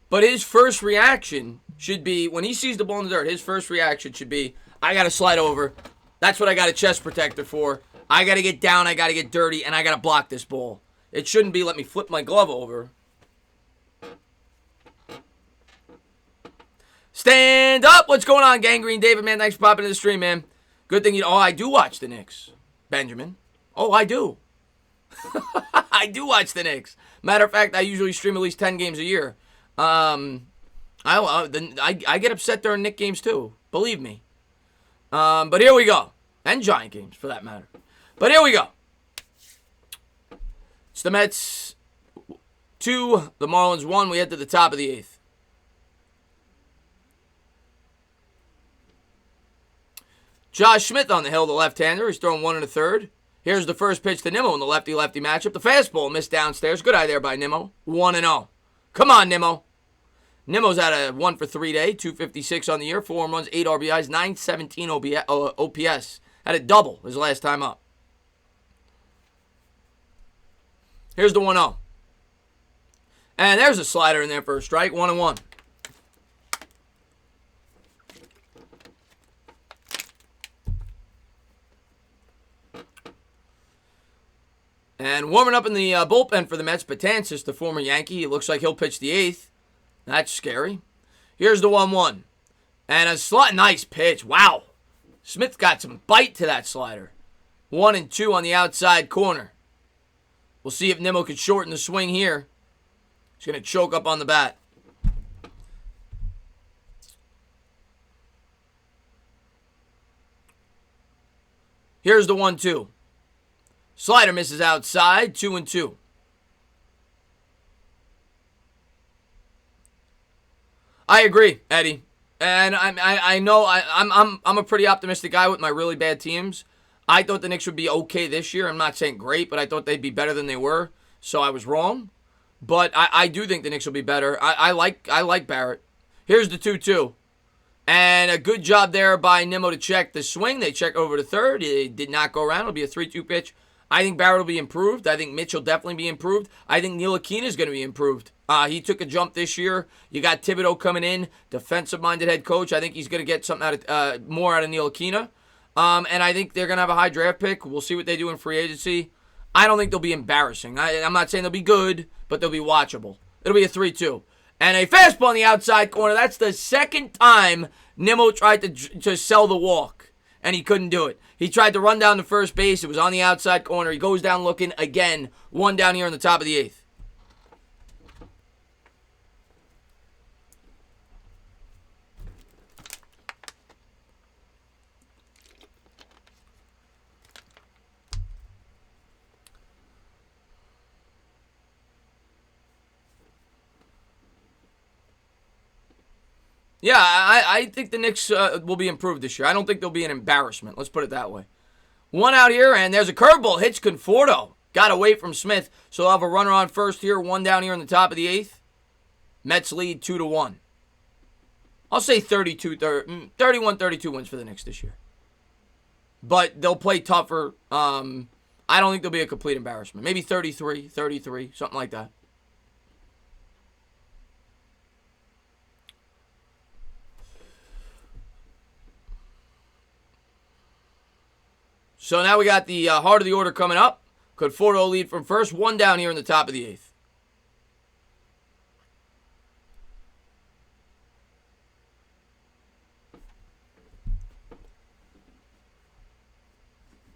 But his first reaction should be, when he sees the ball in the dirt, his first reaction should be, I got to slide over. That's what I got a chest protector for. I got to get down, I got to get dirty, and I got to block this ball. It shouldn't be, let me flip my glove over. Stand up. What's going on, Gangrene? David, man, thanks for popping in the stream, man. Good thing oh, I do watch the Knicks. Benjamin. Oh, I do. I do watch the Knicks. Matter of fact, I usually stream at least 10 games a year. I get upset during Knicks games too. Believe me. But here we go. And Giant games, for that matter. But here we go. It's the Mets 2, the Marlins 1. We head to the top of the 8th. Josh Smith on the hill, the left-hander. He's throwing 1 1/3. Here's the first pitch to Nimmo in the lefty-lefty matchup. The fastball missed downstairs. Good eye there by Nimmo. 1-0. Come on, Nimmo. Nimmo's had a 1 for 3 day, 256 on the year, 4 home runs, 8 RBIs, 917 OPS. Had a double his last time up. Here's the 1-0. And there's a slider in there for a strike, 1-1. And warming up in the bullpen for the Mets, Betances, the former Yankee. It looks like he'll pitch the 8th. That's scary. Here's the 1-1. And a nice pitch. Wow. Smith got some bite to that slider. 1-2 on the outside corner. We'll see if Nimmo can shorten the swing here. He's going to choke up on the bat. Here's the 1-2. Slider misses outside, 2-2. I agree, Eddie, and I know I'm a pretty optimistic guy with my really bad teams. I thought the Knicks would be okay this year. I'm not saying great, but I thought they'd be better than they were. So I was wrong, but I do think the Knicks will be better. I like Barrett. Here's the 2-2. And a good job there by Nimmo to check the swing. They check over to third. It did not go around. It'll be a 3-2 pitch. I think Barrett will be improved. I think Mitch will definitely be improved. I think Neil Aquino is going to be improved. He took a jump this year. You got Thibodeau coming in, defensive-minded head coach. I think he's going to get something more out of Neil Aquino. And I think they're going to have a high draft pick. We'll see what they do in free agency. I don't think they'll be embarrassing. I'm not saying they'll be good, but they'll be watchable. It'll be a 3-2. And a fastball on the outside corner. That's the second time Nimmo tried to sell the walk, and he couldn't do it. He tried to run down to first base. It was on the outside corner. He goes down looking again. 1 down here in the top of the 8th. Yeah, I think the Knicks will be improved this year. I don't think they'll be an embarrassment. Let's put it that way. One out here, and there's a curveball. Hits Conforto. Got away from Smith, so they'll have a runner on first here. One down here in the top of the eighth. Mets lead 2-1. I'll say 31-32 wins for the Knicks this year. But they'll play tougher. I don't think they'll be a complete embarrassment. Maybe 33, something like that. So now we got the heart of the order coming up. Conforto lead from first. One down here in the top of the eighth.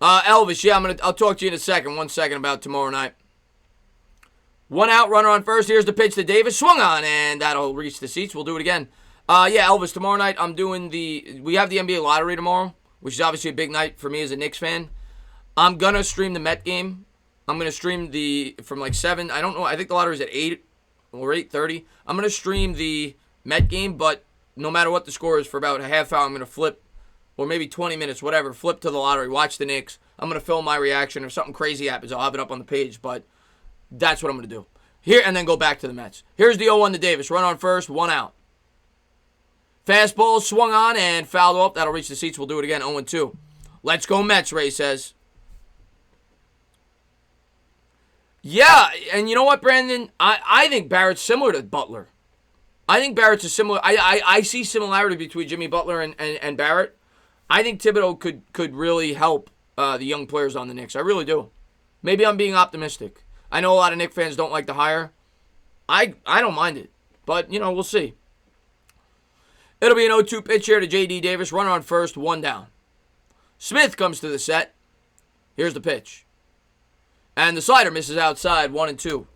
Elvis, yeah, I'll talk to you in a second. 1 second about tomorrow night. One out, runner on first. Here's the pitch to Davis. Swung on, and that'll reach the seats. We'll do it again. Yeah, Elvis, tomorrow night we have the NBA lottery tomorrow, which is obviously a big night for me as a Knicks fan. I'm going to stream the Met game. I'm going to stream from like 7. I don't know. I think the lottery's at 8 or 8:30. I'm going to stream the Met game, but no matter what the score is, for about a half hour, I'm going to flip, or maybe 20 minutes, whatever, flip to the lottery, watch the Knicks. I'm going to film my reaction. If something crazy happens, I'll have it up on the page, but that's what I'm going to do. Here, and then go back to the Mets. Here's the 0-1 to Davis. Run on first, one out. Fastball swung on and fouled off. That'll reach the seats. We'll do it again, 0-2. Let's go Mets, Ray says. Yeah, and you know what, Brandon? I think Barrett's similar to Butler. I think Barrett's a similar. I see similarity between Jimmy Butler and Barrett. I think Thibodeau could really help the young players on the Knicks. I really do. Maybe I'm being optimistic. I know a lot of Knicks fans don't like the hire. I don't mind it. But, we'll see. It'll be an 0-2 pitch here to J.D. Davis. Runner on first, one down. Smith comes to the set. Here's the pitch. And the slider misses outside, 1-2.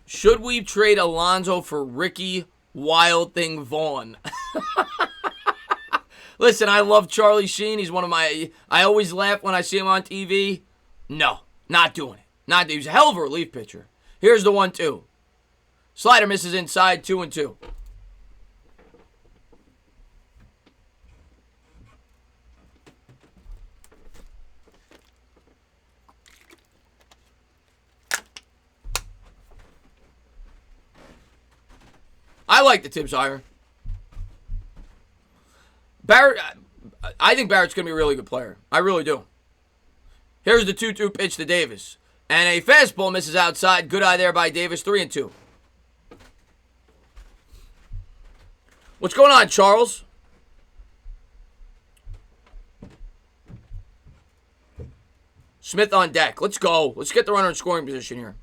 Should we trade Alonso for Ricky Wild Thing Vaughn? Listen, I love Charlie Sheen. He's one of my... I always laugh when I see him on TV. No, not doing it. He's a hell of a relief pitcher. Here's the 1-2. Slider misses inside, 2-2. I like the Tibbs hire. Barrett, I think Barrett's going to be a really good player. I really do. Here's the 2-2 pitch to Davis. And a fastball misses outside. Good eye there by Davis, 3-2. What's going on, Charles? Smith on deck. Let's go. Let's get the runner in scoring position here.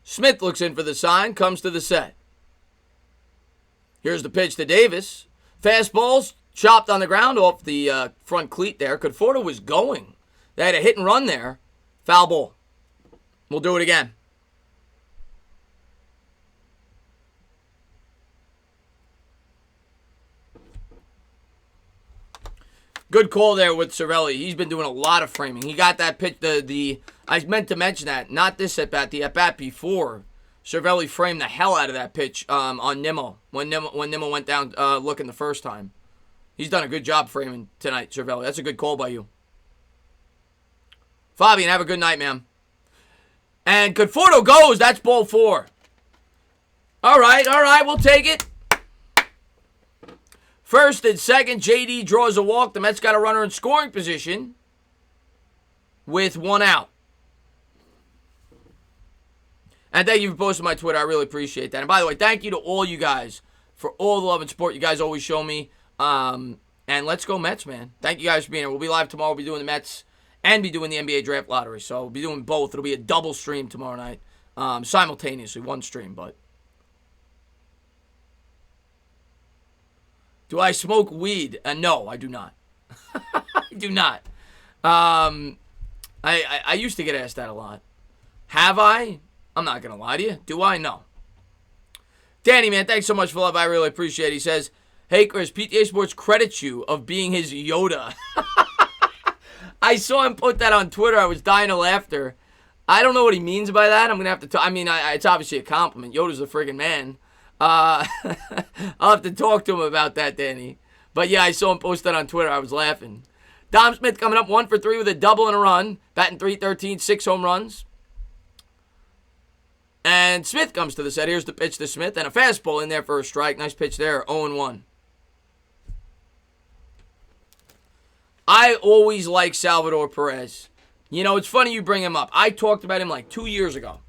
Smith looks in for the sign, comes to the set. Here's the pitch to Davis. Fastballs chopped on the ground off the front cleat there. Conforto was going. They had a hit and run there. Foul ball. We'll do it again. Good call there with Cervelli. He's been doing a lot of framing. He got that pitch, I meant to mention that, not this at-bat, the at-bat before. Cervelli framed the hell out of that pitch on Nimmo when Nimmo went down looking the first time. He's done a good job framing tonight, Cervelli. That's a good call by you. Fabian, have a good night, man. And Conforto goes. That's ball 4. All right, we'll take it. First and second, JD draws a walk. The Mets got a runner in scoring position with one out. And thank you for posting my Twitter. I really appreciate that. And by the way, thank you to all you guys for all the love and support you guys always show me. And let's go Mets, man. Thank you guys for being here. We'll be live tomorrow. We'll be doing the Mets and be doing the NBA Draft Lottery. So we'll be doing both. It'll be a double stream tomorrow night. Simultaneously, one stream, but... Do I smoke weed? No, I do not. I do not. I used to get asked that a lot. Have I? I'm not going to lie to you. Do I? No. Danny, man, thanks so much for love. I really appreciate it. He says, hey, Chris, PTA Sports credits you of being his Yoda. I saw him put that on Twitter. I was dying of laughter. I don't know what he means by that. I'm going to have to talk. I mean, it's obviously a compliment. Yoda's a friggin' man. I'll have to talk to him about that, Danny. But yeah, I saw him post that on Twitter. I was laughing. Dom Smith coming up 1 for 3 with a double and a run. Batting .313, 6 home runs. And Smith comes to the set. Here's the pitch to Smith. And a fastball in there for a strike. Nice pitch there. 0-1. I always like Salvador Perez. You know, it's funny you bring him up. I talked about him like 2 years ago.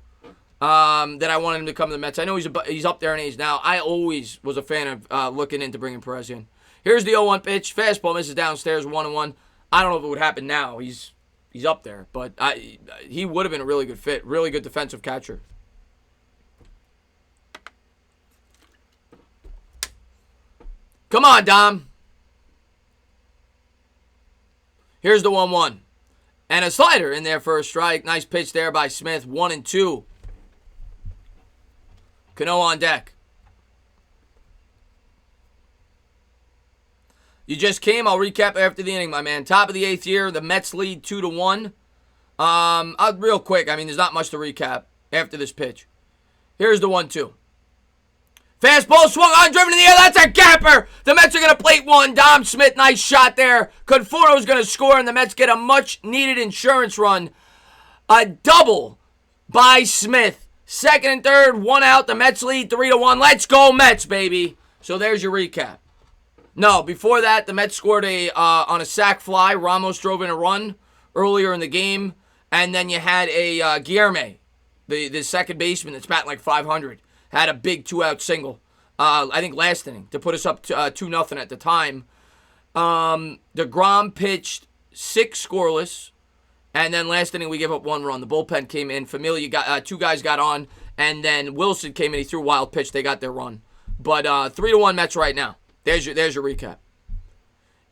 That I wanted him to come to the Mets. I know he's up there in age now. I always was a fan of looking into bringing Perez in. Here's the 0-1 pitch. Fastball misses downstairs. 1-1. I don't know if it would happen now. He's up there. But he would have been a really good fit. Really good defensive catcher. Come on, Dom. Here's the 1-1. And a slider in there for a strike. Nice pitch there by Smith. 1-2. Cano on deck. You just came. I'll recap after the inning, my man. Top of the 8th here. The Mets lead 2-1. Real quick. I mean, there's not much to recap after this pitch. Here's the 1-2. Fastball swung on, driven in the air. That's a gapper. The Mets are going to plate one. Dom Smith, nice shot there. Conforto's going to score, and the Mets get a much-needed insurance run. A double by Smith. Second and third, one out. The Mets lead 3-1. Let's go, Mets, baby. So there's your recap. No, before that, the Mets scored on a sac fly. Ramos drove in a run earlier in the game. And then you had a Guillerme, the second baseman that's batting like 500. Had a big 2-out single, I think last inning, to put us up to 2-0 at the time. DeGrom pitched 6 scoreless, and then last inning we gave up 1 run. The bullpen came in. Familia got 2 guys got on, and then Wilson came in. He threw a wild pitch. They got their run. But 3-1 Mets right now. There's your recap.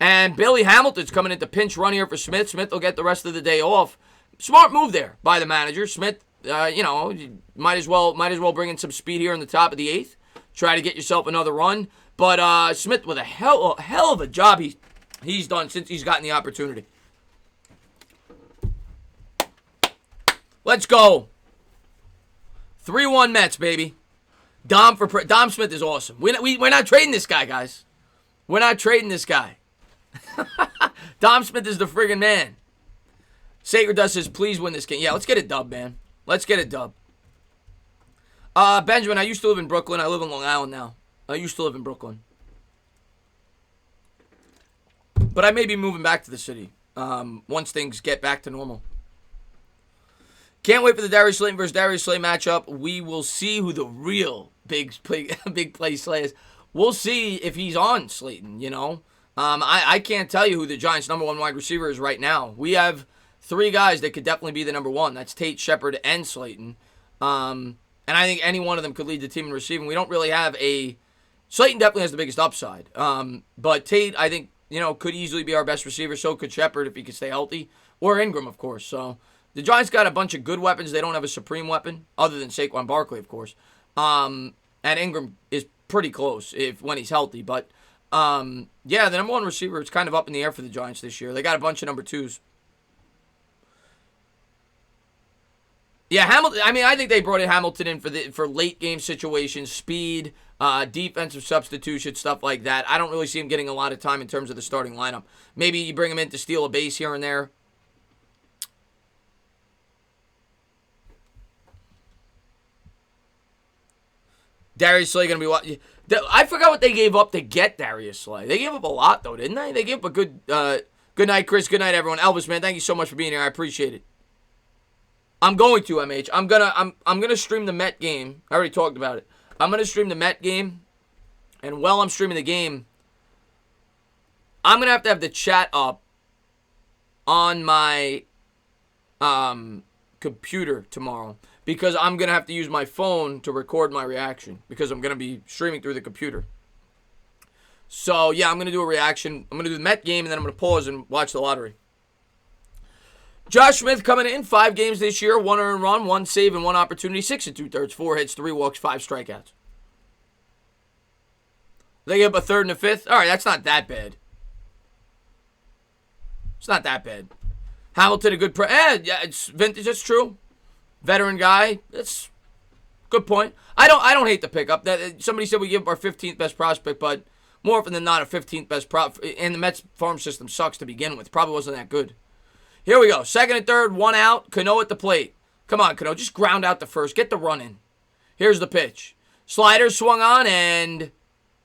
And Billy Hamilton's coming into pinch run here for Smith. Smith will get the rest of the day off. Smart move there by the manager. Smith, you might as well bring in some speed here in the top of the 8th. Try to get yourself another run. But Smith with a hell of a job he's done since he's gotten the opportunity. Let's go. 3-1 Mets, baby. Dom Smith is awesome. We're not trading this guy, guys. We're not trading this guy. Dom Smith is the friggin' man. Sacred Dust says, please win this game. Yeah, let's get a dub, man. Let's get a dub. Benjamin, I used to live in Brooklyn. I live in Long Island now. I used to live in Brooklyn. But I may be moving back to the city once things get back to normal. Can't wait for the Darius Slayton versus Darius Slay matchup. We will see who the real big play Slay is. We'll see if he's on Slayton, you know. I can't tell you who the Giants' number 1 wide receiver is right now. We have 3 guys that could definitely be the number 1. That's Tate, Shepard, and Slayton. And I think any one of them could lead the team in receiving. We don't really have a... Slayton definitely has the biggest upside. But Tate, I think, could easily be our best receiver. So could Shepard if he could stay healthy. Or Ingram, of course. So the Giants got a bunch of good weapons. They don't have a supreme weapon, other than Saquon Barkley, of course. And Ingram is pretty close when he's healthy. But, the number 1 receiver is kind of up in the air for the Giants this year. They got a bunch of number 2s. Yeah, Hamilton. I mean, I think they brought in Hamilton in for late game situations, speed, defensive substitution, stuff like that. I don't really see him getting a lot of time in terms of the starting lineup. Maybe you bring him in to steal a base here and there. Darius Slay going to be what? I forgot what they gave up to get Darius Slay. They gave up a lot though, didn't they? They gave up a good. Good night, Chris. Good night, everyone. Elvis, man, thank you so much for being here. I appreciate it. I'm going to, MH. I'm gonna stream the Met game. I already talked about it. I'm gonna stream the Met game, and while I'm streaming the game, I'm gonna have the chat up on my computer tomorrow because I'm gonna have to use my phone to record my reaction because I'm gonna be streaming through the computer. So yeah, I'm gonna do a reaction. I'm gonna do the Met game, and then I'm gonna pause and watch the lottery. Josh Smith coming in, 5 games this year, 1 earned run, 1 save, and 1 opportunity, 6 and 2/3, 4 hits, 3 walks, 5 strikeouts. They give up a third and a fifth. All right, that's not that bad. It's not that bad. Hamilton, a good yeah, it's vintage. That's true. Veteran guy. That's good point. I don't hate the pickup. That somebody said we give up our 15th best prospect, but more often than not, a 15th best prop. And the Mets farm system sucks to begin with. Probably wasn't that good. Here we go. Second and third, 1 out. Cano at the plate. Come on, Cano. Just ground out the first. Get the run in. Here's the pitch. Slider swung on and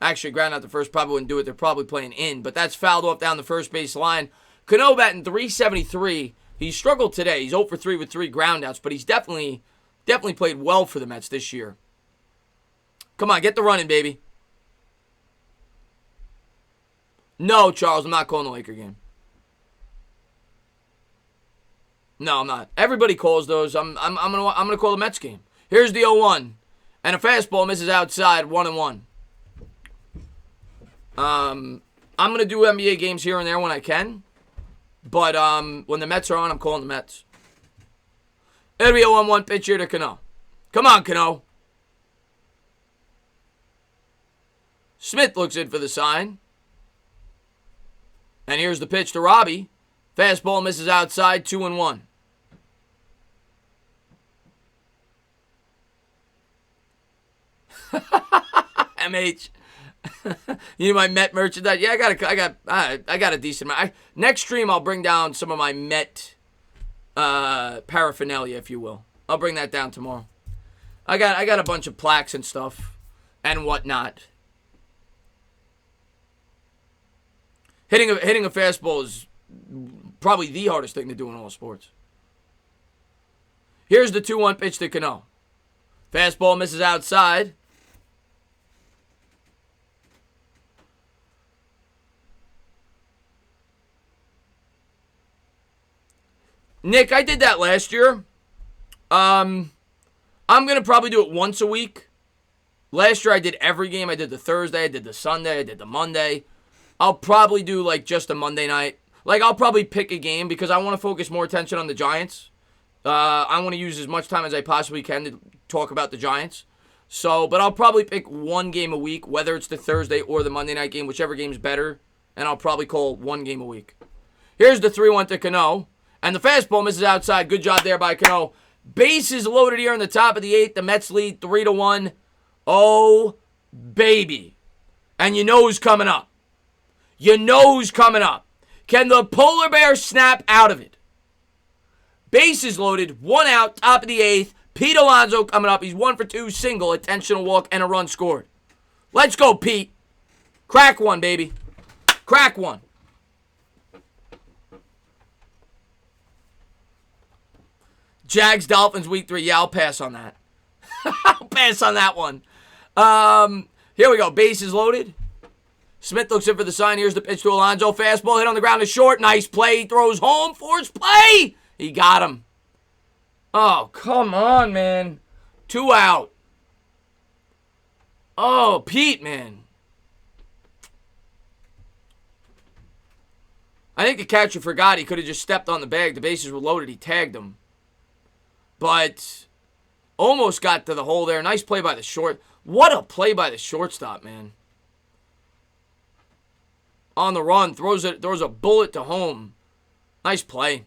actually ground out the first. Probably wouldn't do it. They're probably playing in, but that's fouled off down the first base line. Cano batting .373. He struggled today. He's 0 for 3 with 3 groundouts, but he's definitely played well for the Mets this year. Come on, get the run in, baby. No, Charles, I'm not calling the Laker game. No, I'm not. Everybody calls those. I'm gonna call the Mets game. Here's the 0-1, and a fastball misses outside, 1-1. I'm gonna do NBA games here and there when I can, but when the Mets are on, I'm calling the Mets. It'll be a 1-1 pitch here to Cano. Come on, Cano. Smith looks in for the sign. And here's the pitch to Robbie. Fastball misses outside, 2-1. MH. You need my Met merchandise? Yeah, I got a decent amount. Next stream, I'll bring down some of my Met paraphernalia, if you will. I'll bring that down tomorrow. I got a bunch of plaques and stuff and whatnot. Hitting a fastball is probably the hardest thing to do in all sports. Here's the 2-1 pitch to Cano. Fastball misses outside. Nick, I did that last year. I'm going to probably do it once a week. Last year I did every game. I did the Thursday, I did the Sunday, I did the Monday. I'll probably do like just a Monday night. Like I'll probably pick a game because I want to focus more attention on the Giants. I want to use as much time as I possibly can to talk about the Giants. So, but I'll probably pick one game a week, whether it's the Thursday or the Monday night game, whichever game's better. And I'll probably call one game a week. Here's the 3-1 to Cano. And the fastball misses outside. Good job there by Cano. Bases loaded here in the top of the 8th. The Mets lead 3-1. Oh, baby. And you know who's coming up. You know who's coming up. Can the polar bear snap out of it? Bases loaded. 1 out. Top of the 8th. Pete Alonso coming up. He's 1 for 2. Single. Intentional walk and a run scored. Let's go, Pete. Crack one, baby. Crack one. Jags, Dolphins, week 3. Yeah, I'll pass on that. I'll pass on that one. Here we go. Bases loaded. Smith looks in for the sign. Here's the pitch to Alonso. Fastball hit on the ground is short. Nice play. He throws home. Force play. He got him. Oh, come on, man. 2 out. Oh, Pete, man. I think the catcher forgot. He could have just stepped on the bag. The bases were loaded. He tagged him. But almost got to the hole there. Nice play by the short. What a play by the shortstop, man. On the run. Throws a bullet to home. Nice play.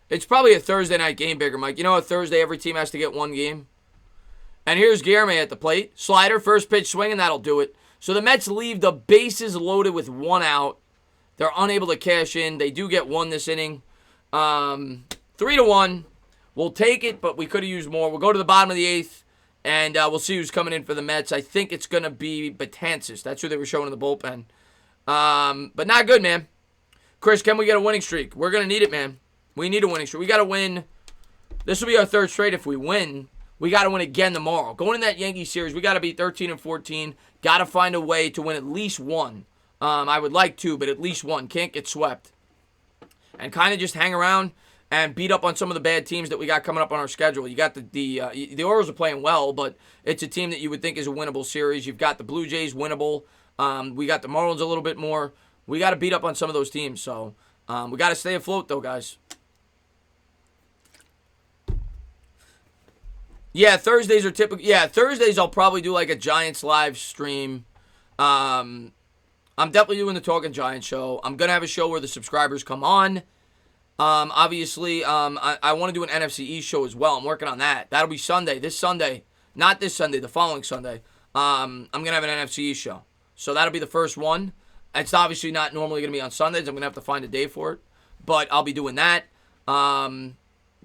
It's probably a Thursday night game, Bigger Mike. You know, a Thursday every team has to get one game. And here's Guillermo at the plate. Slider, first pitch swing, and that'll do it. So the Mets leave the bases loaded with 1 out. They're unable to cash in. They do get 1 this inning. 3-1. We'll take it, but we could have used more. We'll go to the bottom of the 8th, and we'll see who's coming in for the Mets. I think it's going to be Betances. That's who they were showing in the bullpen. But not good, man. Chris, can we get a winning streak? We're going to need it, man. We need a winning streak. We got to win. This will be our 3rd straight if we win. We got to win again tomorrow. Going in that Yankee series, we got to be 13-14. Got to find a way to win at least 1. I would like 2, but at least 1. Can't get swept. And kind of just hang around and beat up on some of the bad teams that we got coming up on our schedule. You got the Orioles are playing well, but it's a team that you would think is a winnable series. You've got the Blue Jays winnable. We got the Marlins a little bit more. We got to beat up on some of those teams. So we got to stay afloat, though, guys. Yeah, Thursdays are typical. Yeah, Thursdays I'll probably do like a Giants live stream. I'm definitely doing the Talking Giants show. I'm going to have a show where the subscribers come on. Obviously, I want to do an NFC East show as well. I'm working on that. That'll be Sunday. This Sunday. Not this Sunday, the following Sunday. I'm going to have an NFC East show. So that'll be the first one. It's obviously not normally going to be on Sundays. I'm going to have to find a day for it. But I'll be doing that. And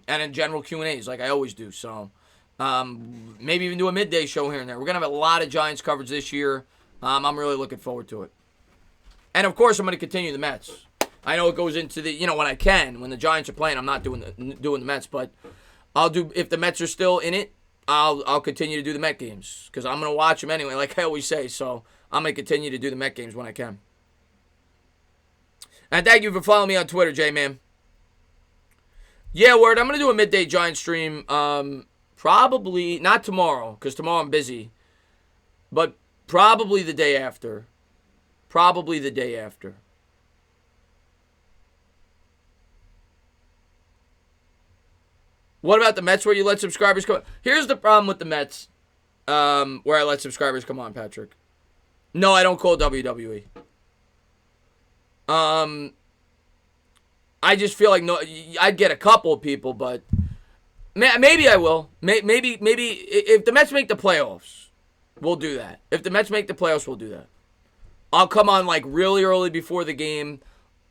in general Q&As like I always do. So maybe even do a midday show here and there. We're going to have a lot of Giants coverage this year. I'm really looking forward to it. And, of course, I'm going to continue the Mets. I know it goes into the, when I can. When the Giants are playing, I'm not doing the Mets. But I'll do, if the Mets are still in it, I'll continue to do the Met games. Because I'm going to watch them anyway, like I always say. So I'm going to continue to do the Met games when I can. And thank you for following me on Twitter, J-Man. Yeah, word. I'm going to do a midday Giant stream. Probably, not tomorrow, because tomorrow I'm busy. But probably the day after. Probably the day after. What about the Mets where you let subscribers come on? Here's the problem with the Mets where I let subscribers come on, Patrick. No, I don't call WWE. I just feel like I'd get a couple of people, but maybe I will. Maybe if the Mets make the playoffs, we'll do that. If the Mets make the playoffs, we'll do that. I'll come on like really early before the game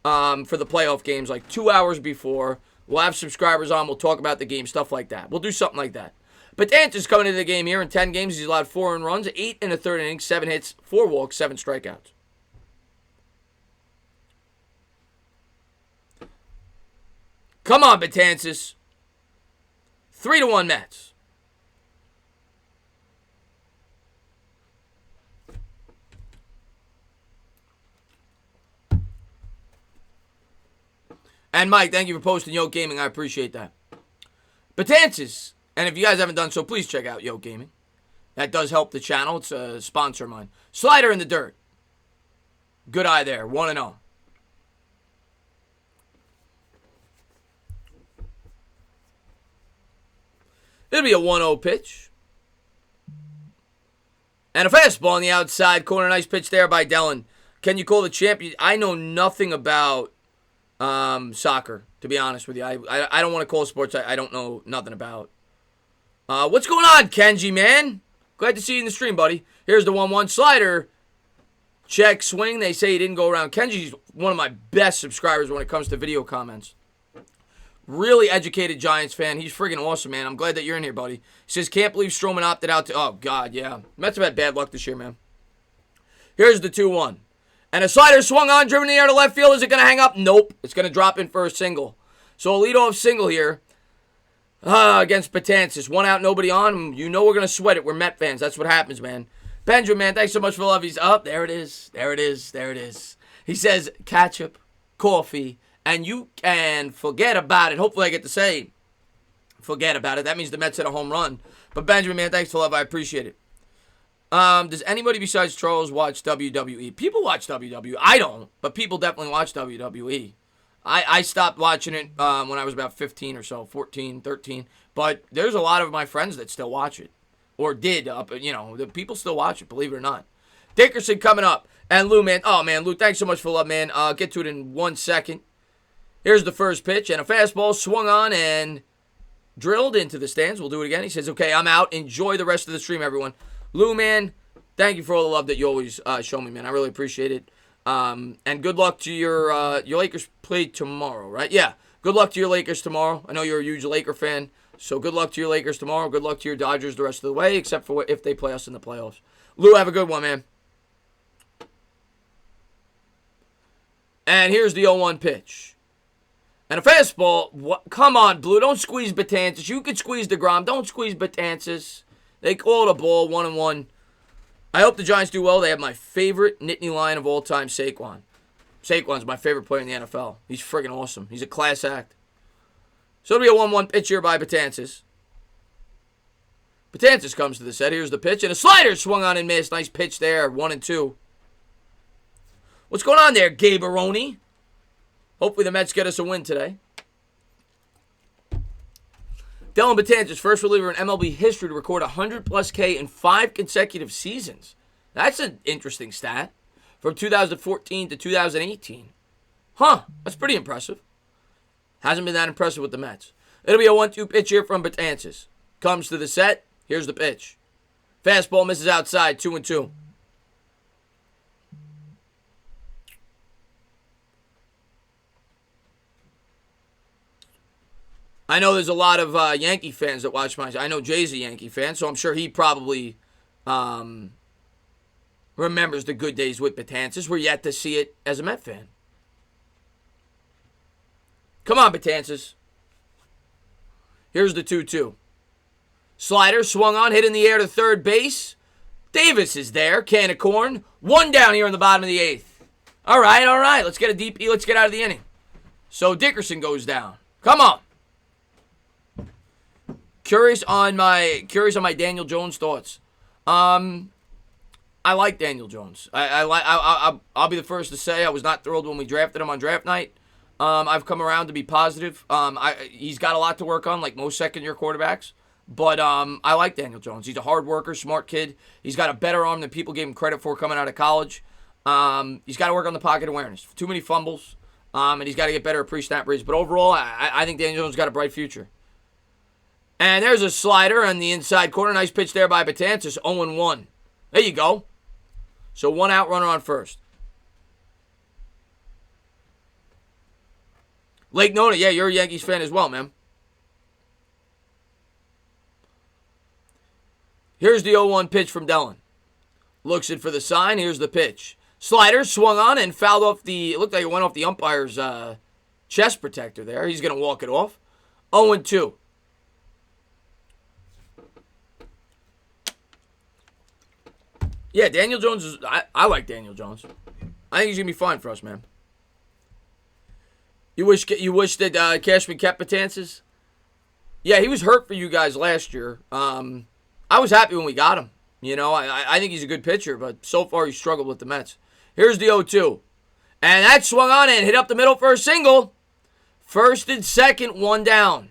for the playoff games, like 2 hours before. We'll have subscribers on. We'll talk about the game, stuff like that. We'll do something like that. But Danton's coming into the game here in 10 games. He's allowed 4 earned runs, 8 in the third inning, 7 hits, 4 walks, 7 strikeouts. Come on, Betances. 3-1 Mets. And Mike, thank you for posting Yoke Gaming. I appreciate that. Betances. And if you guys haven't done so, please check out Yoke Gaming. That does help the channel. It's a sponsor of mine. Slider in the dirt. Good eye there. 1-0. It'll be a 1-0 pitch. And a fastball on the outside corner. Nice pitch there by Dellin. Can you call the champion? I know nothing about soccer, to be honest with you. I don't want to call sports I don't know nothing about. What's going on, Kenji, man? Glad to see you in the stream, buddy. Here's the 1-1 slider. Check, swing. They say he didn't go around. Kenji's one of my best subscribers when it comes to video comments. Really educated Giants fan. He's friggin' awesome, man. I'm glad that you're in here, buddy. He says, can't believe Stroman opted out to... Oh, God, yeah. Mets have had bad luck this year, man. Here's the 2-1. And a slider swung on, driven in the air to left field. Is it going to hang up? Nope. It's going to drop in for a single. So a leadoff single here against Betances. 1 out, nobody on. You know we're going to sweat it. We're Met fans. That's what happens, man. Benjamin, man, thanks so much for the love. He's up. There it is. There it is. There it is. He says, ketchup, coffee, and you can forget about it. Hopefully I get to say forget about it. That means the Mets hit a home run. But Benjamin, man, thanks for the love. I appreciate it. Does anybody besides Charles watch WWE? People watch WWE. I don't, but people definitely watch WWE. I stopped watching it when I was about 15 or so, 14, 13. But there's a lot of my friends that still watch it. Or did. The people still watch it, believe it or not. Dickerson coming up. And Lou, man. Oh, man, Lou, thanks so much for the love, man. I'll get to it in 1 second. Here's the first pitch. And a fastball swung on and drilled into the stands. We'll do it again. He says, okay, I'm out. Enjoy the rest of the stream, everyone. Lou, man, thank you for all the love that you always show me, man. I really appreciate it. And good luck to your Lakers play tomorrow, right? Yeah, good luck to your Lakers tomorrow. I know you're a huge Laker fan, so good luck to your Lakers tomorrow. Good luck to your Dodgers the rest of the way, except for if they play us in the playoffs. Lou, have a good one, man. And here's the 0-1 pitch. And a fastball. What? Come on, Blue. Don't squeeze Betances. You could squeeze DeGrom. Don't squeeze Betances. They call it a ball, 1-1. I hope the Giants do well. They have my favorite Nittany Lion of all time, Saquon. Saquon's my favorite player in the NFL. He's friggin' awesome. He's a class act. So it'll be a 1-1 pitch here by Betances. Betances comes to the set. Here's the pitch. And a slider swung on and missed. Nice pitch there. 1-2. What's going on there, Gaberoni? Hopefully the Mets get us a win today. Dellin Betances, first reliever in MLB history to record 100-plus K in 5 consecutive seasons. That's an interesting stat. From 2014 to 2018. Huh, that's pretty impressive. Hasn't been that impressive with the Mets. It'll be a 1-2 pitch here from Betances. Comes to the set. Here's the pitch. Fastball misses outside, 2-2. I know there's a lot of Yankee fans that watch my... I know Jay's a Yankee fan, so I'm sure he probably remembers the good days with Betances. We're yet to see it as a Met fan. Come on, Betances. Here's the 2-2. Slider swung on, hit in the air to third base. Davis is there. Can of corn. 1 down here in the bottom of the 8th. All right. Let's get a DP. Let's get out of the inning. So Dickerson goes down. Come on. Curious on my Daniel Jones thoughts. I like Daniel Jones. I'll be the first to say I was not thrilled when we drafted him on draft night. I've come around to be positive. He's got a lot to work on, like most second-year quarterbacks. But I like Daniel Jones. He's a hard worker, smart kid. He's got a better arm than people gave him credit for coming out of college. He's got to work on the pocket awareness. Too many fumbles, and he's got to get better at pre-snap reads. But overall, I think Daniel Jones got a bright future. And there's a slider on the inside corner. Nice pitch there by Betances, 0-1. There you go. So 1 out, runner on first. Lake Nona, yeah, you're a Yankees fan as well, man. Here's the 0-1 pitch from Dellin. Looks it for the sign. Here's the pitch. Slider swung on and fouled off the... It looked like it went off the umpire's chest protector there. He's going to walk it off. 0-2. Yeah, Daniel Jones is... I like Daniel Jones. I think he's going to be fine for us, man. You wish that Cashman kept Betances? Yeah, he was hurt for you guys last year. I was happy when we got him. You know, I think he's a good pitcher, but so far he's struggled with the Mets. Here's the 0-2. And that swung on and hit up the middle for a single. First and second, 1 down.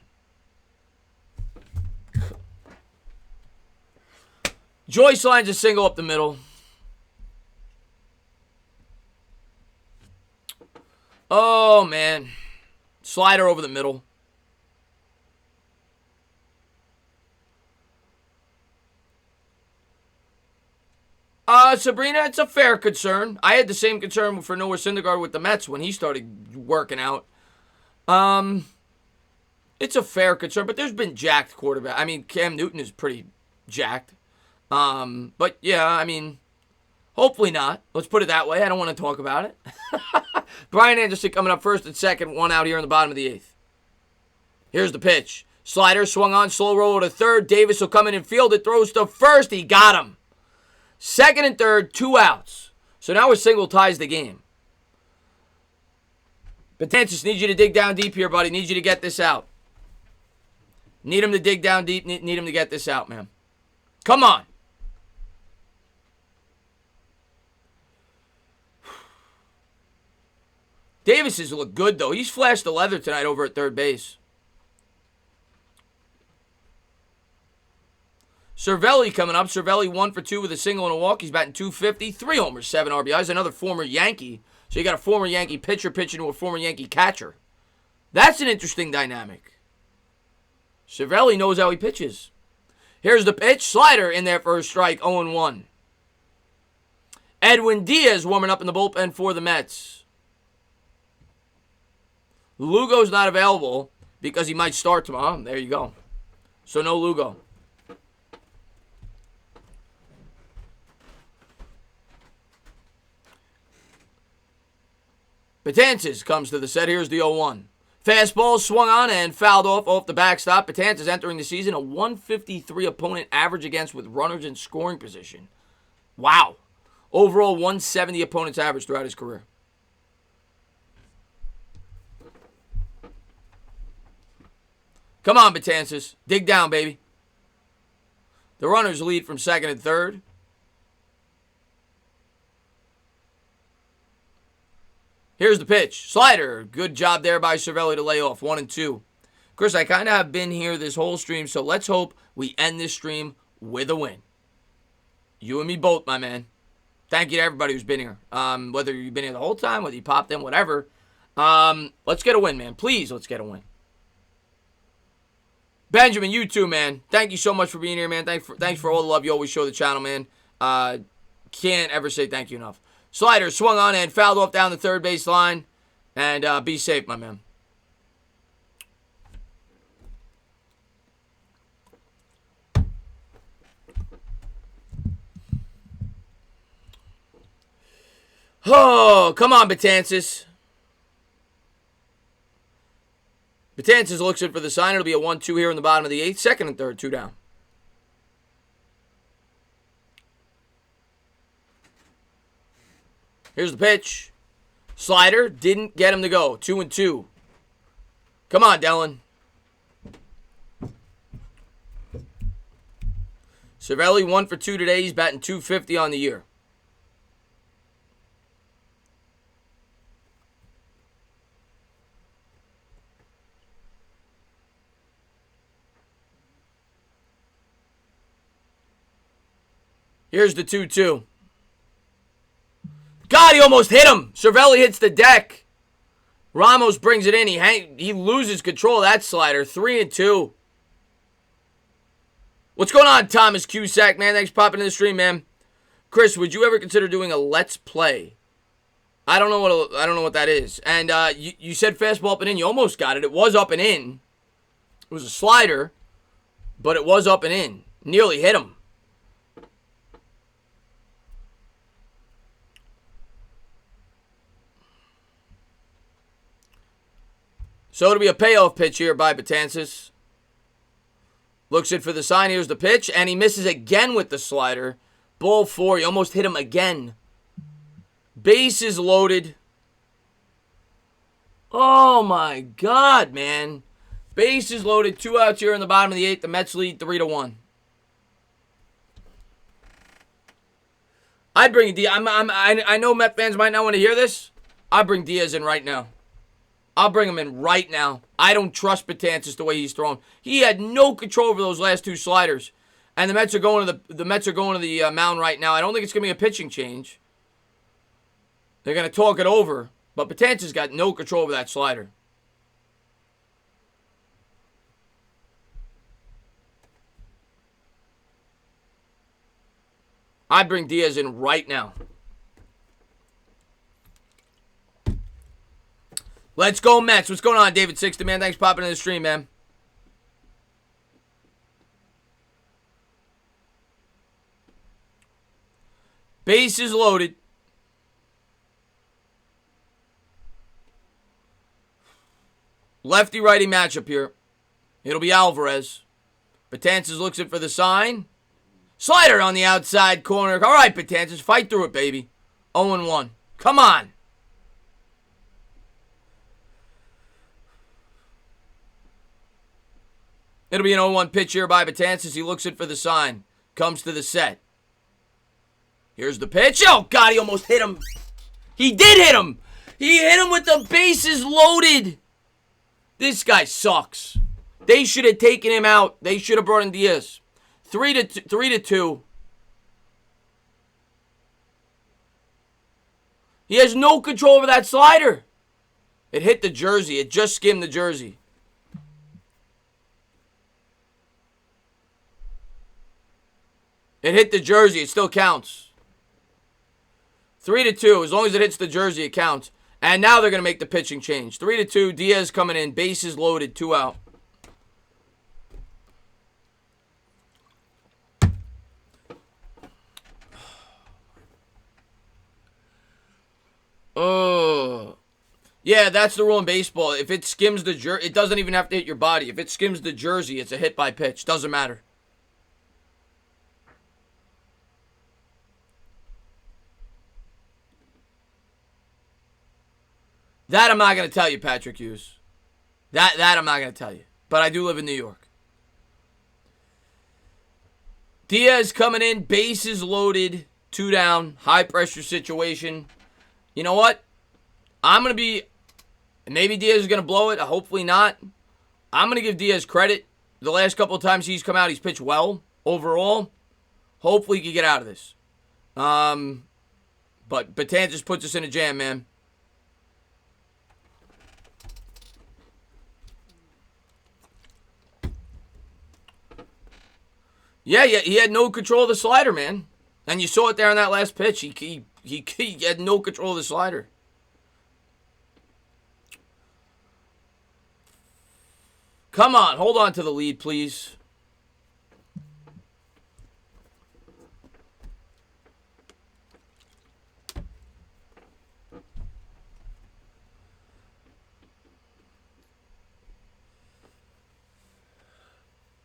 Joyce lines a single up the middle. Oh, man. Slider over the middle. Sabrina, it's a fair concern. I had the same concern for Noah Syndergaard with the Mets when he started working out. It's a fair concern, but there's been jacked quarterback. I mean, Cam Newton is pretty jacked. But yeah, I mean, hopefully not. Let's put it that way. I don't want to talk about it. Brian Anderson coming up first and second, 1 out here in the bottom of the 8th. Here's the pitch. Slider swung on, slow roll to third. Davis will come in and field it, throws to first. He got him. Second and third, 2 outs. So now a single ties the game. Betances, need you to dig down deep here, buddy. Need you to get this out. Need him to dig down deep. Need him to get this out, man. Come on. Davis has looked good, though. He's flashed the leather tonight over at third base. Cervelli coming up. Cervelli 1 for 2 with a single and a walk. He's batting .250. 3 homers, 7 RBIs. Another former Yankee. So you got a former Yankee pitcher pitching to a former Yankee catcher. That's an interesting dynamic. Cervelli knows how he pitches. Here's the pitch. Slider in there for a strike. 0-1. Edwin Diaz warming up in the bullpen for the Mets. Lugo's not available because he might start tomorrow. There you go. So no Lugo. Betances comes to the set. Here's the 0-1. Fastball swung on and fouled off the backstop. Betances entering the season a 153 opponent average against with runners in scoring position. Wow. Overall 170 opponents average throughout his career. Come on, Betances. Dig down, baby. The runners lead from second and third. Here's the pitch. Slider. Good job there by Cervelli to lay off. 1-2. Chris, I kind of have been here this whole stream, so let's hope we end this stream with a win. You and me both, my man. Thank you to everybody who's been here. Whether you've been here the whole time, whether you popped in, whatever. Let's get a win, man. Please, let's get a win. Benjamin, you too, man. Thank you so much for being here, man. Thanks for all the love you always show the channel, man. Can't ever say thank you enough. Slider swung on and fouled off down the third base line. And be safe, my man. Oh, come on, Betances. Betances looks in for the sign. It'll be a 1-2 here in the bottom of the 8th. Second and third, 2 down. Here's the pitch. Slider didn't get him to go. 2-2. Come on, Dellin. Cervelli 1 for 2 today. He's batting .250 on the year. Here's the 2-2. God, he almost hit him. Cervelli hits the deck. Ramos brings it in. He loses control of that slider. 3-2. What's going on, Thomas Cusack, man? Thanks for popping in the stream, man. Chris, would you ever consider doing a Let's Play? I don't know what that is. And you said fastball up and in. You almost got it. It was up and in. It was a slider, but it was up and in. Nearly hit him. So it'll be a payoff pitch here by Betances. Looks in for the sign. Here's the pitch. And he misses again with the slider. Ball 4. He almost hit him again. Bases loaded. Oh, my God, man. Bases loaded. 2 outs here in the bottom of the 8th. The Mets lead 3-1. I'd bring Diaz. I know Met fans might not want to hear this. I'd bring Diaz in right now. I'll bring him in right now. I don't trust Betances the way he's thrown. He had no control over those last 2 sliders. And the Mets are going to the mound right now. I don't think it's going to be a pitching change. They're going to talk it over. But Betances got no control over that slider. I'd bring Diaz in right now. Let's go, Mets. What's going on, David Sixton, man? Thanks for popping in the stream, man. Bases loaded. Lefty-righty matchup here. It'll be Alvarez. Betances looks in for the sign. Slider on the outside corner. All right, Betances, fight through it, baby. 0-1. Come on. It'll be an 0-1 pitch here by Betances. He looks in for the sign. Comes to the set. Here's the pitch. Oh, God, he almost hit him. He did hit him. He hit him with the bases loaded. This guy sucks. They should have taken him out. They should have brought in Diaz. 3-2. He has no control over that slider. It hit the jersey. It just skimmed the jersey. It hit the jersey. It still counts. 3-2. As long as it hits the jersey, it counts. And now they're going to make the pitching change. 3-2. Diaz coming in. Bases loaded. 2 out. Oh. Yeah, that's the rule in baseball. If it skims the jersey, it doesn't even have to hit your body. If it skims the jersey, it's a hit by pitch. Doesn't matter. That I'm not going to tell you, Patrick Hughes. That I'm not going to tell you. But I do live in New York. Diaz coming in, bases loaded, 2 down, high pressure situation. You know what? I'm going to be, maybe Diaz is going to blow it. Hopefully not. I'm going to give Diaz credit. The last couple of times he's come out, he's pitched well overall. Hopefully he can get out of this. But Batanzas just puts us in a jam, man. Yeah, he had no control of the slider, man. And you saw it there on that last pitch. He had no control of the slider. Come on, hold on to the lead, please.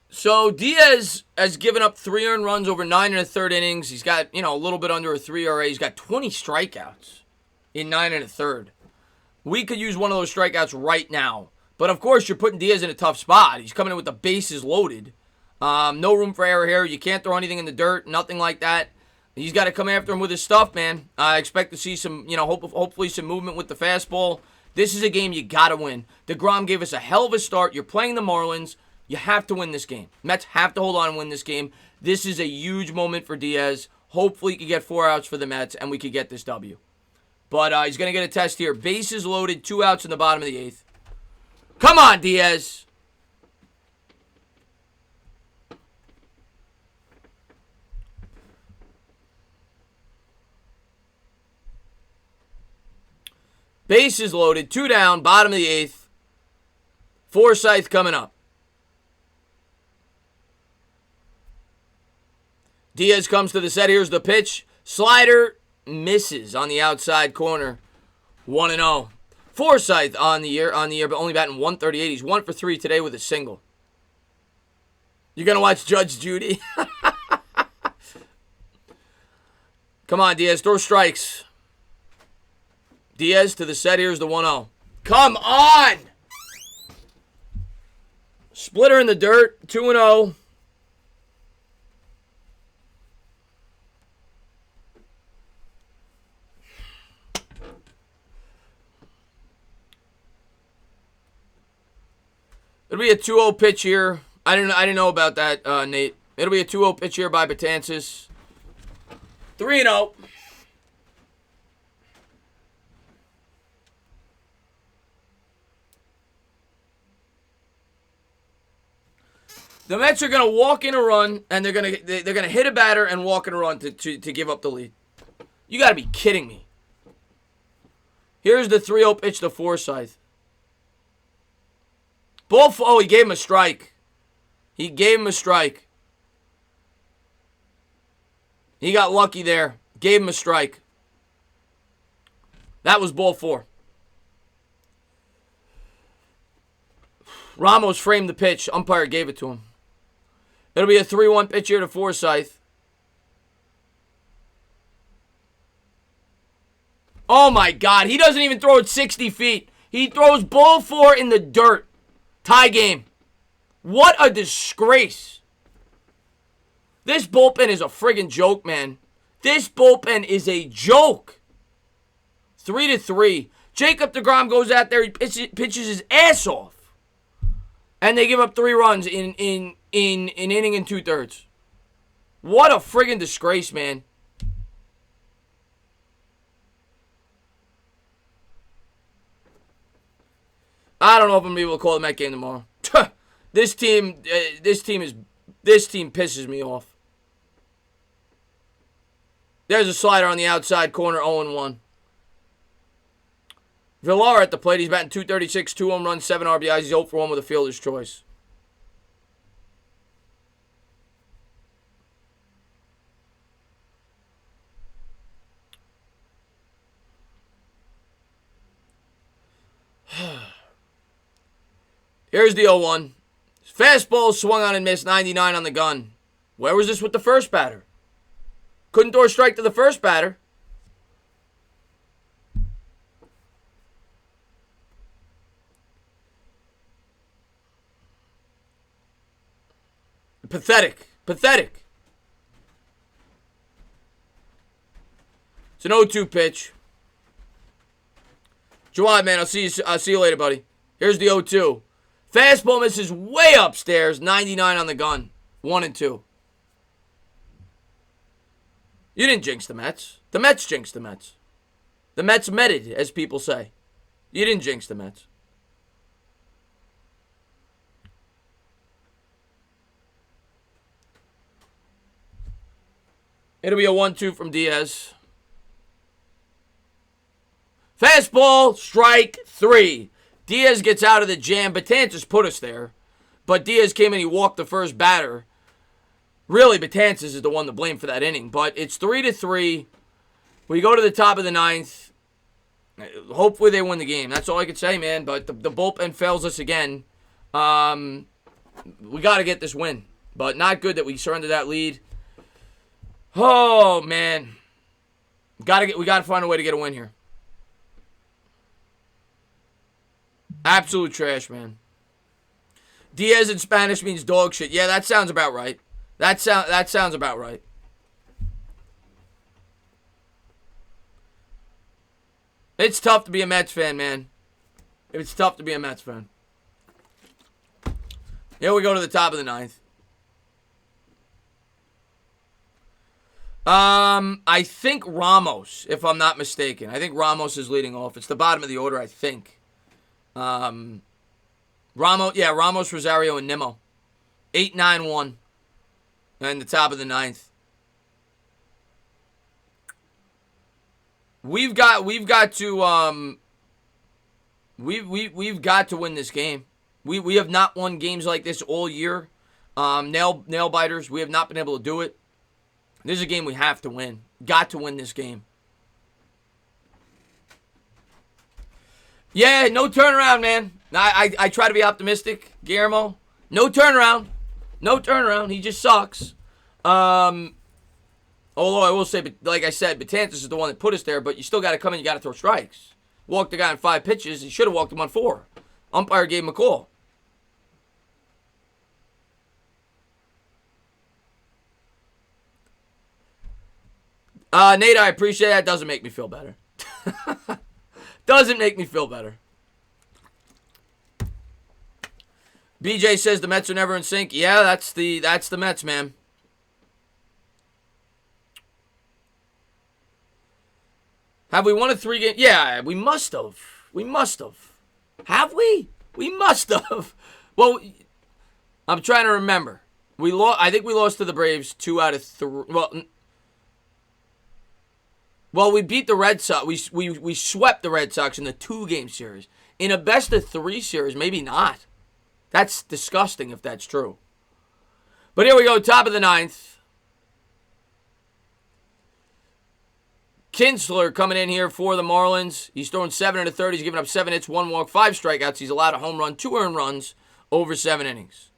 So Diaz has given up 3 earned runs over 9 1/3 innings. He's got, a little bit under a 3 ERA. He's got 20 strikeouts in 9 1/3. We could use one of those strikeouts right now. But, of course, you're putting Diaz in a tough spot. He's coming in with the bases loaded. No room for error here. You can't throw anything in the dirt, nothing like that. He's got to come after him with his stuff, man. I expect to see some, hopefully some movement with the fastball. This is a game you got to win. DeGrom gave us a hell of a start. You're playing the Marlins. You have to win this game. Mets have to hold on and win this game. This is a huge moment for Diaz. Hopefully he can get 4 outs for the Mets, and we can get this W. But he's going to get a test here. Bases loaded, 2 outs in the bottom of the 8th. Come on, Diaz. Bases loaded, 2 down, bottom of the 8th. Forsythe coming up. Diaz comes to the set. Here's the pitch. Slider misses on the outside corner. 1-0. Forsythe on the year, but only batting .138. He's 1 for 3 today with a single. You're going to watch Judge Judy? Come on, Diaz. Throw strikes. Diaz to the set. Here's the 1-0. Come on! Splitter in the dirt. 2-0. It'll be a 2-0 pitch here. I didn't know about that, Nate. It'll be a 2-0 pitch here by Betances. 3-0. The Mets are gonna walk in a run, and they're gonna hit a batter and walk in a run to give up the lead. You gotta be kidding me. Here's the 3-0 pitch to Forsythe. Oh, he gave him a strike. He gave him a strike. He got lucky there. Gave him a strike. That was ball 4. Ramos framed the pitch. Umpire gave it to him. It'll be a 3-1 pitch here to Forsythe. Oh, my God. He doesn't even throw it 60 feet. He throws ball 4 in the dirt. Tie game. What a disgrace. This bullpen is a friggin' joke, man. This bullpen is a joke. 3-3. Jacob deGrom goes out there, he pitches his ass off. And they give up 3 runs in an inning and 2/3. What a friggin' disgrace, man. I don't know if I'm gonna be able to call the Met game tomorrow. This team pisses me off. There's a slider on the outside corner, 0-1. Villar at the plate. He's batting .236, 2 home runs, 7 RBIs. He's 0 for 1 with a fielder's choice. Here's the 0-1. Fastball swung on and missed, 99 on the gun. Where was this with the first batter? Couldn't throw a strike to the first batter. Pathetic. Pathetic. It's an 0-2 pitch. Jawad, man, I'll see you later, buddy. Here's the 0-2. Fastball misses way upstairs. 99 on the gun. 1-2. You didn't jinx the Mets. The Mets jinxed the Mets. The Mets metted, as people say. You didn't jinx the Mets. It'll be a 1-2 from Diaz. Fastball, strike 3. Diaz gets out of the jam. Betances put us there. But Diaz came in, he walked the first batter. Really, Betances is the one to blame for that inning. But it's 3-3. We go to the top of the 9th. Hopefully they win the game. That's all I can say, man. But the bullpen fails us again. We got to get this win. But not good that we surrendered that lead. Oh, man. We got to find a way to get a win here. Absolute trash, man. Diaz in Spanish means dog shit. Yeah, that sounds about right. That sounds about right. It's tough to be a Mets fan, man. It's tough to be a Mets fan. Here we go to the top of the 9th. I think Ramos, if I'm not mistaken. I think Ramos is leading off. It's the bottom of the order, I think. Ramos, Rosario, and Nimmo. 8-9-1. And the top of the 9th. We've got to win this game. We have not won games like this all year. Nail biters. We have not been able to do it. This is a game we have to win. Got to win this game. Yeah, no turnaround, man. I try to be optimistic, Guillermo. No turnaround. No turnaround. He just sucks. Although I will say, like I said, Betances is the one that put us there, but you still got to come in, you got to throw strikes. Walked the guy on 5 pitches. He should have walked him on 4. Umpire gave him a call. Nate, I appreciate that. Doesn't make me feel better. Doesn't make me feel better. BJ says the Mets are never in sync. Yeah, that's the Mets, man. Have we won a 3-game? Yeah, we must have. We must have. Have we? We must have. Well, I'm trying to remember. I think we lost to the Braves 2 out of 3. Well, we beat the Red Sox. We swept the Red Sox in the 2-game series. In a best-of-3 series, maybe not. That's disgusting if that's true. But here we go, top of the 9th. Kinsler coming in here for the Marlins. He's throwing 7 1/3. He's given up 7 hits, 1 walk, 5 strikeouts. He's allowed a home run, 2 earned runs over 7 innings.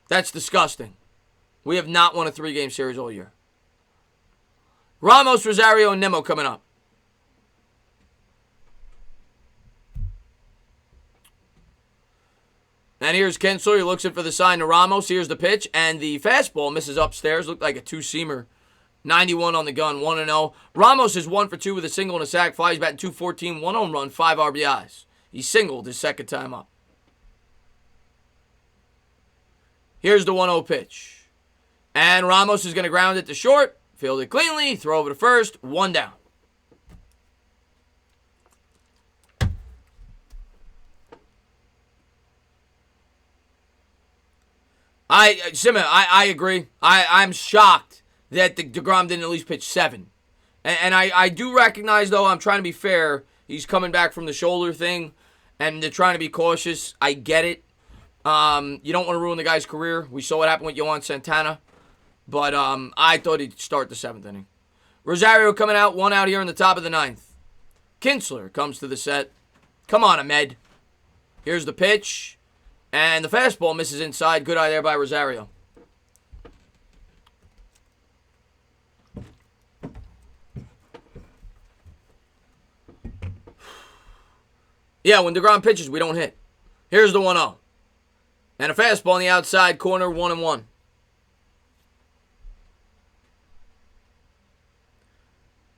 That's disgusting. We have not won a 3-game series all year. Ramos, Rosario, and Nimmo coming up. And here's Kinsler. He looks in for the sign to Ramos. Here's the pitch. And the fastball misses upstairs. Looked like a 2-seamer. 91 on the gun, 1-0. Ramos is 1 for 2 with a single and a sac fly. He's batting .214, 1 home run, 5 RBIs. He singled his second time up. Here's the 1-0 pitch. And Ramos is going to ground it to short. Field it cleanly. Throw over to first. 1 down. I agree. I'm shocked that DeGrom didn't at least pitch 7. And I do recognize, though, I'm trying to be fair. He's coming back from the shoulder thing, and they're trying to be cautious. I get it. You don't want to ruin the guy's career. We saw what happened with Yohan Santana. But I thought he'd start the 7th inning. Rosario coming out, 1 out here in the top of the 9th. Kinsler comes to the set. Come on, Ahmed. Here's the pitch. And the fastball misses inside. Good eye there by Rosario. Yeah, when DeGrom pitches, we don't hit. Here's the 1-0. And a fastball on the outside corner, 1-1.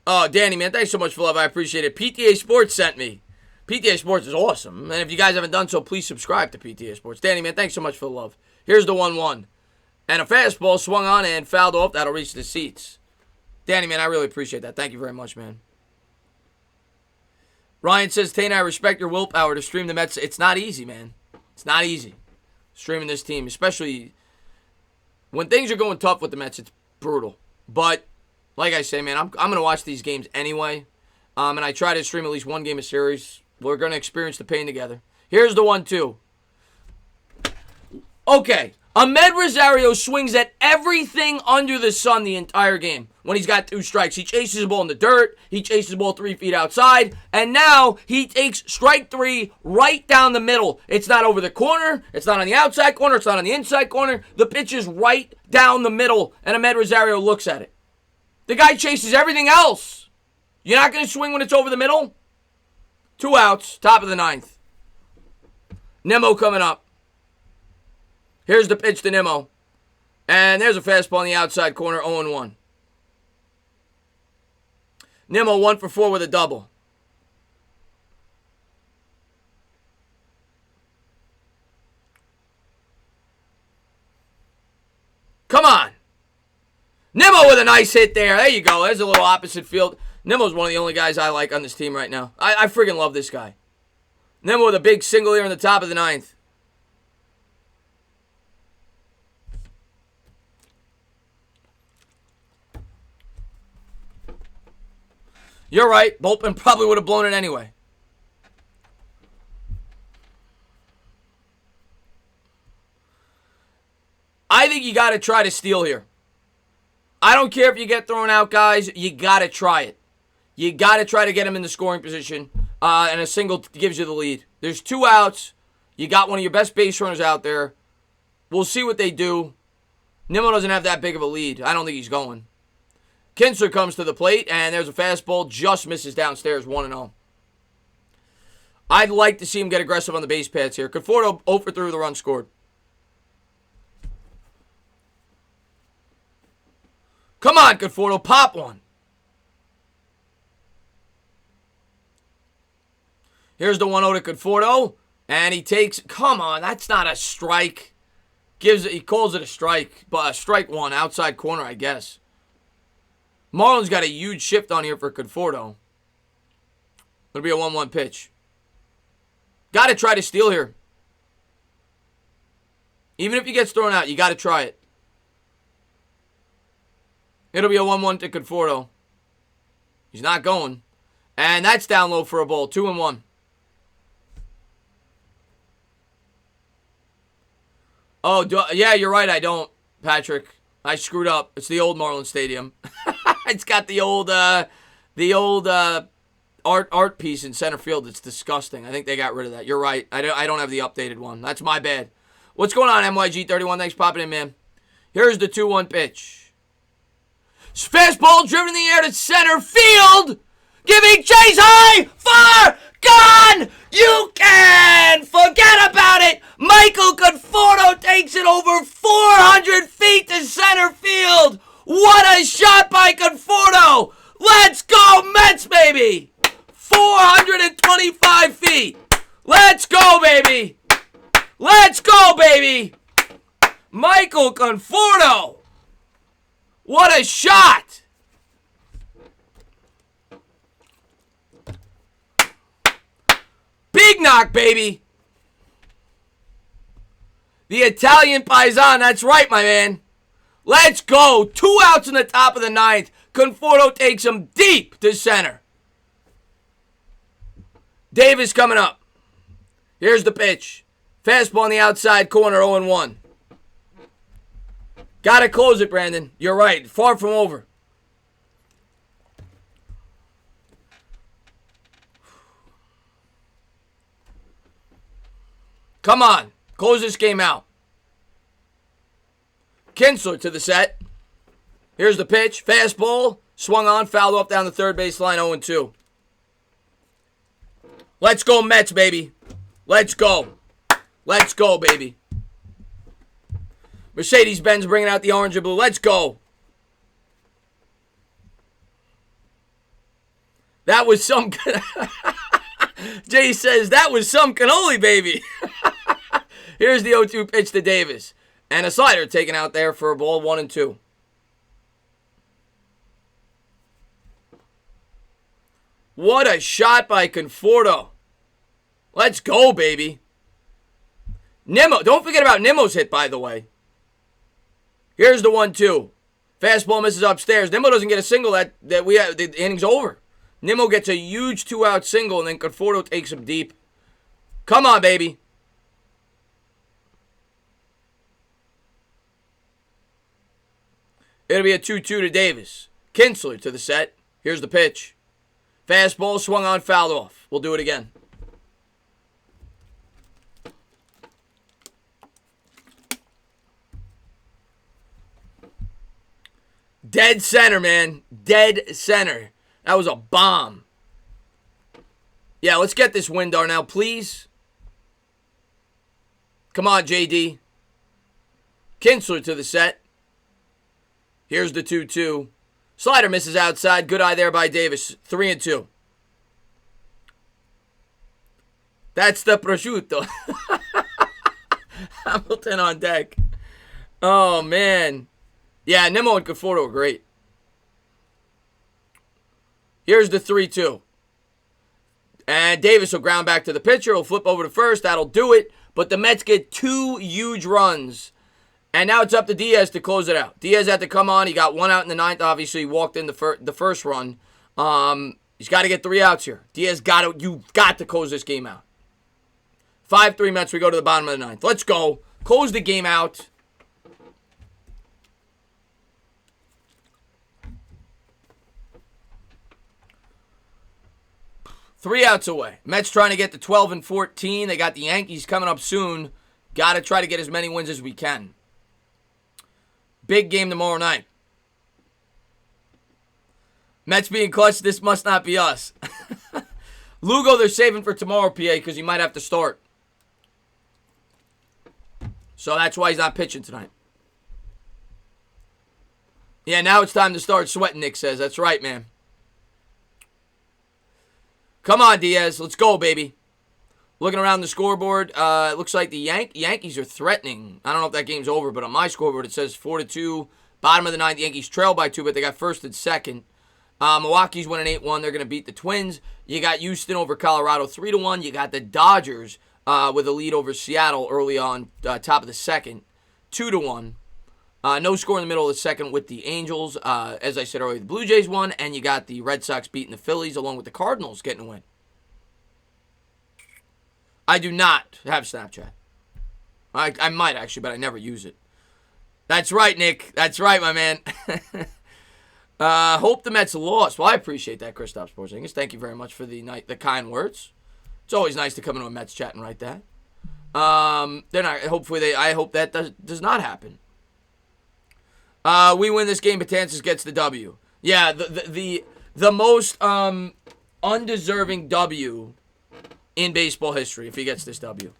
Oh, Danny, man, thanks so much for love. I appreciate it. PTA Sports sent me. PTA Sports is awesome. And if you guys haven't done so, please subscribe to PTA Sports. Danny, man, thanks so much for the love. Here's the 1-1. And a fastball swung on and fouled off. That'll reach the seats. Danny, man, I really appreciate that. Thank you very much, man. Ryan says, Tane, I respect your willpower to stream the Mets. It's not easy, man. It's not easy streaming this team, especially when things are going tough with the Mets. It's brutal. But, like I say, man, I'm going to watch these games anyway. And I try to stream at least one game a series. We're going to experience the pain together. Here's the 1-2. Okay. Ahmed Rosario swings at everything under the sun the entire game when he's got 2 strikes. He chases the ball in the dirt. He chases the ball 3 feet outside. And now he takes strike 3 right down the middle. It's not over the corner. It's not on the outside corner. It's not on the inside corner. The pitch is right down the middle. And Ahmed Rosario looks at it. The guy chases everything else. You're not going to swing when it's over the middle? 2 outs, top of the 9th. Nimmo coming up. Here's the pitch to Nimmo. And there's a fastball in the outside corner, 0-1. Nimmo 1 for 4 with a double. Come on. Nimmo with a nice hit there. There you go. There's a little opposite field. Nimmo's one of the only guys I like on this team right now. I freaking love this guy. Nimmo with a big single here in the top of the 9th. You're right. Bullpen probably would have blown it anyway. I think you got to try to steal here. I don't care if you get thrown out, guys. You got to try it. You got to try to get him in the scoring position. And a single gives you the lead. There's 2 outs. You got one of your best base runners out there. We'll see what they do. Nimmo doesn't have that big of a lead. I don't think he's going. Kinsler comes to the plate, and there's a fastball. Just misses downstairs, 1-0. I'd like to see him get aggressive on the base paths here. Conforto 0 for 3 with a run scored. Come on, Conforto, pop one. Here's the 1-0 to Conforto, and he takes. Come on, that's not a strike. He calls it a strike, but strike 1, outside corner, I guess. Marlins got a huge shift on here for Conforto. It'll be a 1-1 pitch. Got to try to steal here. Even if he gets thrown out, you got to try it. It'll be a 1-1 to Conforto. He's not going. And that's down low for a ball. 2-1. Oh, yeah, you're right. I don't, Patrick. I screwed up. It's the old Marlins Stadium. It's got the old art piece in center field. It's disgusting. I think they got rid of that. You're right. I don't have the updated one. That's my bad. What's going on, MYG31? Thanks for popping in, man. Here's the 2-1 pitch. Fastball driven in the air to center field. Giving chase high, far, gone. You can forget about it. Michael Conforto takes it over 400 feet to center field. What a shot by Conforto. Let's go Mets, baby. 425 feet. Let's go, baby. Let's go, baby. Michael Conforto. What a shot. Big knock, baby. The Italian Paisan. That's right, my man. Let's go. 2 outs in the top of the 9th. Conforto takes him deep to center. Davis coming up. Here's the pitch. Fastball on the outside corner, 0-1. Got to close it, Brandon. You're right. Far from over. Come on. Close this game out. Kinsler to the set. Here's the pitch. Fastball. Swung on. Fouled off down the third base line. 0-2. Let's go Mets, baby. Let's go. Let's go, baby. Mercedes-Benz bringing out the orange and blue. Let's go. That was some. Jay says that was some cannoli, baby. Here's the 0-2 pitch to Davis. And a slider taken out there for a ball 1-2. What a shot by Conforto. Let's go, baby. Nimmo. Don't forget about Nimmo's hit, by the way. Here's the 1-2. Fastball misses upstairs. Nimmo doesn't get a single. That we have. The inning's over. Nimmo gets a huge 2-out single, and then Conforto takes him deep. Come on, baby. It'll be a 2-2 to Davis. Kinsler to the set. Here's the pitch. Fastball swung on, fouled off. We'll do it again. Dead center, man. Dead center. That was a bomb. Yeah, let's get this win, Darnell, please. Come on, JD. Kinsler to the set. Here's the 2-2. Slider misses outside. Good eye there by Davis. 3-2. That's the prosciutto. Hamilton on deck. Oh, man. Yeah, Nimmo and Conforto are great. Here's the 3-2. And Davis will ground back to the pitcher. He'll flip over to first. That'll do it. But the Mets get 2 huge runs. And now it's up to Diaz to close it out. Diaz had to come on. He got 1 out in the 9th. Obviously, he walked in the first run. He's got to get 3 outs here. Diaz you've got to close this game out. 5-3 Mets. We go to the bottom of the 9th. Let's go. Close the game out. Three outs away. Mets trying to get to 12-14. They got the Yankees coming up soon. Got to try to get as many wins as we can. Big game tomorrow night. Mets being clutch, this must not be us. Lugo, they're saving for tomorrow, PA, because he might have to start. So that's why he's not pitching tonight. Yeah, now it's time to start sweating, Nick says. That's right, man. Come on, Diaz. Let's go, baby. Looking around the scoreboard, it looks like the Yankees are threatening. I don't know if that game's over, but on my scoreboard it says 4-2. Bottom of the 9th, the Yankees trail by 2, but they got first and second. Milwaukee's winning 8-1. They're going to beat the Twins. You got Houston over Colorado 3-1. You got the Dodgers with a lead over Seattle early on, top of the second, 2-1. No score in the middle of the second with the Angels. As I said earlier, the Blue Jays won, and you got the Red Sox beating the Phillies along with the Cardinals getting a win. I do not have Snapchat. I might actually, but I never use it. That's right, Nick. That's right, my man. Hope the Mets lost. Well, I appreciate that, Christoph Sports Angus. Thank you very much for the kind words. It's always nice to come into a Mets chat and write that. They're not. I hope that does not happen. We win this game. Betances gets the W. Yeah, the most undeserving W in baseball history if he gets this W.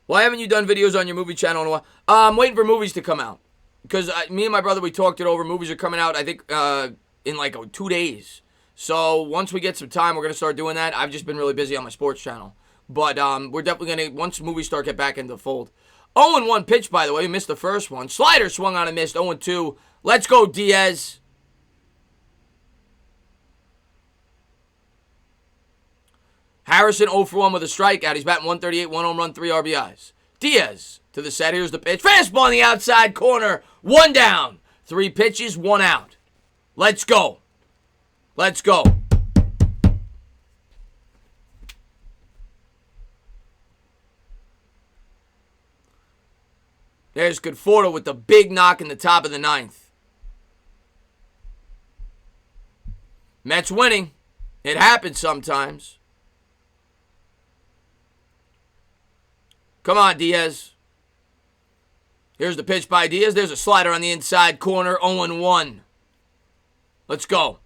Why haven't you done videos on your movie channel in a while? I'm waiting for movies to come out. Because me and my brother, we talked it over. Movies are coming out, I think, in like 2 days. So once we get some time, we're going to start doing that. I've just been really busy on my sports channel. But we're definitely going to, once movies start, get back into the fold. 0-1 pitch, by the way. We missed the first one. Slider swung on and missed. 0-2. Let's go, Diaz. Harrison 0-for-1 with a strikeout. He's batting 138, 1 home run, 3 RBIs. Diaz to the set. Here's the pitch. Fastball on the outside corner. 1 down. 3 pitches, 1 out. Let's go. Let's go. There's Conforto with the big knock in the top of the 9th. Mets winning. It happens sometimes. Come on, Diaz. Here's the pitch by Diaz. There's a slider on the inside corner. 0-1. Let's go.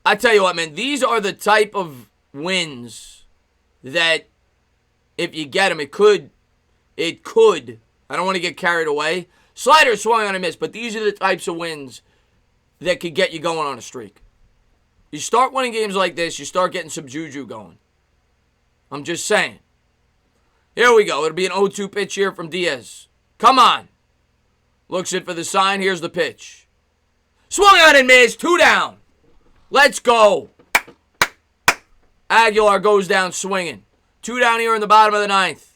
I tell you what, man. These are the type of wins that if you get them, it could. I don't want to get carried away. Slider swung on and missed, but these are the types of wins that could get you going on a streak. You start winning games like this, you start getting some juju going. I'm just saying. Here we go. It'll be an 0-2 pitch here from Diaz. Come on. Looks in for the sign. Here's the pitch. Swung on and missed. 2 down. Let's go. Aguilar goes down swinging. 2 down here in the bottom of the 9th.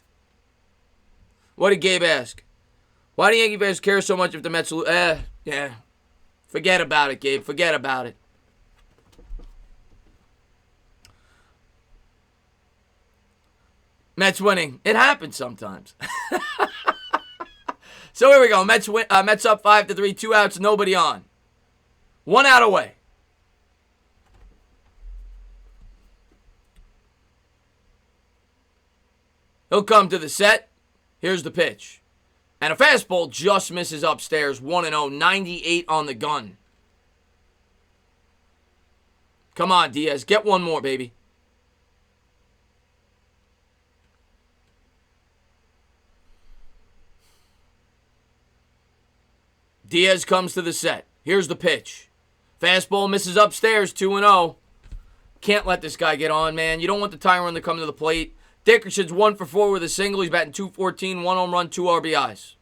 What did Gabe ask? Why do Yankee fans care so much if the Mets lose? Yeah. Forget about it, Gabe. Forget about it. Mets winning. It happens sometimes. So here we go. Mets up 5-3. 2 outs. Nobody on. 1 out away. He'll come to the set. Here's the pitch. And a fastball just misses upstairs. 1-0. 98 on the gun. Come on, Diaz. Get one more, baby. Diaz comes to the set. Here's the pitch. Fastball misses upstairs. 2-0. Can't let this guy get on, man. You don't want the tying run to come to the plate. Dickerson's 1 for 4 with a single. He's batting .214, 1 home run, 2 RBIs.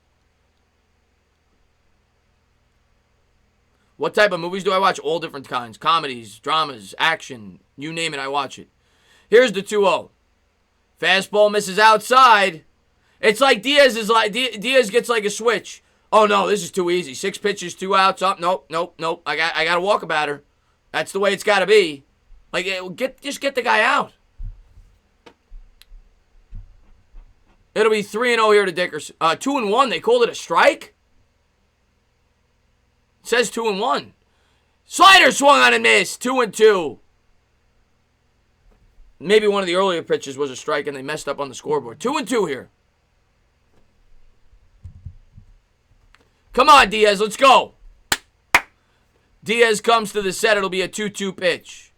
What type of movies do I watch? All different kinds. Comedies, dramas, action. You name it, I watch it. Here's the 2-0. Fastball misses outside. It's like Diaz gets like a switch. Oh, no, this is too easy. 6 pitches, 2 outs. Up. Nope. I got to walk about her. That's the way it's got to be. Like, just get the guy out. It'll be 3-0 here to Dickerson. 2-1. They called it a strike? It says 2-1. Slider swung on and missed. 2-2. Maybe one of the earlier pitches was a strike and they messed up on the scoreboard. 2-2 here. Come on, Diaz. Let's go. Diaz comes to the set. It'll be a 2-2 pitch.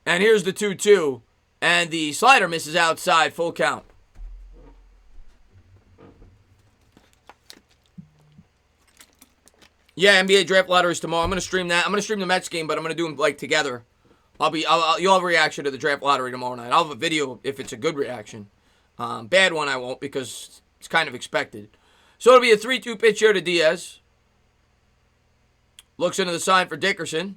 And here's the 2-2. And the slider misses outside. Full count. Yeah, NBA draft lotteries tomorrow. I'm going to stream that. I'm going to stream the Mets game, but I'm going to do them like together. You'll have a reaction to the draft lottery tomorrow night. I'll have a video if it's a good reaction. Bad one I won't because it's kind of expected. So it'll be a 3-2 pitch here to Diaz. Looks into the sign for Dickerson.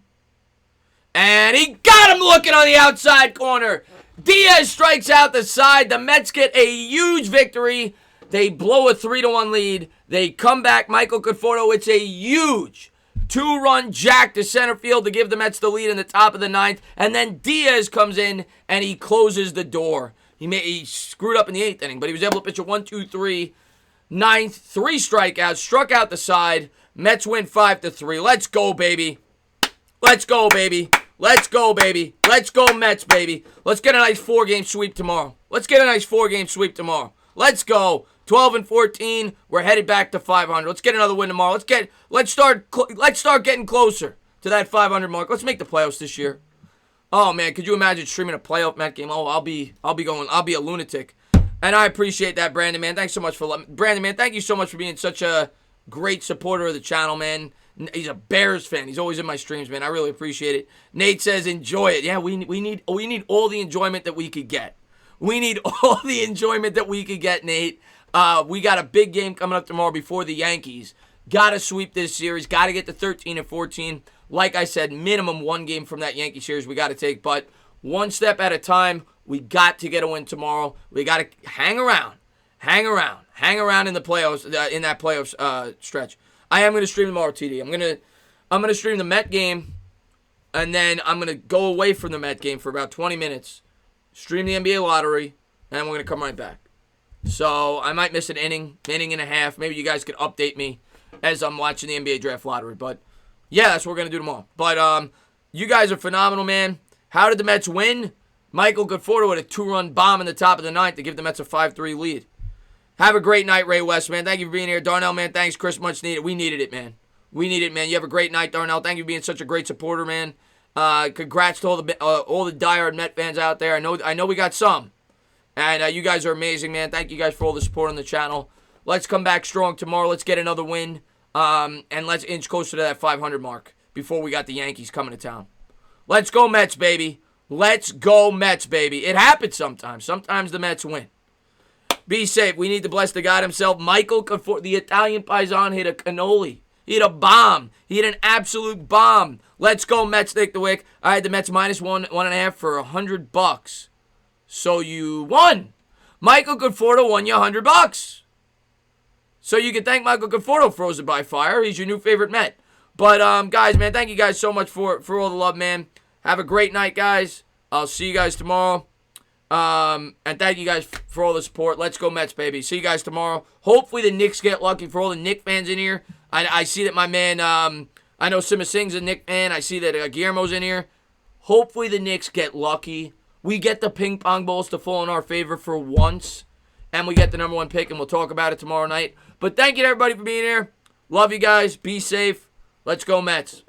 And he got him looking on the outside corner. Diaz strikes out the side. The Mets get a huge victory. They blow a 3-1 lead. They come back. Michael Conforto, it's a huge 2-run jack to center field to give the Mets the lead in the top of the 9th. And then Diaz comes in and he closes the door. He screwed up in the 8th inning, but he was able to pitch a 1-2-3, 9th, 3 strikeouts, struck out the side. Mets win 5-3. Let's go, baby. Let's go, baby. Let's go, baby. Let's go, Mets, baby. Let's get a nice 4-game sweep tomorrow. Let's go. 12-14. We're headed back to 500. Let's get another win tomorrow. Let's start getting closer to that 500 mark. Let's make the playoffs this year. Oh man, could you imagine streaming a playoff Met game? Oh, I'll be a lunatic. And I appreciate that, Brandon, man. Thanks so much Brandon, man. Thank you so much for being such a great supporter of the channel, man. He's a Bears fan. He's always in my streams, man. I really appreciate it. Nate says, enjoy it. Yeah, we need all the enjoyment that we could get. We need all the enjoyment that we could get, Nate. We got a big game coming up tomorrow before the Yankees. Got to sweep this series. Got to get to 13-14. Like I said, minimum 1 game from that Yankee series we got to take. But one step at a time. We got to get a win tomorrow. We got to hang around in the playoffs, in that playoffs stretch. I am going to stream tomorrow, TD. I'm going to stream the Met game, and then I'm going to go away from the Met game for about 20 minutes, stream the NBA lottery, and then we're going to come right back. So I might miss an inning and a half. Maybe you guys could update me as I'm watching the NBA draft lottery. But yeah, that's what we're going to do tomorrow. But you guys are phenomenal, man. How did the Mets win? Michael Conforto with a 2-run bomb in the top of the 9th to give the Mets a 5-3 lead. Have a great night, Ray West, man. Thank you for being here. Darnell, man, thanks. Chris, much needed. We needed it, man. You have a great night, Darnell. Thank you for being such a great supporter, man. Congrats to all the diehard Met fans out there. I know we got some. And you guys are amazing, man. Thank you guys for all the support on the channel. Let's come back strong tomorrow. Let's get another win. And let's inch closer to that 500 mark before we got the Yankees coming to town. Let's go Mets, baby. Let's go Mets, baby. It happens sometimes. Sometimes the Mets win. Be safe. We need to bless the God himself. Michael Conforto, the Italian Paisan, hit a cannoli. He hit a bomb. He hit an absolute bomb. Let's go Mets, Nick the Wick. I had the Mets minus 1.5 for $100. So you won. Michael Conforto won you $100. So you can thank Michael Conforto, Frozen by Fire. He's your new favorite Met. But, guys, man, thank you guys so much for all the love, man. Have a great night, guys. I'll see you guys tomorrow. And thank you guys for all the support. Let's go Mets, baby. See you guys tomorrow. Hopefully the Knicks get lucky. For all the Knicks fans in here, I see that my man, I know Sima Singh's a Knicks fan. I see that Guillermo's in here. Hopefully the Knicks get lucky. We get the ping pong balls to fall in our favor for once. And we get the number 1 pick, and we'll talk about it tomorrow night. But thank you to everybody for being here. Love you guys. Be safe. Let's go Mets.